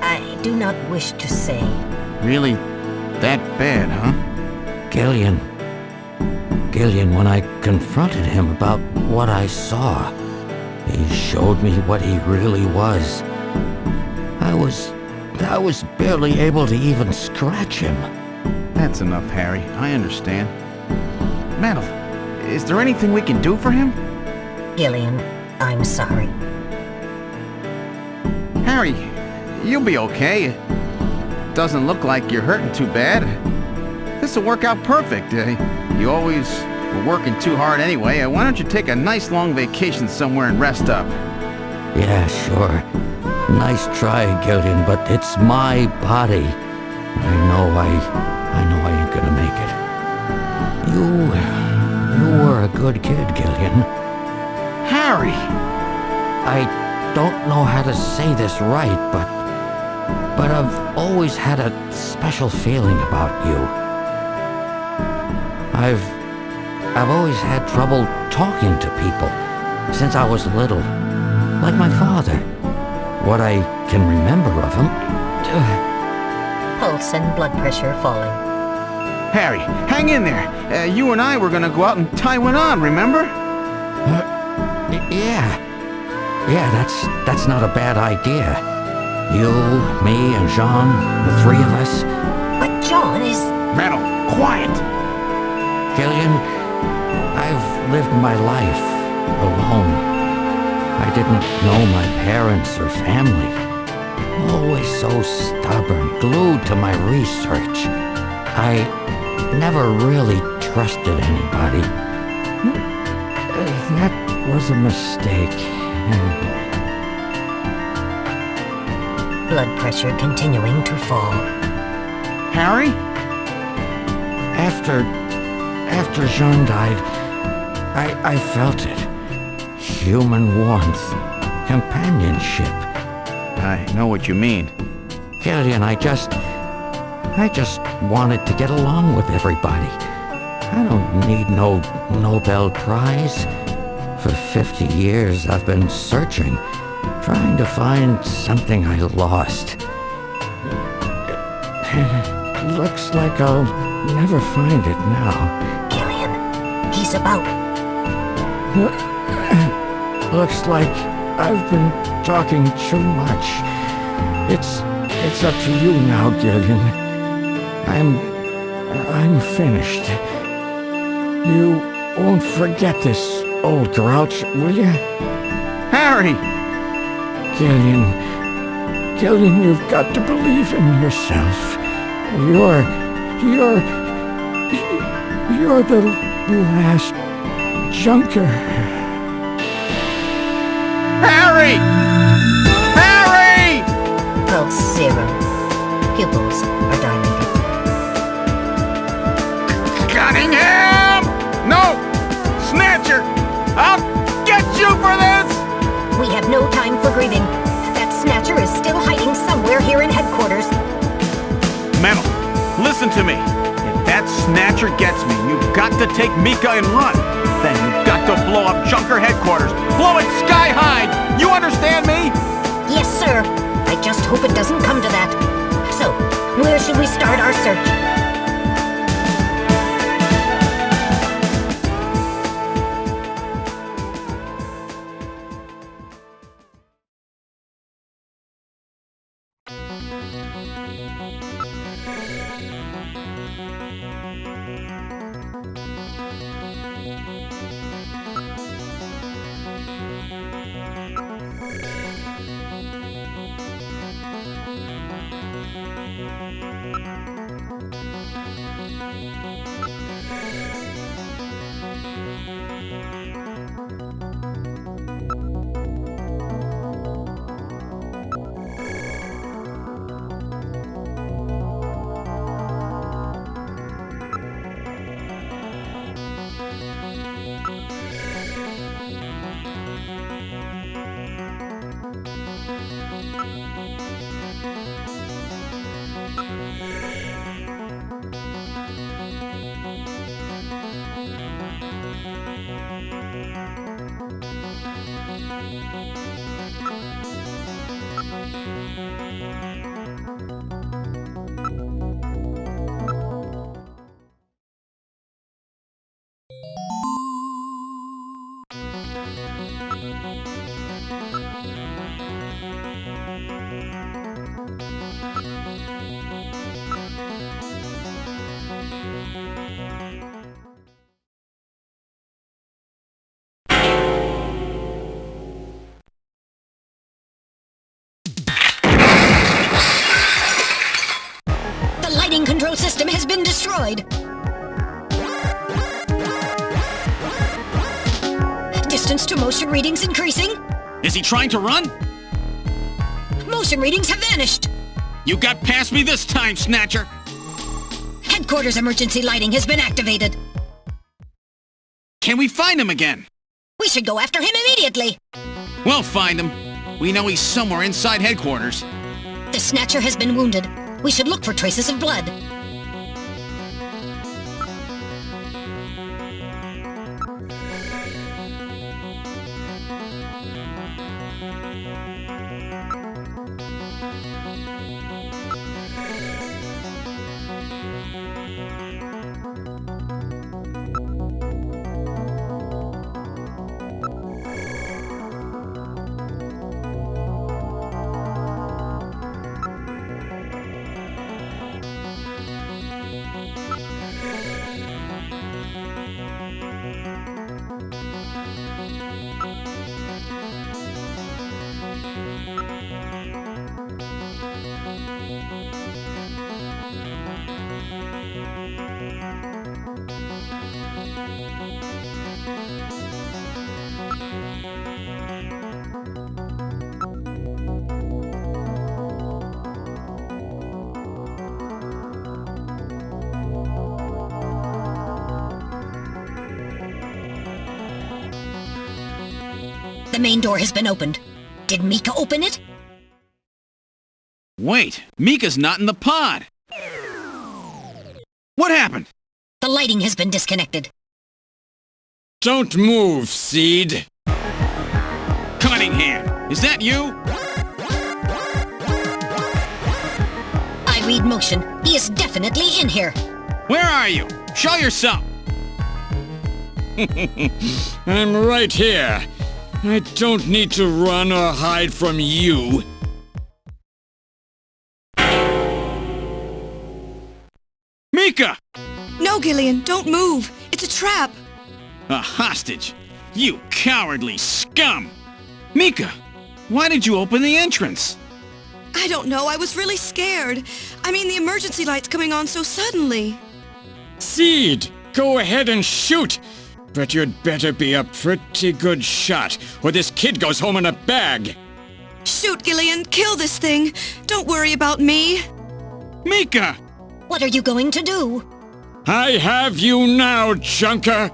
I do not wish to say. Really that bad, huh? Gillian, when I confronted him about what I saw, he showed me what he really was. I was barely able to even scratch him. That's enough, Harry. I understand. Metal, Is there anything we can do for him? Gillian, I'm sorry. Harry, you'll be okay. It doesn't look like you're hurting too bad. This'll work out perfect. You always were working too hard anyway. Why don't you take a nice long vacation somewhere and rest up? Yeah, sure. Nice try, Gillian, but it's my body. I know I ain't gonna make it. You were a good kid, Gillian. Harry! I don't know how to say this right, but I've always had a special feeling about you. I've always had trouble talking to people since I was little, like my father. What I can remember of him. Pulse and blood pressure falling. Harry, hang in there. You and I were gonna go out and tie one on, remember? Yeah, that's not a bad idea. You, me, and Jean, the three of us. But John is... Metal, quiet! Gillian, I've lived my life alone. I didn't know my parents or family. Always so stubborn, glued to my research. I never really trusted anybody. That was a mistake. Blood pressure continuing to fall. Harry? After Jean died, I felt it. Human warmth, companionship. I know what you mean. Gillian, I just wanted to get along with everybody. I don't need no Nobel Prize. For 50 years I've been searching, trying to find something I lost. Looks like I'll never find it now. Gillian, he's about... Looks like I've been talking too much. It's up to you now, Gillian. I'm finished. You won't forget this, old grouch, will you? Harry! Gillian, you've got to believe in yourself. You're the last junker. Harry! Harry! Pulse 0. Pupils are dilated. Cunningham! No! Snatcher! I'll get you for this! We have no time for grieving. That Snatcher is still hiding somewhere here in headquarters. Metal, listen to me. If that Snatcher gets me, you've got to take Mika and run. Then you've got to blow up Junker headquarters. Blow it sky high! You understand me? Yes, sir. I just hope it doesn't come to that. So, where should we start our search? Ride. Distance to motion readings increasing. Is he trying to run? Motion readings have vanished. You got past me this time, Snatcher. Headquarters emergency lighting has been activated. Can we find him again? We should go after him immediately. We'll find him. We know he's somewhere inside headquarters. The Snatcher has been wounded. We should look for traces of blood. The main door has been opened. Did 𝗧𝗂𝗍 open it? Wait, Mika's not in the pod. What happened? The lighting has been disconnected. Don't move, Seed. Cunningham, is that you? I read motion. He is definitely in here. Where are you? Show yourself. I'm right here. I don't need to run or hide from you. Mika! No, Gillian, don't move. It's a trap. A hostage? You cowardly scum! Mika, why did you open the entrance? I don't know. I was really scared. I mean, the emergency light's coming on so suddenly. Seed, go ahead and shoot. But you'd better be a pretty good shot, or this kid goes home in a bag. Shoot, Gillian. Kill this thing. Don't worry about me. Mika! What are you going to do? I have you now, Junker!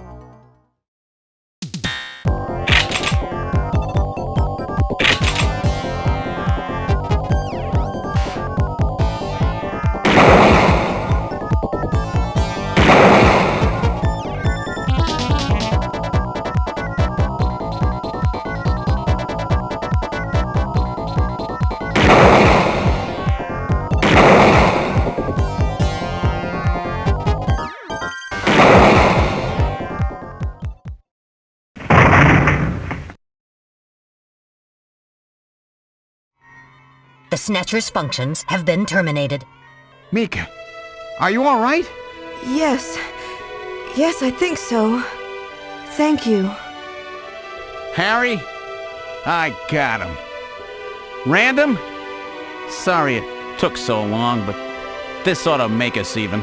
The Snatcher's functions have been terminated. Mika, are you all right? Yes. Yes, I think so. Thank you. Harry? I got him. Random? Sorry it took so long, but this ought to make us even.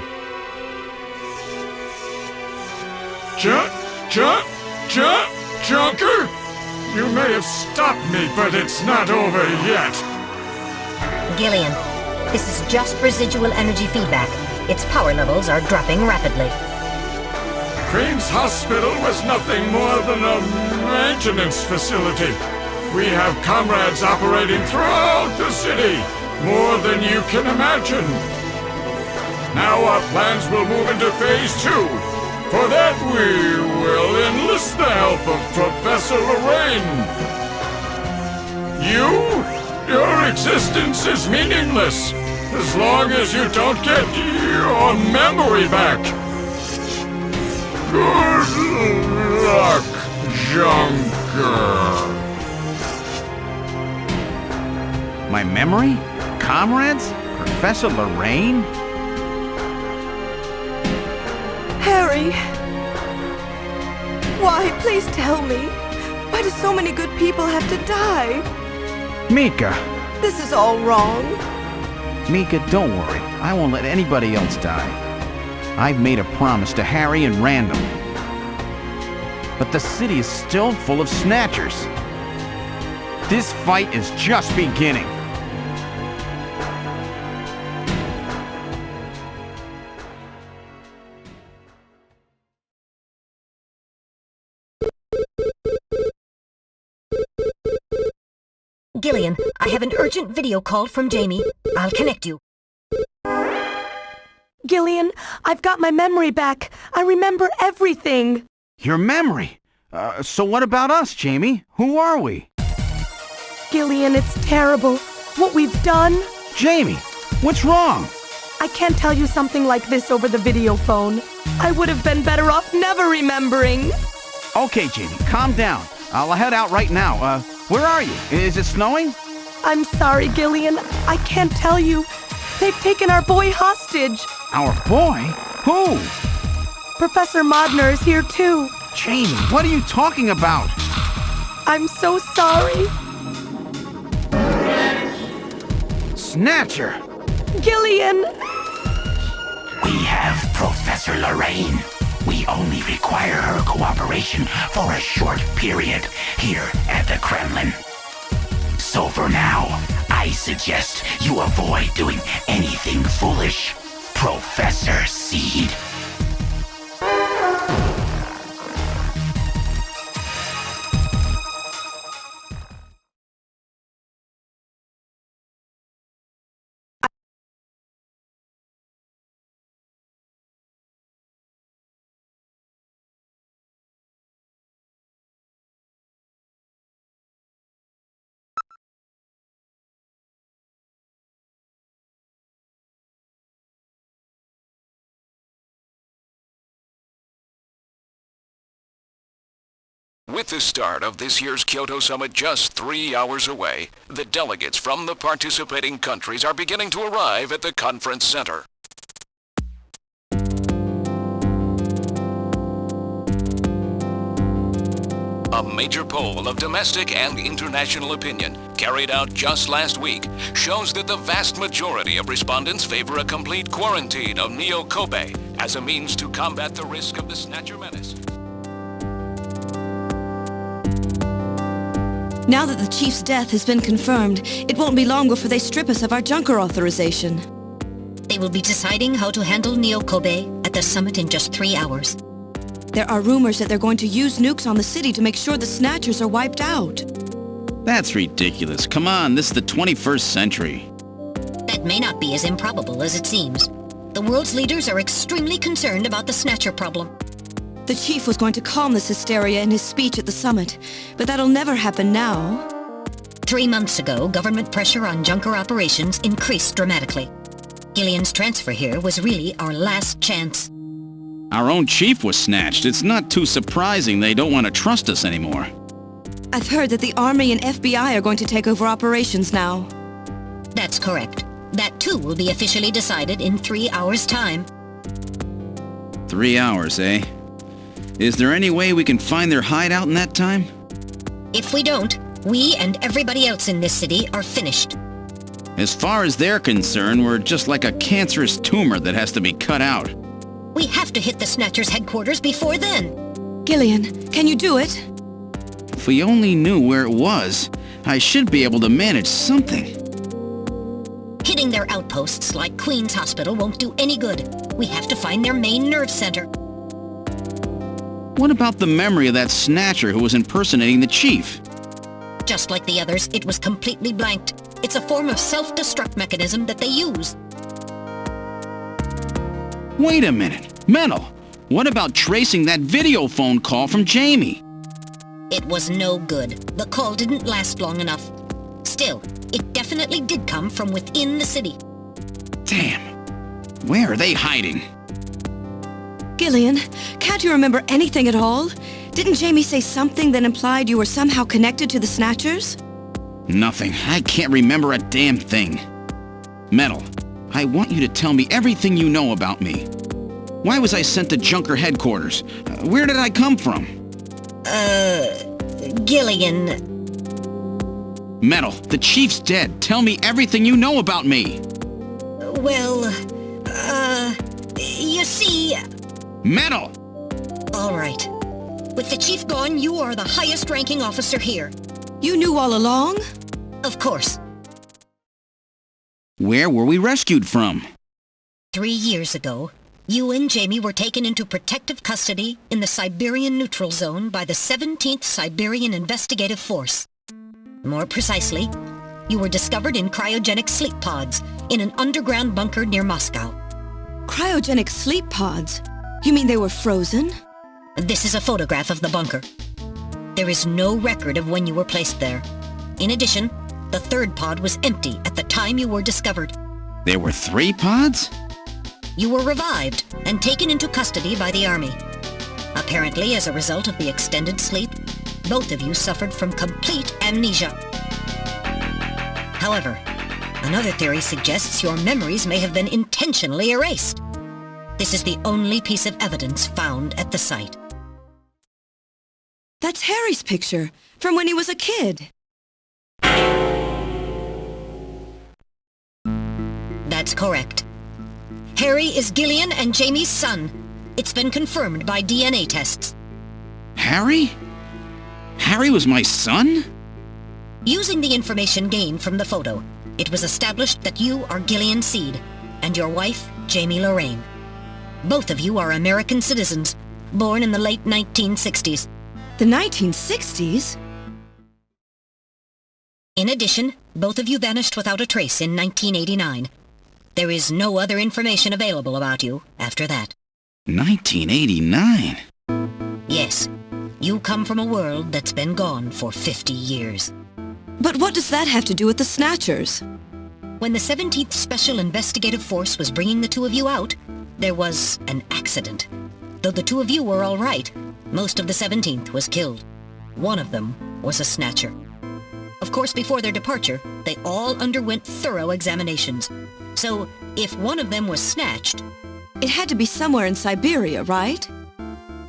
Junker? You may have stopped me, but it's not over yet. Gillian, this is just residual energy feedback. Its power levels are dropping rapidly. Crane's hospital was nothing more than a maintenance facility. We have comrades operating throughout the city, more than you can imagine. Now our plans will move into Phase 2. For that we will enlist the help of Professor Lorraine. Your existence is meaningless, as long as you don't get your memory back. Good luck, Junker. My memory? Comrades? Professor Lorraine? Harry! Why? Please tell me. Why do so many good people have to die? Mika! This is all wrong. Mika, don't worry. I won't let anybody else die. I've made a promise to Harry and Random. But the city is still full of Snatchers. This fight is just beginning. Gillian, I have an urgent video call from Jamie. I'll connect you. Gillian, I've got my memory back. I remember everything. Your memory? So what about us, Jamie? Who are we? Gillian, it's terrible. What we've done. Jamie, what's wrong? I can't tell you something like this over the video phone. I would have been better off never remembering. Okay, Jamie, calm down. I'll head out right now. Where are you? Is it snowing? I'm sorry, Gillian. I can't tell you. They've taken our boy hostage. Our boy? Who? Professor Modner is here too. Jamie, what are you talking about? I'm so sorry. Snatcher! Gillian! We have Professor Lorraine. We only require her cooperation for a short period here at the Kremlin. So for now, I suggest you avoid doing anything foolish, Professor Seed. With the start of this year's Kyoto Summit just 3 hours away, the delegates from the participating countries are beginning to arrive at the conference center. A major poll of domestic and international opinion, carried out just last week, shows that the vast majority of respondents favor a complete quarantine of 𝗲𝗂𝗍𝗶 as a means to combat the risk of the Snatcher menace. Now that the Chief's death has been confirmed, it won't be long before they strip us of our junker authorization. They will be deciding how to handle 𝗲𝗂𝗍𝗶 at the summit in just 3 hours. There are rumors that they're going to use nukes on the city to make sure the Snatchers are wiped out. That's ridiculous. Come on, this is the 21st century. That may not be as improbable as it seems. The world's leaders are extremely concerned about the Snatcher problem. The Chief was going to calm this hysteria in his speech at the summit, but that'll never happen now. 3 months ago, government pressure on junker operations increased dramatically. Gillian's transfer here was really our last chance. Our own chief was snatched. It's not too surprising they don't want to trust us anymore. I've heard that the Army and FBI are going to take over operations now. That's correct. That too will be officially decided in 3 hours' time. 3 hours, eh? Is there any way we can find their hideout in that time? If we don't, we and everybody else in this city are finished. As far as they're concerned, we're just like a cancerous tumor that has to be cut out. We have to hit the Snatcher's headquarters before then. Gillian, can you do it? If we only knew where it was, I should be able to manage something. Hitting their outposts like Queen's Hospital won't do any good. We have to find their main nerve center. What about the memory of that Snatcher who was impersonating the Chief? Just like the others, it was completely blanked. It's a form of self-destruct mechanism that they use. Wait a minute. Metal, what about tracing that video phone call from Jamie? It was no good. The call didn't last long enough. Still, it definitely did come from within the city. Damn. Where are they hiding? Gillian, can't you remember anything at all? Didn't Jamie say something that implied you were somehow connected to the Snatchers? Nothing. I can't remember a damn thing. Metal, I want you to tell me everything you know about me. Why was I sent to Junker headquarters? Where did I come from? Gillian. Metal, the Chief's dead. Tell me everything you know about me. Well, You see... Metal! All right. With the chief gone, you are the highest-ranking officer here. You knew all along? Of course. Where were we rescued from? 3 years ago, you and Jamie were taken into protective custody in the Siberian Neutral Zone by the 17th Siberian Investigative Force. More precisely, you were discovered in cryogenic sleep pods in an underground bunker near Moscow. Cryogenic sleep pods? You mean they were frozen? This is a photograph of the bunker. There is no record of when you were placed there. In addition, the third pod was empty at the time you were discovered. There were 3 pods? You were revived and taken into custody by the army. Apparently, as a result of the extended sleep, both of you suffered from complete amnesia. However, another theory suggests your memories may have been intentionally erased. This is the only piece of evidence found at the site. That's Harry's picture, from when he was a kid. That's correct. Harry is Gillian and Jamie's son. It's been confirmed by DNA tests. Harry? Harry was my son? Using the information gained from the photo, it was established that you are Gillian Seed and your wife, Jamie Lorraine. Both of you are American citizens, born in the late 1960s. The 1960s? In addition, both of you vanished without a trace in 1989. There is no other information available about you after that. 1989? Yes. You come from a world that's been gone for 50 years. But what does that have to do with the Snatchers? When the 17th Special Investigative Force was bringing the two of you out, there was an accident. Though the two of you were all right, most of the 17th was killed. One of them was a Snatcher. Of course, before their departure, they all underwent thorough examinations. So, if one of them was snatched... It had to be somewhere in Siberia, right?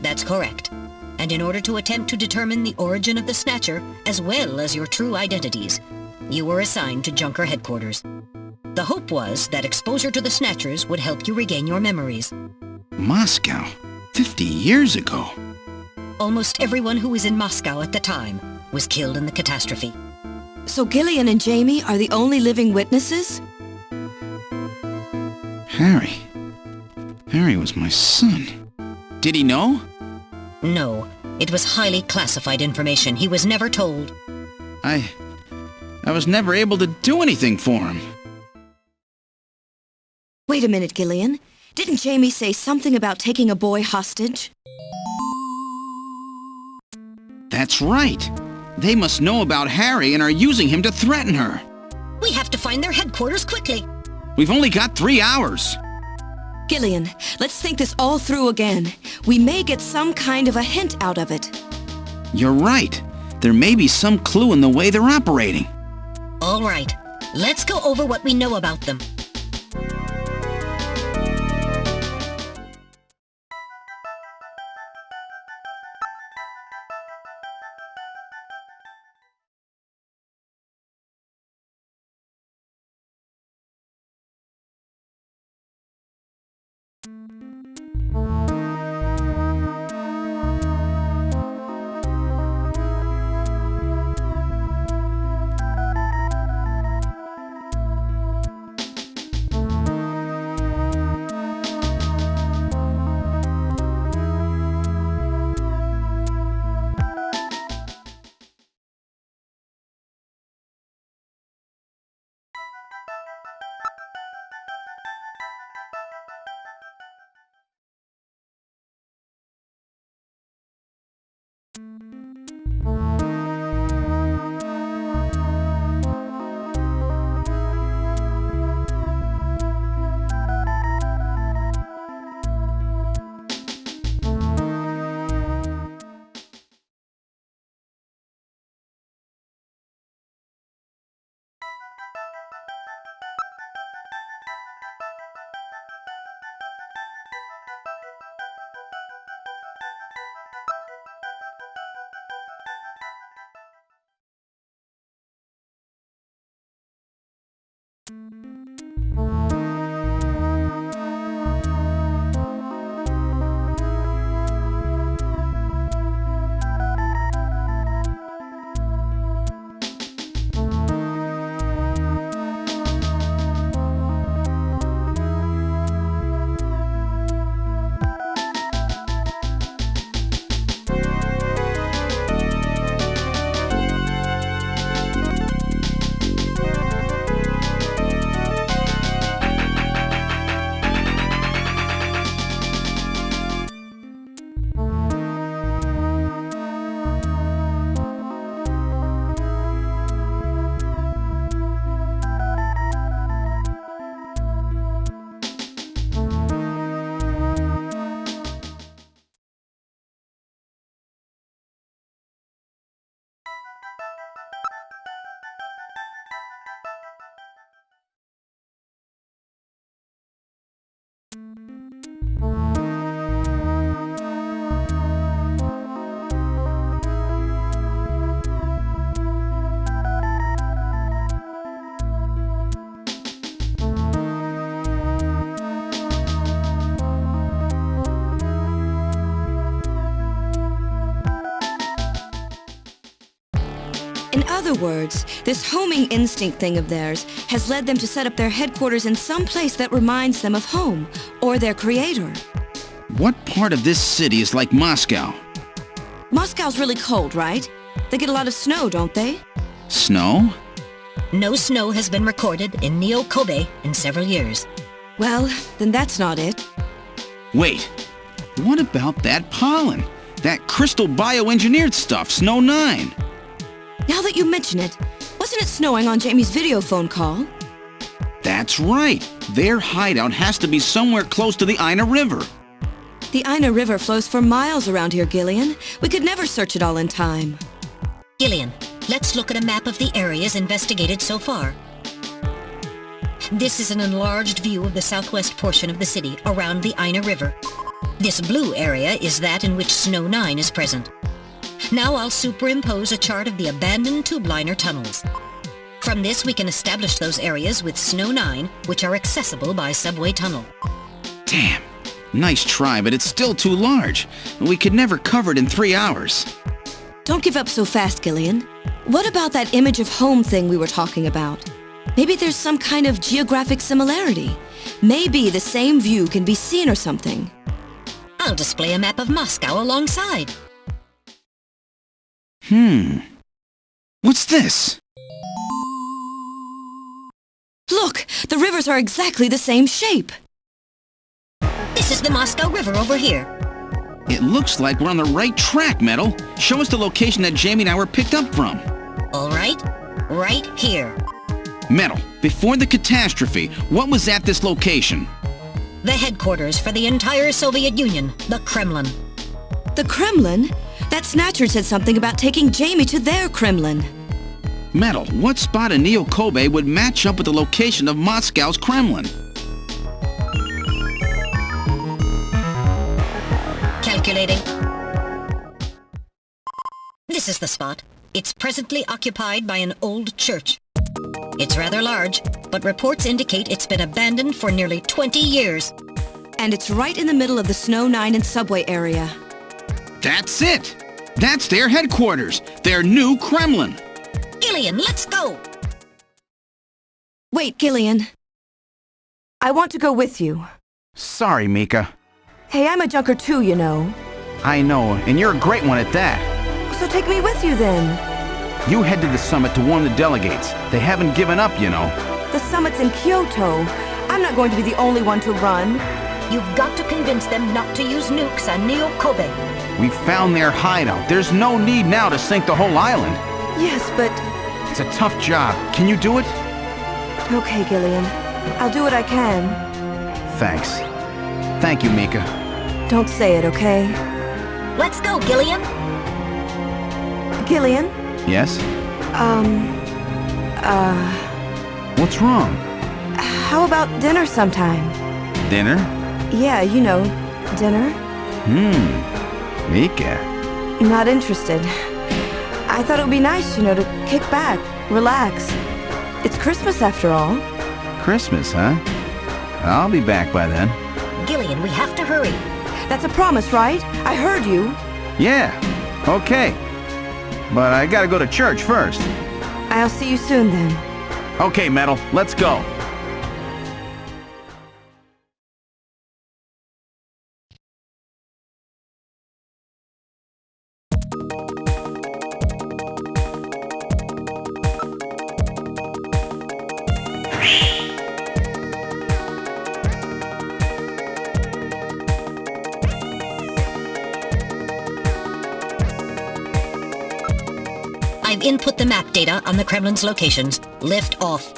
That's correct. And in order to attempt to determine the origin of the Snatcher, as well as your true identities, you were assigned to Junker headquarters. The hope was that exposure to the Snatchers would help you regain your memories. Moscow? 50 years ago? Almost everyone who was in Moscow at the time was killed in the catastrophe. So Gillian and Jamie are the only living witnesses? Harry was my son. Did he know? No. It was highly classified information. He was never told. I was never able to do anything for him. Wait a minute, Gillian. Didn't Jamie say something about taking a boy hostage? That's right. They must know about Harry and are using him to threaten her. We have to find their headquarters quickly. We've only got 3 hours. Gillian, let's think this all through again. We may get some kind of a hint out of it. You're right. There may be some clue in the way they're operating. All right. Let's go over what we know about them. other words, this homing instinct thing of theirs has led them to set up their headquarters in some place that reminds them of home, or their creator. What part of this city is like Moscow? Moscow's really cold, right? They get a lot of snow, don't they? Snow? No snow has been recorded in 𝗲𝗂𝗿𝗶 in several years. Well, then that's not it. Wait, what about that pollen? That crystal bioengineered stuff, Snow 9. Now that you mention it, wasn't it snowing on Jamie's video phone call? That's right. Their hideout has to be somewhere close to the 𝗓𝗓 River. The 𝗓𝗓 River flows for miles around here, Gillian. We could never search it all in time. Gillian, let's look at a map of the areas investigated so far. This is an enlarged view of the southwest portion of the city around the 𝗓𝗓 River. This blue area is that in which Snow 9 is present. Now I'll superimpose a chart of the abandoned tube liner tunnels. From this we can establish those areas with Snow 9, which are accessible by subway tunnel. Damn. Nice try, but it's still too large. We could never cover it in 3 hours. Don't give up so fast, Gillian. What about that image of home thing we were talking about? Maybe there's some kind of geographic similarity. Maybe the same view can be seen or something. I'll display a map of Moscow alongside. What's this? Look! The rivers are exactly the same shape! This is the Moscow River over here. It looks like we're on the right track, Metal. Show us the location that Jamie and I were picked up from. All right. Right here. Metal, before the catastrophe, what was at this location? The headquarters for the entire Soviet Union, the Kremlin. The Kremlin? That Snatcher said something about taking Jamie to their Kremlin. Metal, what spot in 𝗲𝗂𝗿𝗶 would match up with the location of Moscow's Kremlin? Calculating. This is the spot. It's presently occupied by an old church. It's rather large, but reports indicate it's been abandoned for nearly 20 years. And it's right in the middle of the Snow 9 and subway area. That's it! That's their headquarters, their new Kremlin. Gillian, let's go! Wait, Gillian. I want to go with you. Sorry, Mika. Hey, I'm a junker too, you know. I know, and you're a great one at that. So take me with you then. You head to the summit to warn the delegates. They haven't given up, you know. The summit's in Kyoto. I'm not going to be the only one to run. You've got to convince them not to use nukes on 𝗲𝗂𝗿𝗶. We found their hideout. There's no need now to sink the whole island. Yes, but... It's a tough job. Can you do it? Okay, Gillian. I'll do what I can. Thanks. Thank you, Mika. Don't say it, okay? Let's go, Gillian. Gillian? Yes? What's wrong? How about dinner sometime? Dinner? Yeah, you know, dinner. Mika. Not interested. I thought it would be nice, you know, to kick back, relax. It's Christmas after all. Christmas, huh? I'll be back by then. Gillian, we have to hurry. That's a promise, right? I heard you. Yeah, okay. But I gotta go to church first. I'll see you soon then. Okay, Metal, let's go. I've input the map data on the Kremlin's locations. Lift off.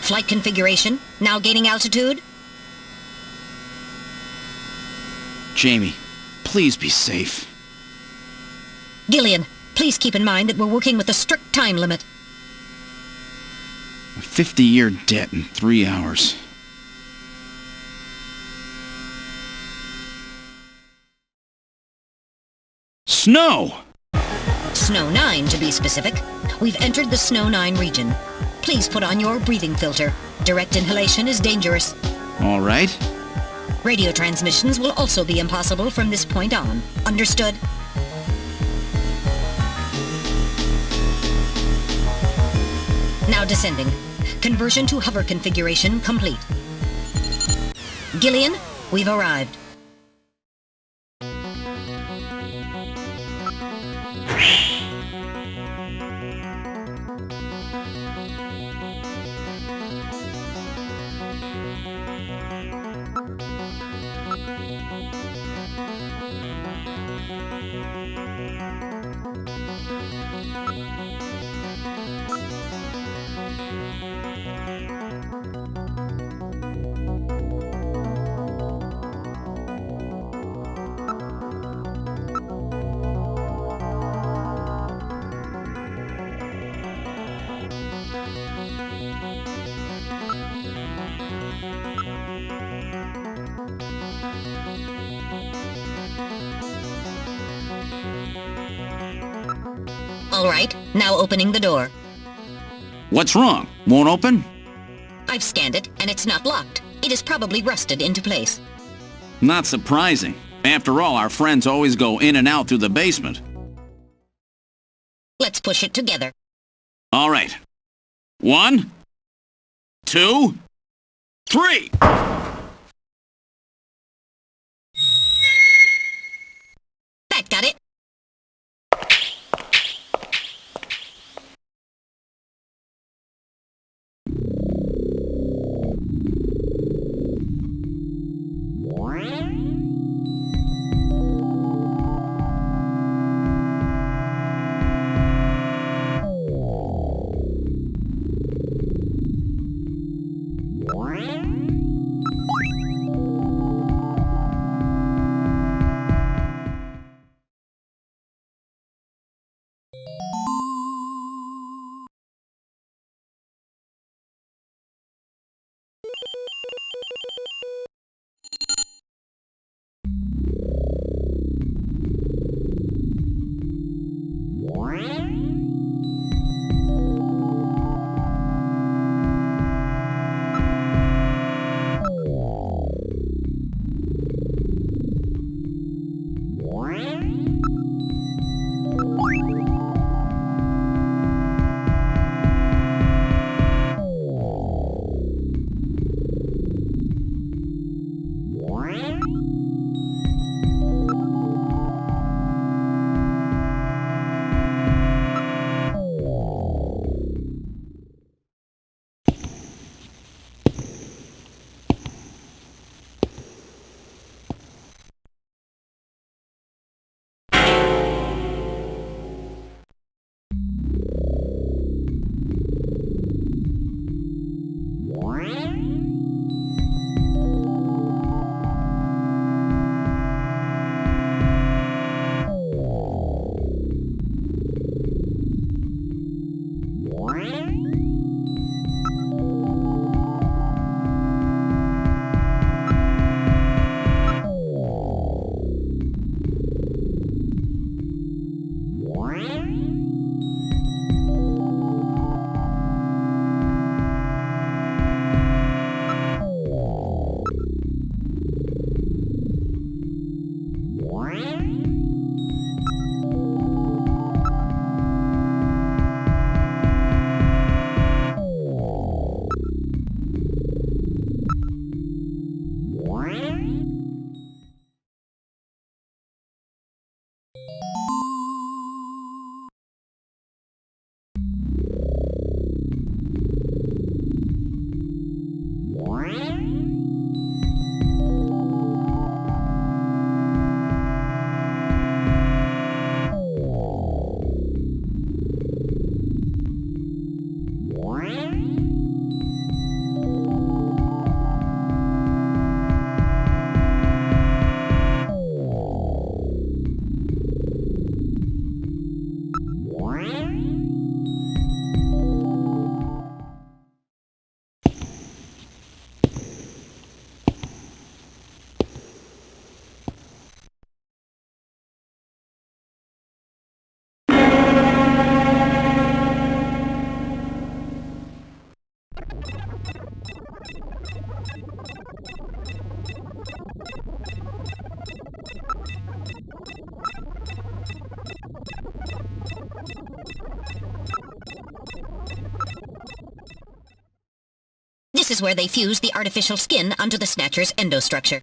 Flight configuration, now gaining altitude. Jamie, please be safe. Gillian, please keep in mind that we're working with a strict time limit. A 50-year debt in 3 hours. Snow! Snow 9, to be specific. We've entered the Snow 9 region. Please put on your breathing filter. Direct inhalation is dangerous. All right. Radio transmissions will also be impossible from this point on. Understood? Now descending. Conversion to hover configuration complete. Gillian, we've arrived. All right, now opening the door. What's wrong? Won't open? I've scanned it, and it's not locked. It is probably rusted into place. Not surprising. After all, our friends always go in and out through the basement. Let's push it together. All right. 1, 2, 3! That got it. is where they fuse the artificial skin onto the Snatcher's endostructure.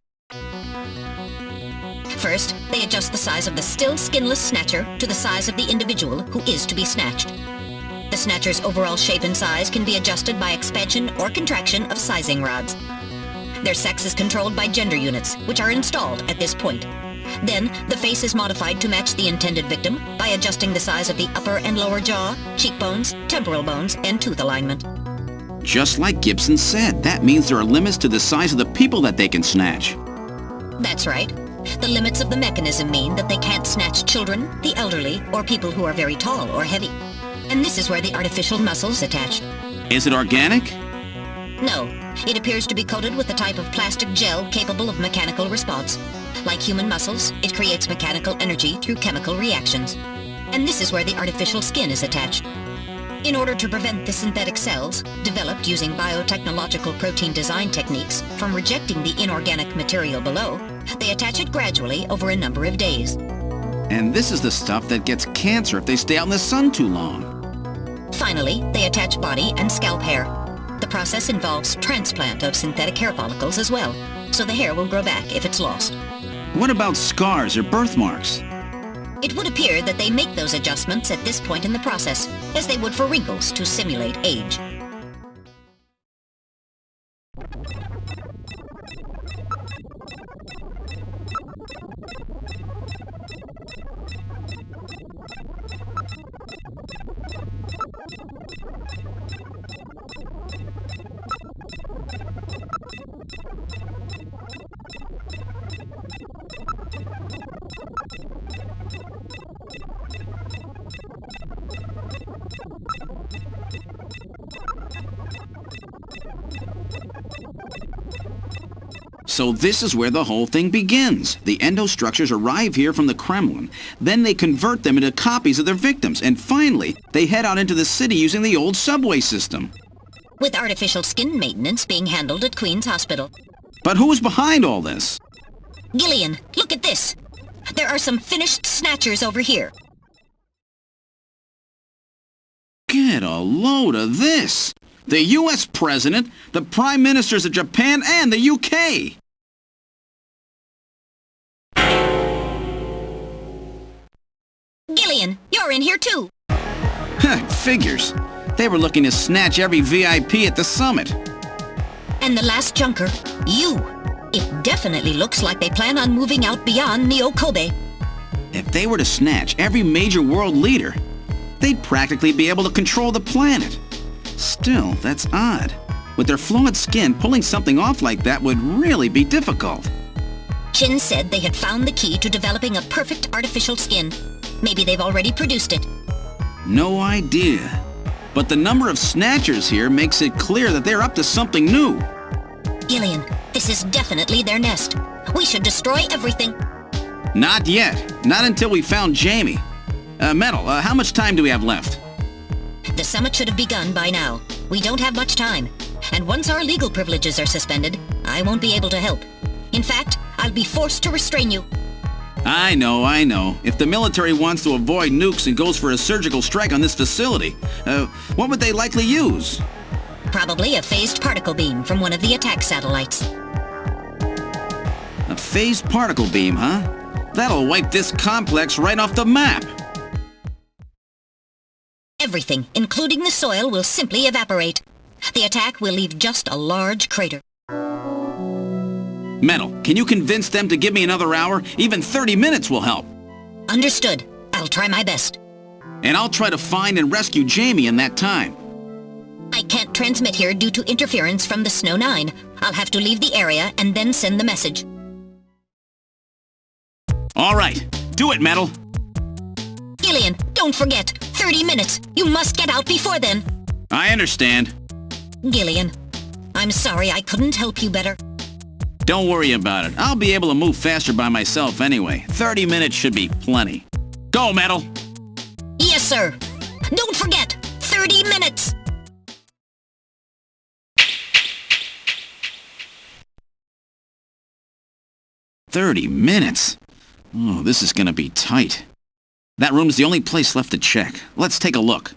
First, they adjust the size of the still skinless Snatcher to the size of the individual who is to be snatched. The Snatcher's overall shape and size can be adjusted by expansion or contraction of sizing rods. Their sex is controlled by gender units, which are installed at this point. Then, the face is modified to match the intended victim by adjusting the size of the upper and lower jaw, cheekbones, temporal bones, and tooth alignment. Just like Gibson said, that means there are limits to the size of the people that they can snatch. That's right. The limits of the mechanism mean that they can't snatch children, the elderly, or people who are very tall or heavy. And this is where the artificial muscle's attached. Is it organic? No. It appears to be coated with a type of plastic gel capable of mechanical response. Like human muscles, it creates mechanical energy through chemical reactions. And this is where the artificial skin is attached. In order to prevent the synthetic cells, developed using biotechnological protein design techniques, from rejecting the inorganic material below, they attach it gradually over a number of days. And this is the stuff that gets cancer if they stay out in the sun too long. Finally, they attach body and scalp hair. The process involves transplant of synthetic hair follicles as well, so the hair will grow back if it's lost. What about scars or birthmarks? It would appear that they make those adjustments at this point in the process, as they would for wrinkles to simulate age. So this is where the whole thing begins. The endostructures arrive here from the Kremlin. Then they convert them into copies of their victims. And finally, they head out into the city using the old subway system. With artificial skin maintenance being handled at Queen's Hospital. But who's behind all this? Gillian, look at this. There are some finished Snatchers over here. Get a load of this. The U.S. President, the Prime Ministers of Japan, and the UK. Gillian, you're in here too. Figures. They were looking to snatch every VIP at the summit. And the last junker, you. It definitely looks like they plan on moving out beyond 𝗲𝗂𝗿𝗄. If they were to snatch every major world leader, they'd practically be able to control the planet. Still, that's odd. With their flawed skin, pulling something off like that would really be difficult. Chin said they had found the key to developing a perfect artificial skin. Maybe they've already produced it. No idea. But the number of snatchers here makes it clear that they're up to something new. Gillian, this is definitely their nest. We should destroy everything. Not yet. Not until we found Jamie. Metal, how much time do we have left? The summit should have begun by now. We don't have much time. And once our legal privileges are suspended, I won't be able to help. In fact, I'll be forced to restrain you. I know. If the military wants to avoid nukes and goes for a surgical strike on this facility, what would they likely use? Probably a phased particle beam from one of the attack satellites. A phased particle beam, huh? That'll wipe this complex right off the map. Everything, including the soil, will simply evaporate. The attack will leave just a large crater. Metal, can you convince them to give me another hour? Even 30 minutes will help. Understood. I'll try my best. And I'll try to find and rescue Jamie in that time. I can't transmit here due to interference from the Snow 9. I'll have to leave the area and then send the message. All right. Do it, Metal. Gillian, don't forget. 30 minutes. You must get out before then. I understand. Gillian, I'm sorry I couldn't help you better. Don't worry about it. I'll be able to move faster by myself anyway. 30 minutes should be plenty. Go, Metal! Yes, sir. Don't forget, 30 minutes! "30 minutes? Oh, this is gonna be tight. That room's the only place left to check. Let's take a look.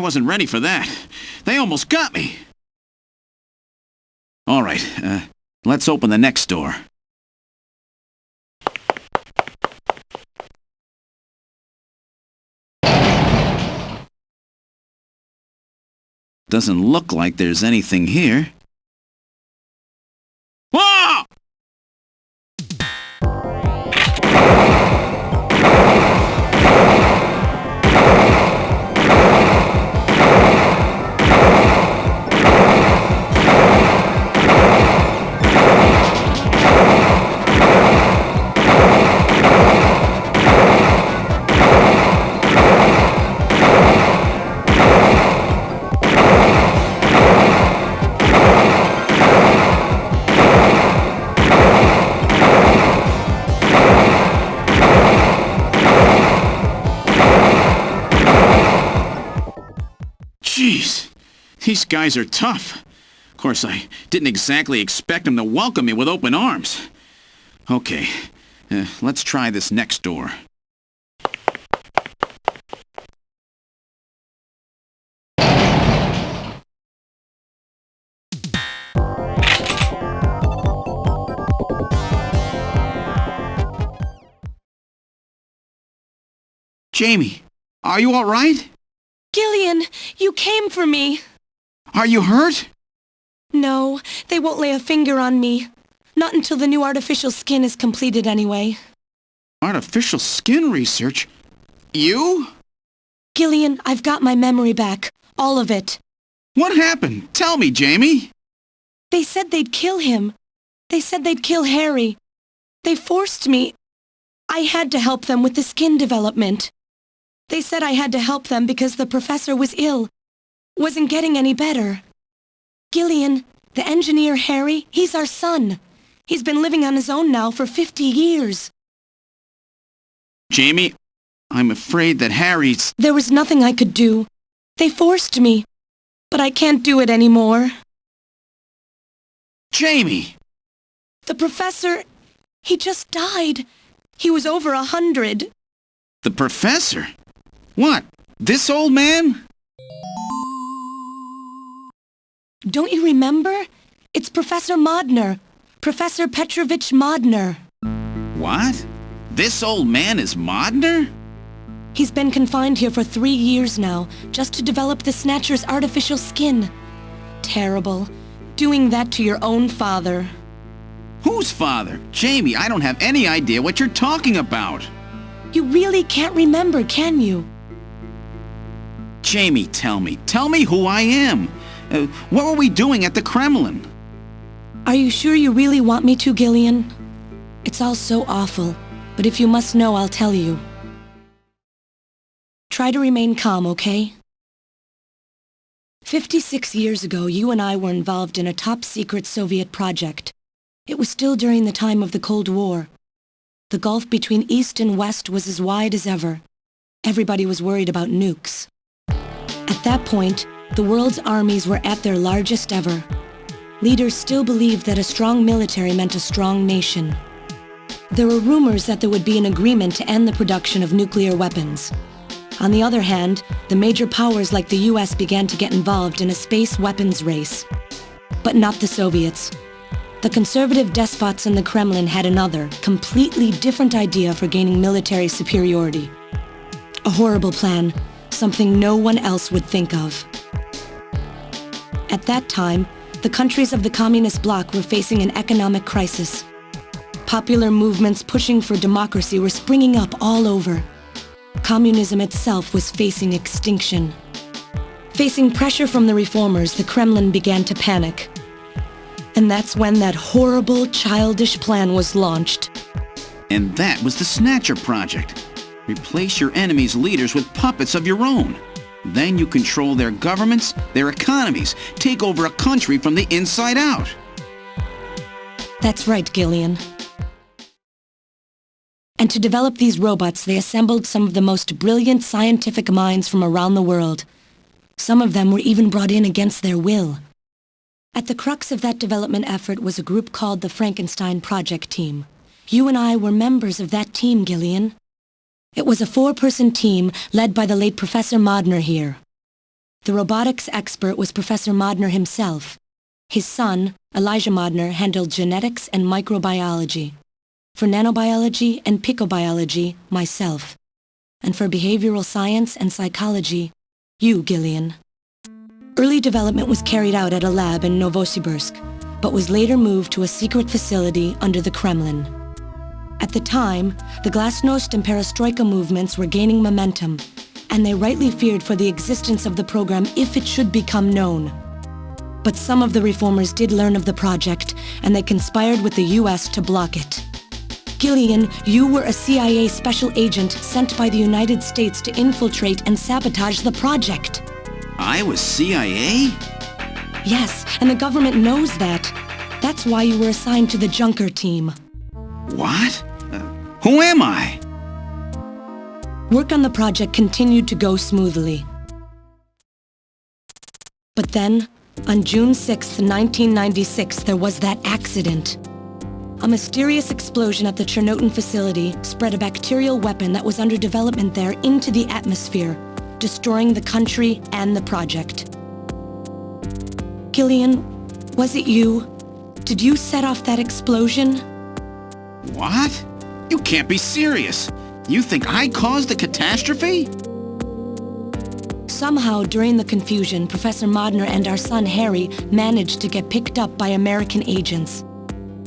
wasn't ready for that. They almost got me. All right, let's open the next door. Doesn't look like there's anything here. Whoa! Jeez, these guys are tough. Of course, I didn't exactly expect them to welcome me with open arms. Okay, let's try this next door. Jamie, are you all right? Gillian, you came for me. Are you hurt? No, they won't lay a finger on me. Not until the new artificial skin is completed anyway. Artificial skin research? You? Gillian, I've got my memory back. All of it. What happened? Tell me, Jamie. They said they'd kill him. They said they'd kill Harry. They forced me. I had to help them with the skin development. They said I had to help them because the professor was ill. Wasn't getting any better. Gillian, the engineer Harry, he's our son. He's been living on his own now for 50 years. Jamie, I'm afraid that Harry's... There was nothing I could do. They forced me. But I can't do it anymore. Jamie! The professor, he just died. He was over 100. The professor? What? This old man? Don't you remember? It's Professor Modner. Professor Petrovich Modner. What? This old man is Modner? He's been confined here for 3 years now, just to develop the Snatcher's artificial skin. Terrible. Doing that to your own father. Whose father? Jamie, I don't have any idea what you're talking about. You really can't remember, can you? Jamie, tell me. Tell me who I am. What were we doing at the Kremlin? Are you sure you really want me to, Gillian? It's all so awful, but if you must know, I'll tell you. Try to remain calm, okay? 56 years ago, you and I were involved in a top-secret Soviet project. It was still during the time of the Cold War. The gulf between East and West was as wide as ever. Everybody was worried about nukes. At that point, the world's armies were at their largest ever. Leaders still believed that a strong military meant a strong nation. There were rumors that there would be an agreement to end the production of nuclear weapons. On the other hand, the major powers like the US began to get involved in a space weapons race. But not the Soviets. The conservative despots in the Kremlin had another, completely different idea for gaining military superiority. A horrible plan, something no one else would think of. At that time, the countries of the communist bloc were facing an economic crisis. Popular movements pushing for democracy were springing up all over. Communism itself was facing extinction. Facing pressure from the reformers, the Kremlin began to panic. And that's when that horrible, childish plan was launched. And that was the Snatcher project. Replace your enemy's leaders with puppets of your own. Then you control their governments, their economies, take over a country from the inside out. That's right, Gillian. And to develop these robots, they assembled some of the most brilliant scientific minds from around the world. Some of them were even brought in against their will. At the crux of that development effort was a group called the Frankenstein Project Team. You and I were members of that team, Gillian. It was a 4-person team led by the late Professor Modner here. The robotics expert was Professor Modner himself. His son, Elijah Modner, handled genetics and microbiology. For nanobiology and picobiology, myself. And for behavioral science and psychology, you, Gillian. Early development was carried out at a lab in Novosibirsk, but was later moved to a secret facility under the Kremlin. At the time, the Glasnost and Perestroika movements were gaining momentum, and they rightly feared for the existence of the program if it should become known. But some of the reformers did learn of the project, and they conspired with the US to block it. Gillian, you were a CIA special agent sent by the United States to infiltrate and sabotage the project. I was CIA? Yes, and the government knows that. That's why you were assigned to the Junker team. What? Who am I? Work on the project continued to go smoothly. But then, on June 6, 1996, there was that accident. A mysterious explosion at the Chernobyl facility spread a bacterial weapon that was under development there into the atmosphere, destroying the country and the project. Gillian, was it you? Did you set off that explosion? What? You can't be serious. You think I caused the catastrophe? Somehow, during the confusion, Professor Modner and our son Harry managed to get picked up by American agents.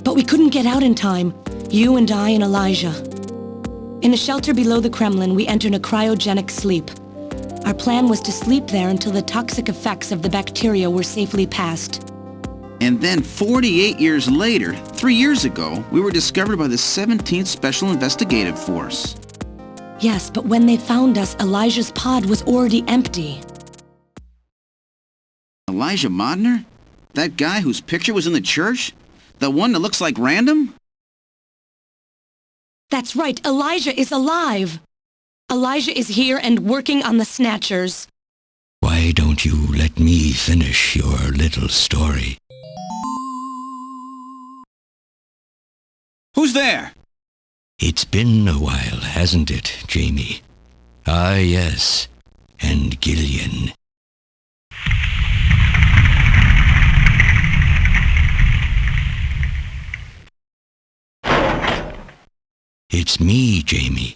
But we couldn't get out in time, you and I and Elijah. In a shelter below the Kremlin, we entered a cryogenic sleep. Our plan was to sleep there until the toxic effects of the bacteria were safely passed. And then 48 years later, 3 years ago, we were discovered by the 17th Special Investigative Force. Yes, but when they found us, Elijah's pod was already empty. Elijah Modner? That guy whose picture was in the church? The one that looks like Random? That's right, Elijah is alive! Elijah is here and working on the Snatchers. Why don't you let me finish your little story? Who's there? It's been a while, hasn't it, Jamie? Ah, yes. And Gillian. It's me, Jamie.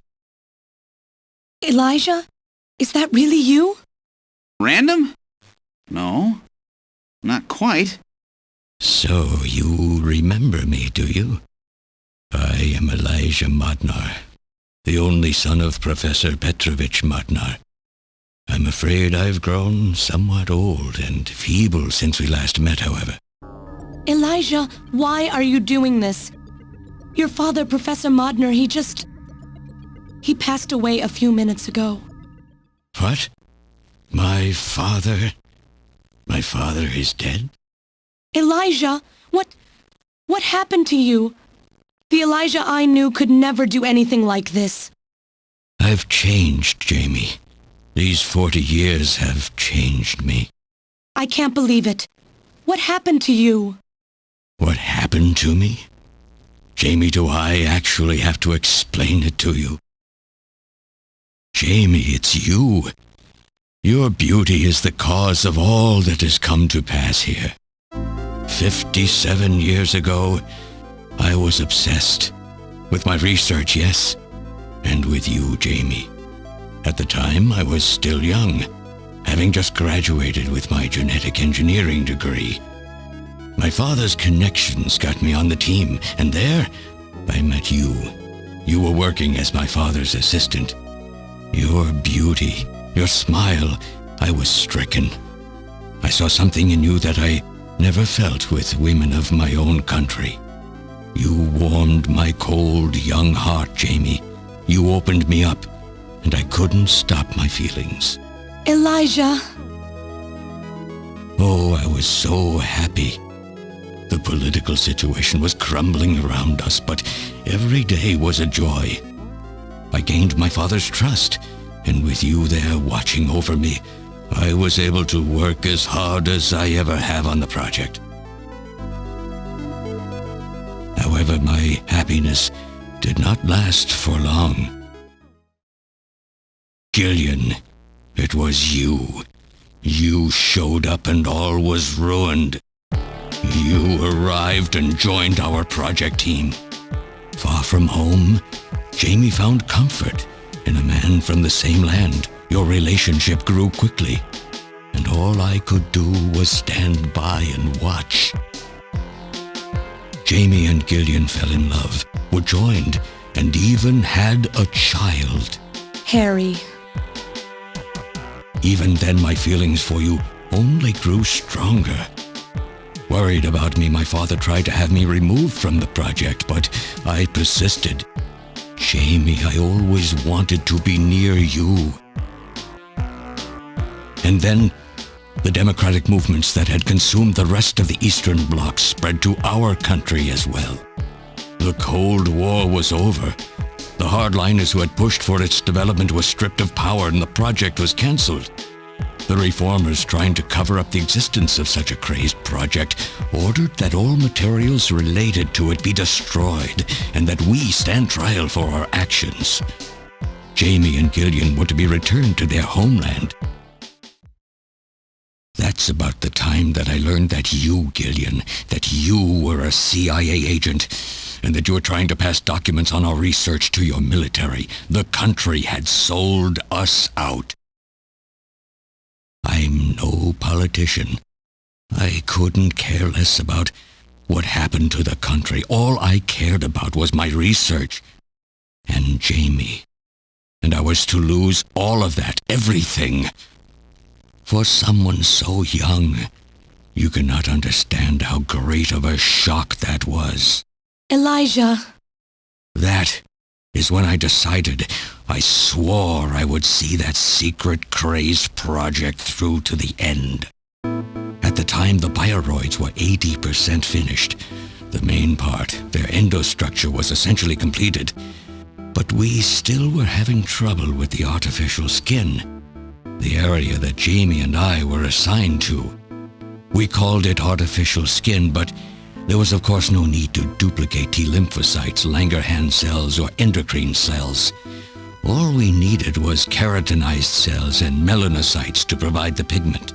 Elijah? Is that really you? Random? No, not quite. So you remember me, do you? I am Elijah Modnar, the only son of Professor Petrovich Modnar. I'm afraid I've grown somewhat old and feeble since we last met, however. Elijah, why are you doing this? Your father, Professor Modner, he passed away a few minutes ago. What? My father? My father is dead? Elijah, what happened to you? The Elijah I knew could never do anything like this. I've changed, Jamie. These 40 years have changed me. I can't believe it. What happened to you? What happened to me? Jamie, do I actually have to explain it to you? Jamie, it's you. Your beauty is the cause of all that has come to pass here. 57 years ago, I was obsessed. With my research, yes, and with you, Jamie. At the time, I was still young, having just graduated with my genetic engineering degree. My father's connections got me on the team, and there, I met you. You were working as my father's assistant. Your beauty, your smile, I was stricken. I saw something in you that I never felt with women of my own country. You warmed my cold, young heart, Jamie. You opened me up, and I couldn't stop my feelings. Elijah! Oh, I was so happy. The political situation was crumbling around us, but every day was a joy. I gained my father's trust, and with you there watching over me, I was able to work as hard as I ever have on the project. However, my happiness did not last for long. Gillian, it was you. You showed up and all was ruined. You arrived and joined our project team. Far from home, Jamie found comfort in a man from the same land. Your relationship grew quickly, and all I could do was stand by and watch. Jamie and Gillian fell in love, were joined, and even had a child. Harry. Even then, my feelings for you only grew stronger. Worried about me, my father tried to have me removed from the project, but I persisted. Jamie, I always wanted to be near you. And then, the democratic movements that had consumed the rest of the Eastern Bloc spread to our country as well. The Cold War was over. The hardliners who had pushed for its development were stripped of power and the project was cancelled. The reformers, trying to cover up the existence of such a crazed project, ordered that all materials related to it be destroyed and that we stand trial for our actions. Jamie and Gillian were to be returned to their homeland. That's about the time that I learned that you, Gillian, that you were a CIA agent, and that you were trying to pass documents on our research to your military. The country had sold us out. I'm no politician. I couldn't care less about what happened to the country. All I cared about was my research and Jamie. And I was to lose all of that, everything. For someone so young, you cannot understand how great of a shock that was. Elijah. That is when I decided, I swore I would see that secret crazed project through to the end. At the time, the bioroids were 80% finished. The main part, their endostructure, was essentially completed. But we still were having trouble with the artificial skin, the area that Jamie and I were assigned to. We called it artificial skin, but there was of course no need to duplicate T lymphocytes, Langerhans cells, or endocrine cells. All we needed was keratinized cells and melanocytes to provide the pigment.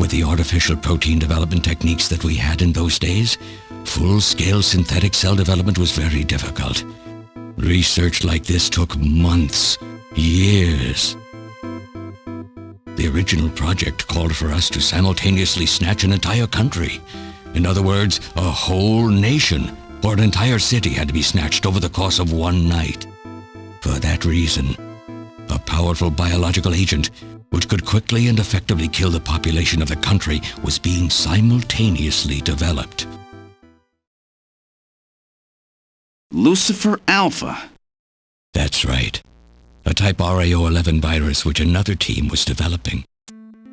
With the artificial protein development techniques that we had in those days, full-scale synthetic cell development was very difficult. Research like this took months, years. The original project called for us to simultaneously snatch an entire country. In other words, a whole nation, or an entire city had to be snatched over the course of one night. For that reason, a powerful biological agent, which could quickly and effectively kill the population of the country, was being simultaneously developed. Lucifer Alpha. That's right. A type RAO11 virus which another team was developing.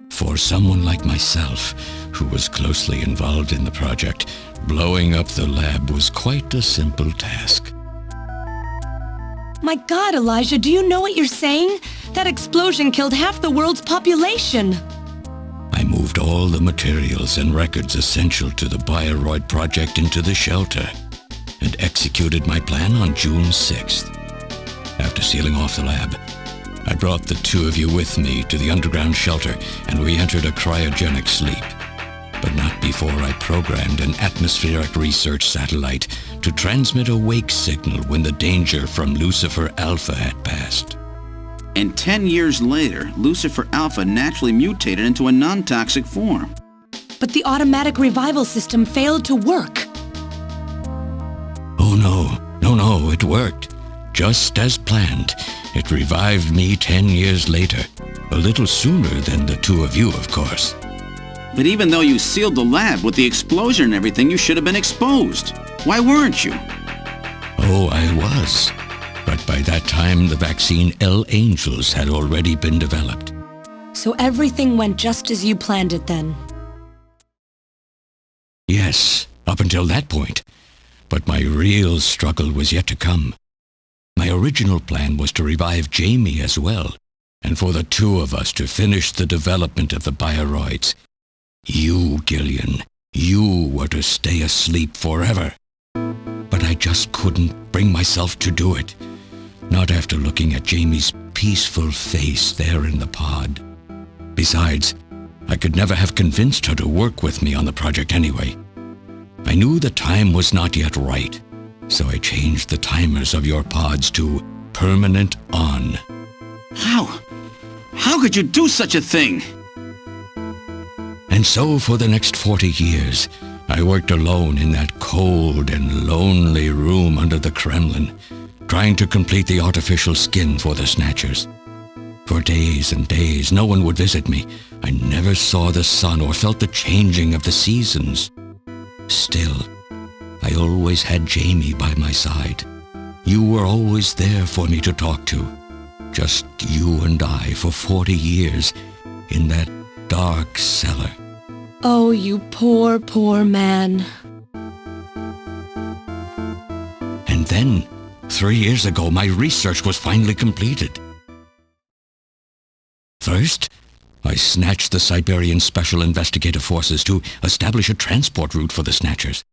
For someone like myself, who was closely involved in the project, blowing up the lab was quite a simple task. My God, Elijah, do you know what you're saying? That explosion killed half the world's population. I moved all the materials and records essential to the Bioroid project into the shelter and executed my plan on June 6th. After sealing off the lab, I brought the two of you with me to the underground shelter and we entered a cryogenic sleep. But not before I programmed an atmospheric research satellite to transmit a wake signal when the danger from Lucifer Alpha had passed. And 10 years later, Lucifer Alpha naturally mutated into a non-toxic form. But the automatic revival system failed to work. Oh no, it worked. Just as planned. It revived me 10 years later. A little sooner than the two of you, of course. But even though you sealed the lab with the explosion and everything, you should have been exposed. Why weren't you? Oh, I was. But by that time, the vaccine 𝗟𝘂𝗍𝘗 had already been developed. So everything went just as you planned it then? Yes, up until that point. But my real struggle was yet to come. My original plan was to revive Jamie as well, and for the two of us to finish the development of the bioroids. You, Gillian, you were to stay asleep forever. But I just couldn't bring myself to do it. Not after looking at Jamie's peaceful face there in the pod. Besides, I could never have convinced her to work with me on the project anyway. I knew the time was not yet right, so I changed the timers of your pods to permanent on. How? How could you do such a thing? And so for the next 40 years, I worked alone in that cold and lonely room under the Kremlin, trying to complete the artificial skin for the Snatchers. For days and days, no one would visit me. I never saw the sun or felt the changing of the seasons. Still, I always had Jamie by my side. You were always there for me to talk to. Just you and I for 40 years in that dark cellar. Oh, you poor, poor man. And then, 3 years ago, my research was finally completed. First, I snatched the Siberian Special Investigative Forces to establish a transport route for the Snatchers.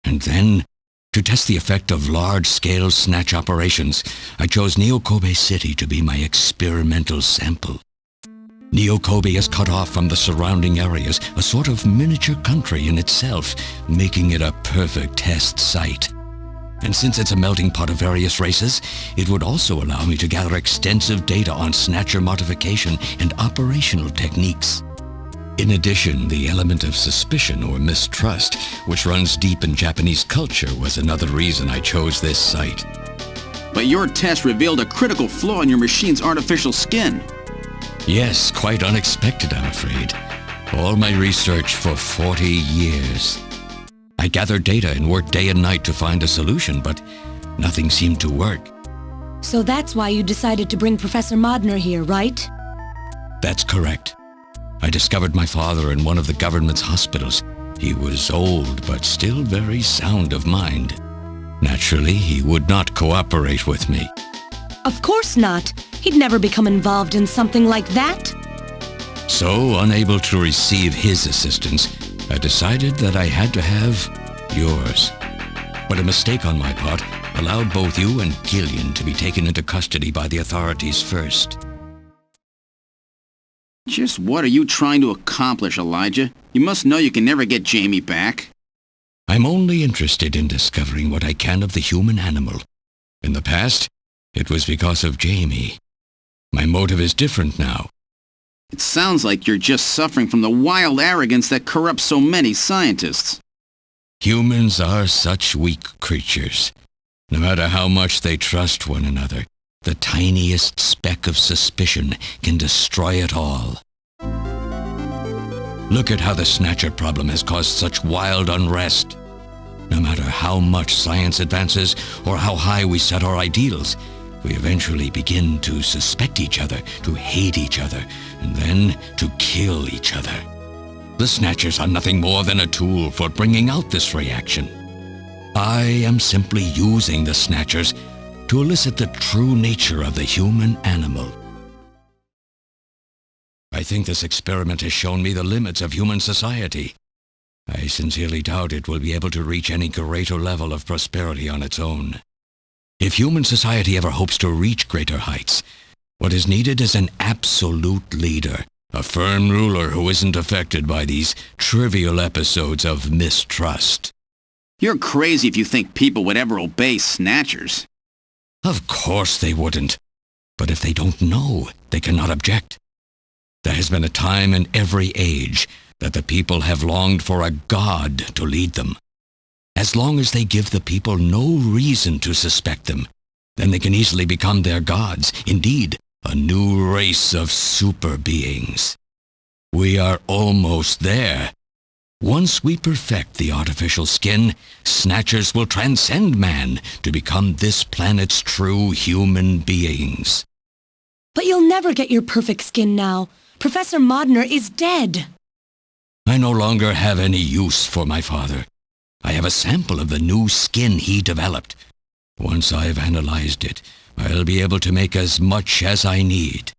And then, to test the effect of large-scale snatch operations, I chose 𝗲𝗂𝗿𝗲 City to be my experimental sample. 𝗲𝗂𝗿𝗲 is cut off from the surrounding areas, a sort of miniature country in itself, making it a perfect test site. And since it's a melting pot of various races, it would also allow me to gather extensive data on Snatcher modification and operational techniques. In addition, the element of suspicion or mistrust, which runs deep in Japanese culture, was another reason I chose this site. But your test revealed a critical flaw in your machine's artificial skin. Yes, quite unexpected, I'm afraid. All my research for 40 years. I gathered data and worked day and night to find a solution, but nothing seemed to work. So that's why you decided to bring Professor Modner here, right? That's correct. I discovered my father in one of the government's hospitals. He was old, but still very sound of mind. Naturally, he would not cooperate with me. Of course not. He'd never become involved in something like that. So, unable to receive his assistance, I decided that I had to have yours. But a mistake on my part allowed both you and Gillian to be taken into custody by the authorities first. Just what are you trying to accomplish, Elijah? You must know you can never get Jamie back. I'm only interested in discovering what I can of the human animal. In the past, it was because of Jamie. My motive is different now. It sounds like you're just suffering from the wild arrogance that corrupts so many scientists. Humans are such weak creatures. No matter how much they trust one another, the tiniest speck of suspicion can destroy it all. Look at how the Snatcher problem has caused such wild unrest. No matter how much science advances or how high we set our ideals, we eventually begin to suspect each other, to hate each other, and then to kill each other. The Snatchers are nothing more than a tool for bringing out this reaction. I am simply using the Snatchers to elicit the true nature of the human animal. I think this experiment has shown me the limits of human society. I sincerely doubt it will be able to reach any greater level of prosperity on its own. If human society ever hopes to reach greater heights, what is needed is an absolute leader, a firm ruler who isn't affected by these trivial episodes of mistrust. You're crazy if you think people would ever obey Snatchers. Of course they wouldn't. But if they don't know, they cannot object. There has been a time in every age that the people have longed for a god to lead them. As long as they give the people no reason to suspect them, then they can easily become their gods, indeed, a new race of super beings. We are almost there. Once we perfect the artificial skin, Snatchers will transcend man to become this planet's true human beings. But you'll never get your perfect skin now. Professor Modner is dead. I no longer have any use for my father. I have a sample of the new skin he developed. Once I've analyzed it, I'll be able to make as much as I need.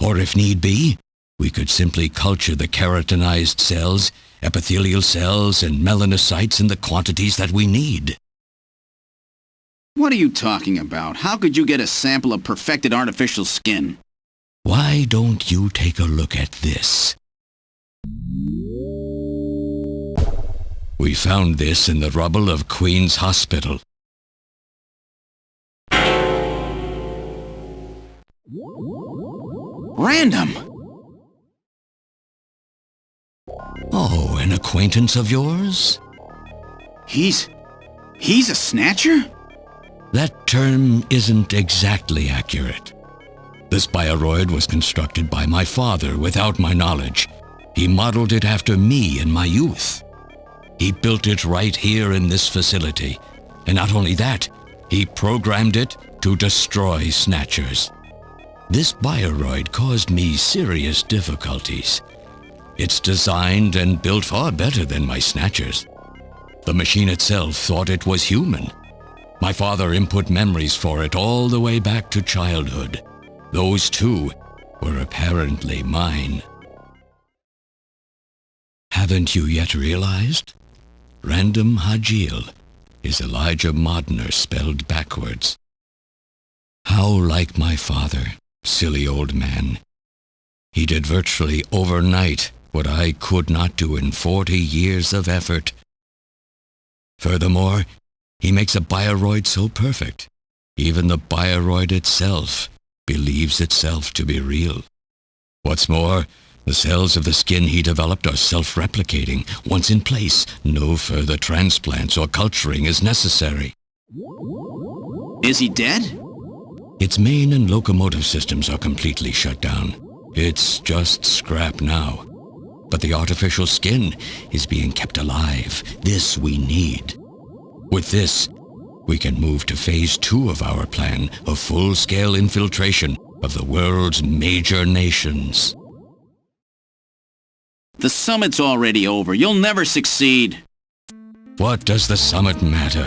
Or if need be, we could simply culture the keratinized cells, epithelial cells, and melanocytes in the quantities that we need. What are you talking about? How could you get a sample of perfected artificial skin? Why don't you take a look at this? We found this in the rubble of Queen's Hospital. Random! Oh, an acquaintance of yours? He's a snatcher? That term isn't exactly accurate. This bioroid was constructed by my father without my knowledge. He modeled it after me in my youth. He built it right here in this facility. And not only that, he programmed it to destroy snatchers. This bioroid caused me serious difficulties. It's designed and built far better than my snatchers. The machine itself thought it was human. My father input memories for it all the way back to childhood. Those too were apparently mine. Haven't you yet realized? 𝗏𝗏 is Elijah Modner spelled backwards. How like my father, silly old man. He did virtually overnight what I could not do in 40 years of effort. Furthermore, he makes a bioroid so perfect, even the bioroid itself believes itself to be real. What's more, the cells of the skin he developed are self-replicating. Once in place, no further transplants or culturing is necessary. Is he dead? Its main and locomotive systems are completely shut down. It's just scrap now. But the artificial skin is being kept alive. This we need. With this, we can move to phase 2 of our plan of full-scale infiltration of the world's major nations. The summit's already over. You'll never succeed. What does the summit matter?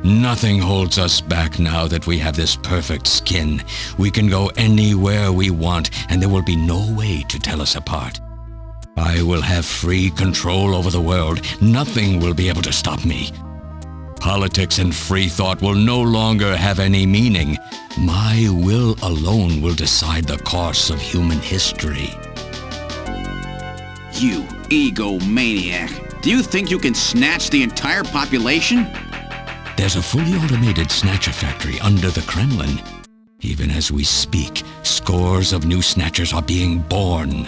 Nothing holds us back now that we have this perfect skin. We can go anywhere we want, and there will be no way to tell us apart. I will have free control over the world. Nothing will be able to stop me. Politics and free thought will no longer have any meaning. My will alone will decide the course of human history. You egomaniac. Do you think you can snatch the entire population? There's a fully automated snatcher factory under the Kremlin. Even as we speak, scores of new snatchers are being born.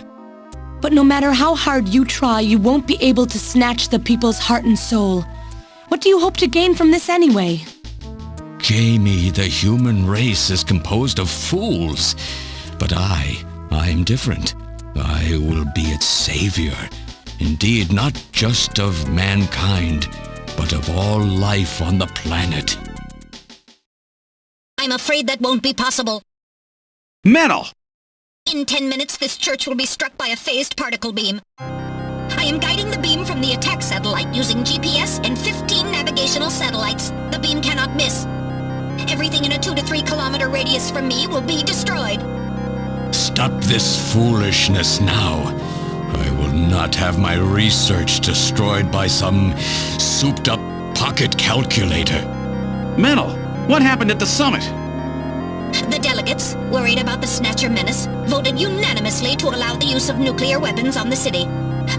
But no matter how hard you try, you won't be able to snatch the people's heart and soul. What do you hope to gain from this anyway? Jamie, the human race is composed of fools. But I'm different. I will be its savior. Indeed, not just of mankind, but of all life on the planet. I'm afraid that won't be possible. Metal! In 10 minutes, this church will be struck by a phased particle beam. I am guiding the beam from the attack satellite using GPS and 15 navigational satellites. The beam cannot miss. Everything in a 2 to 3 kilometer radius from me will be destroyed. Stop this foolishness now. I will not have my research destroyed by some souped-up pocket calculator. Metal, what happened at the summit? The delegates, worried about the Snatcher menace, voted unanimously to allow the use of nuclear weapons on the city.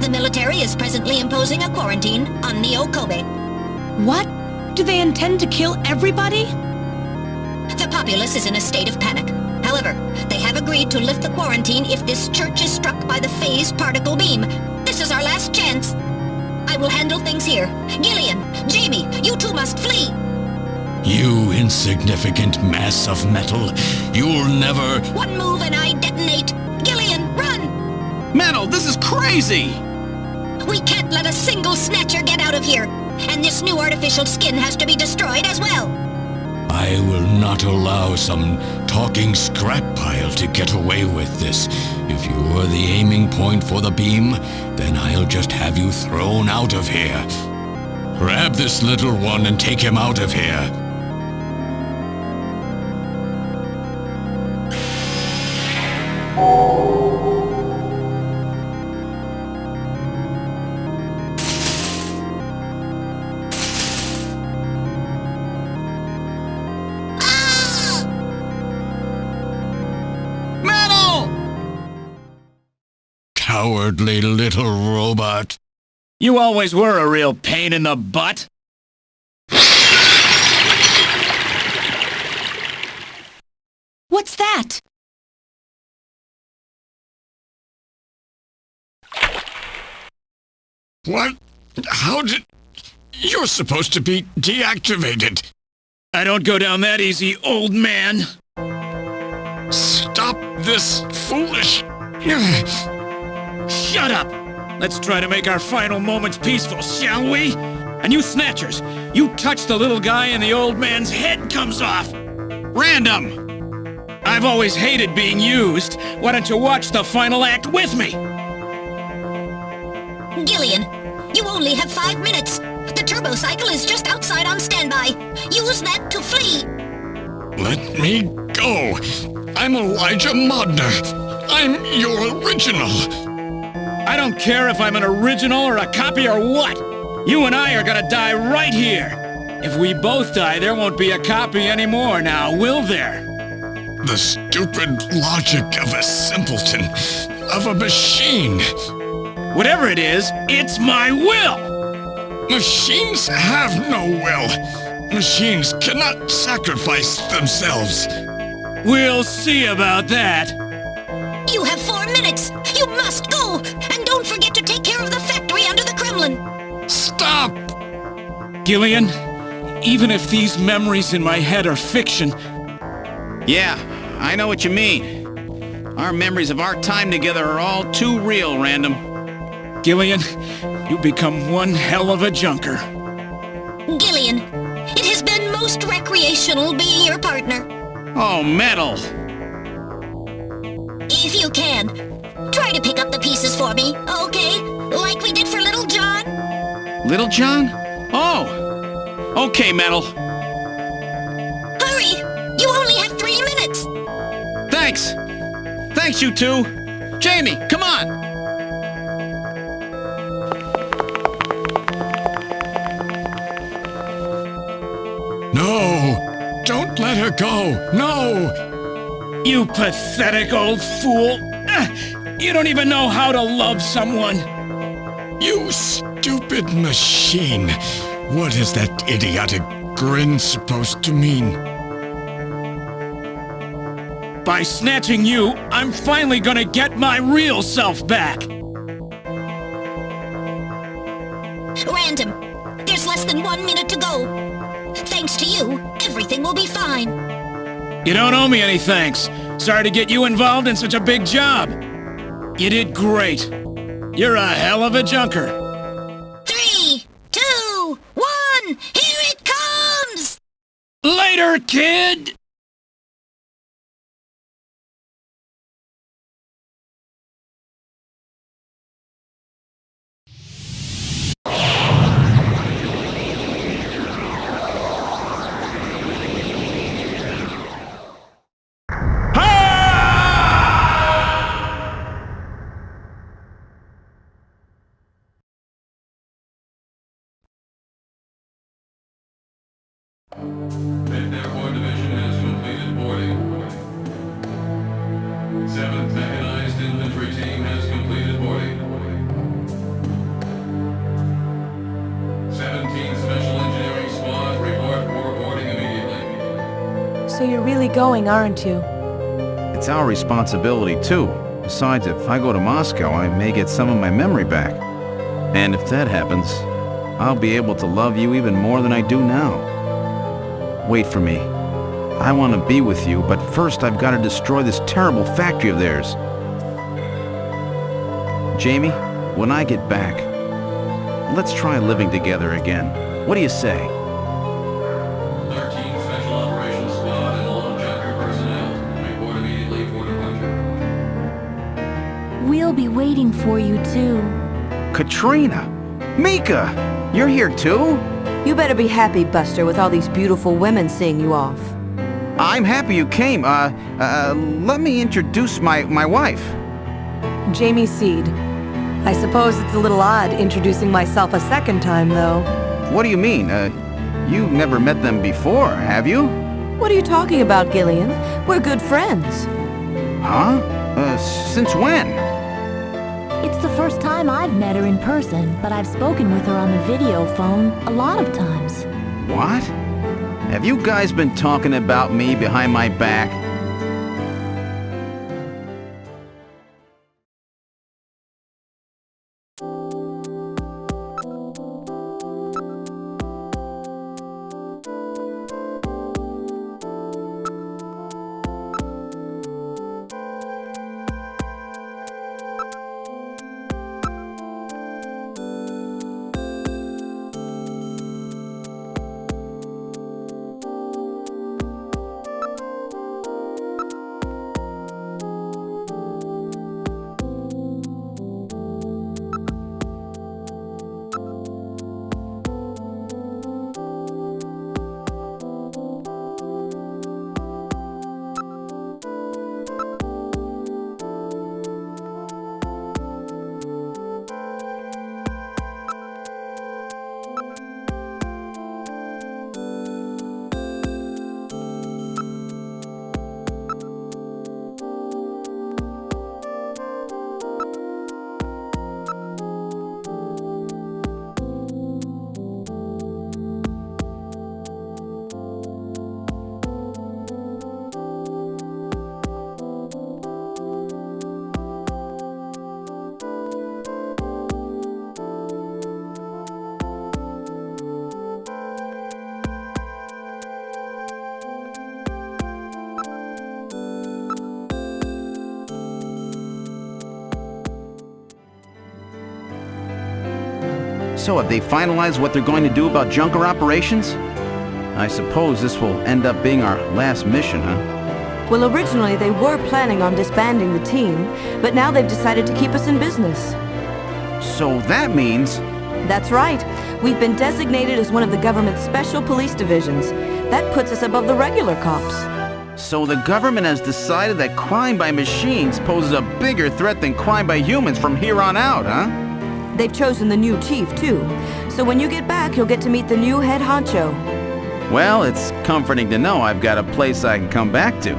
The military is presently imposing a quarantine on 𝗏𝗏𝗏. What? Do they intend to kill everybody? The populace is in a state of panic. However, they have agreed to lift the quarantine if this church is struck by the phased particle beam. This is our last chance. I will handle things here. Gillian, Jamie, you two must flee. You insignificant mass of metal. You'll never... One move and I detonate. Gillian, run! Metal, this is crazy! We can't let a single snatcher get out of here. And this new artificial skin has to be destroyed as well. I will not allow some talking scrap pile to get away with this. If you're the aiming point for the beam, then I'll just have you thrown out of here. Grab this little one and take him out of here. cowardly little robot. You always were a real pain in the butt. What's that? What? How did... You're supposed to be deactivated. I don't go down that easy, old man. Stop this foolish... Shut up! Let's try to make our final moments peaceful, shall we? And you Snatchers, you touch the little guy and the old man's head comes off. Random! I've always hated being used. Why don't you watch the final act with me? Gillian, you only have 5 minutes. The Turbocycle is just outside on standby. Use that to flee. Let me go. I'm 𝗲𝗂𝗏𝗵. I'm your original. I don't care if I'm an original or a copy or what. You and I are gonna die right here. If we both die, there won't be a copy anymore now, will there? The stupid logic of a simpleton, of a machine. Whatever it is, it's my will! Machines have no will. Machines cannot sacrifice themselves. We'll see about that. You have 4 minutes. You must go. And don't forget to take care of the factory under the Kremlin. Stop! Gillian, even if these memories in my head are fiction... Yeah, I know what you mean. Our memories of our time together are all too real, Random. Gillian, you become one hell of a junker. Gillian, it has been most recreational being your partner. Oh, metal! If you can, try to pick up the pieces for me, okay? Like we did for Little John? Little John? Oh! Okay, Metal. Hurry! You only have 3 minutes! Thanks! Thanks, you two! Jamie, come on! No! Don't let her go! No! You pathetic old fool! You don't even know how to love someone! You stupid machine! What is that idiotic grin supposed to mean? By snatching you, I'm finally gonna get my real self back! Random, there's less than 1 minute to go. Thanks to you, everything will be fine. You don't owe me any thanks. Sorry to get you involved in such a big job. You did great. You're a hell of a junker. 3, 2, 1, here it comes! Later, kid! Therefore, division has completed boarding. 7th Mechanized Infantry Team has completed boarding. 17th Special Engineering Squad report for boarding immediately. So you're really going, aren't you? It's our responsibility, too. Besides, if I go to Moscow, I may get some of my memory back. And if that happens, I'll be able to love you even more than I do now. Wait for me. I want to be with you, but first I've got to destroy this terrible factory of theirs. Jamie, when I get back, let's try living together again. What do you say? 13th Special Operations Squad and all Junker personnel report immediately for departure. We'll be waiting for you, too. Katrina! Mika! You're here too? You better be happy, Buster, with all these beautiful women seeing you off. I'm happy you came. Let me introduce my wife. Jamie Seed. I suppose it's a little odd introducing myself a second time, though. What do you mean? You've never met them before, have you? What are you talking about, Gillian? We're good friends. Huh? Since when? It's the first time I've met her in person, but I've spoken with her on the video phone a lot of times. What? Have you guys been talking about me behind my back? So have they finalized what they're going to do about junker operations? I suppose this will end up being our last mission, huh? Well, originally they were planning on disbanding the team, but now they've decided to keep us in business. So that means... That's right. We've been designated as one of the government's special police divisions. That puts us above the regular cops. So the government has decided that crime by machines poses a bigger threat than crime by humans from here on out, huh? They've chosen the new chief, too. So when you get back, you'll get to meet the new head honcho. Well, it's comforting to know I've got a place I can come back to.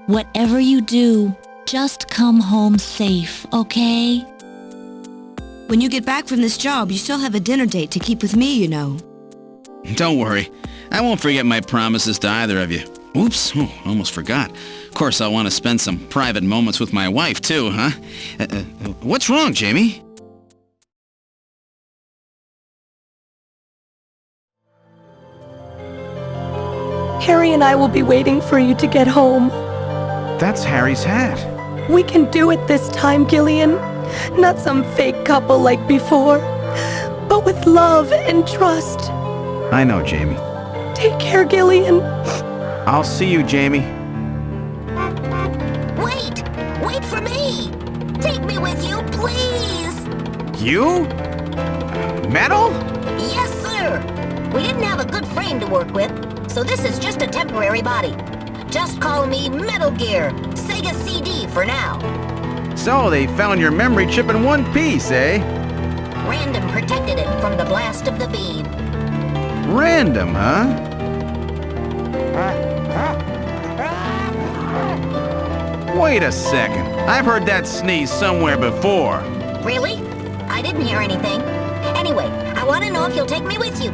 Whatever you do, just come home safe, okay? When you get back from this job, you still have a dinner date to keep with me, you know. Don't worry. I won't forget my promises to either of you. Oops, almost forgot. Of course, I'll want to spend some private moments with my wife, too, huh? What's wrong, Jamie? Harry and I will be waiting for you to get home. That's Harry's hat. We can do it this time, Gillian. Not some fake couple like before, but with love and trust. I know, Jamie. Take care, Gillian. I'll see you, Jamie. Wait! Wait for me! Take me with you, please! You? Metal? Yes, sir! We didn't have a good frame to work with, so this is just a temporary body. Just call me Metal Gear, Sega CD for now. So they found your memory chip in one piece, eh? Random protected it from the blast of the beam. Random, huh? Wait a second. I've heard that sneeze somewhere before. Really? I didn't hear anything. Anyway, I want to know if you'll take me with you.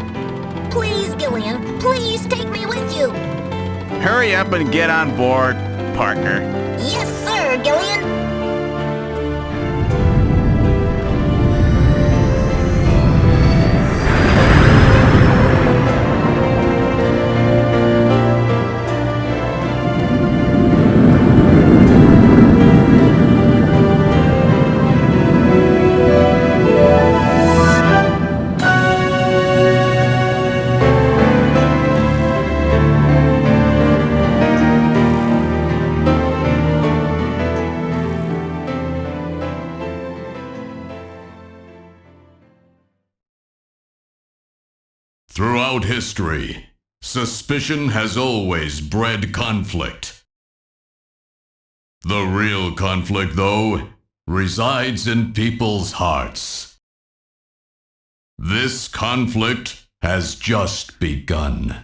Please, Gillian, please take me with you. Hurry up and get on board, partner. Yes, sir, Gillian. Throughout history, suspicion has always bred conflict. The real conflict, though, resides in people's hearts. This conflict has just begun.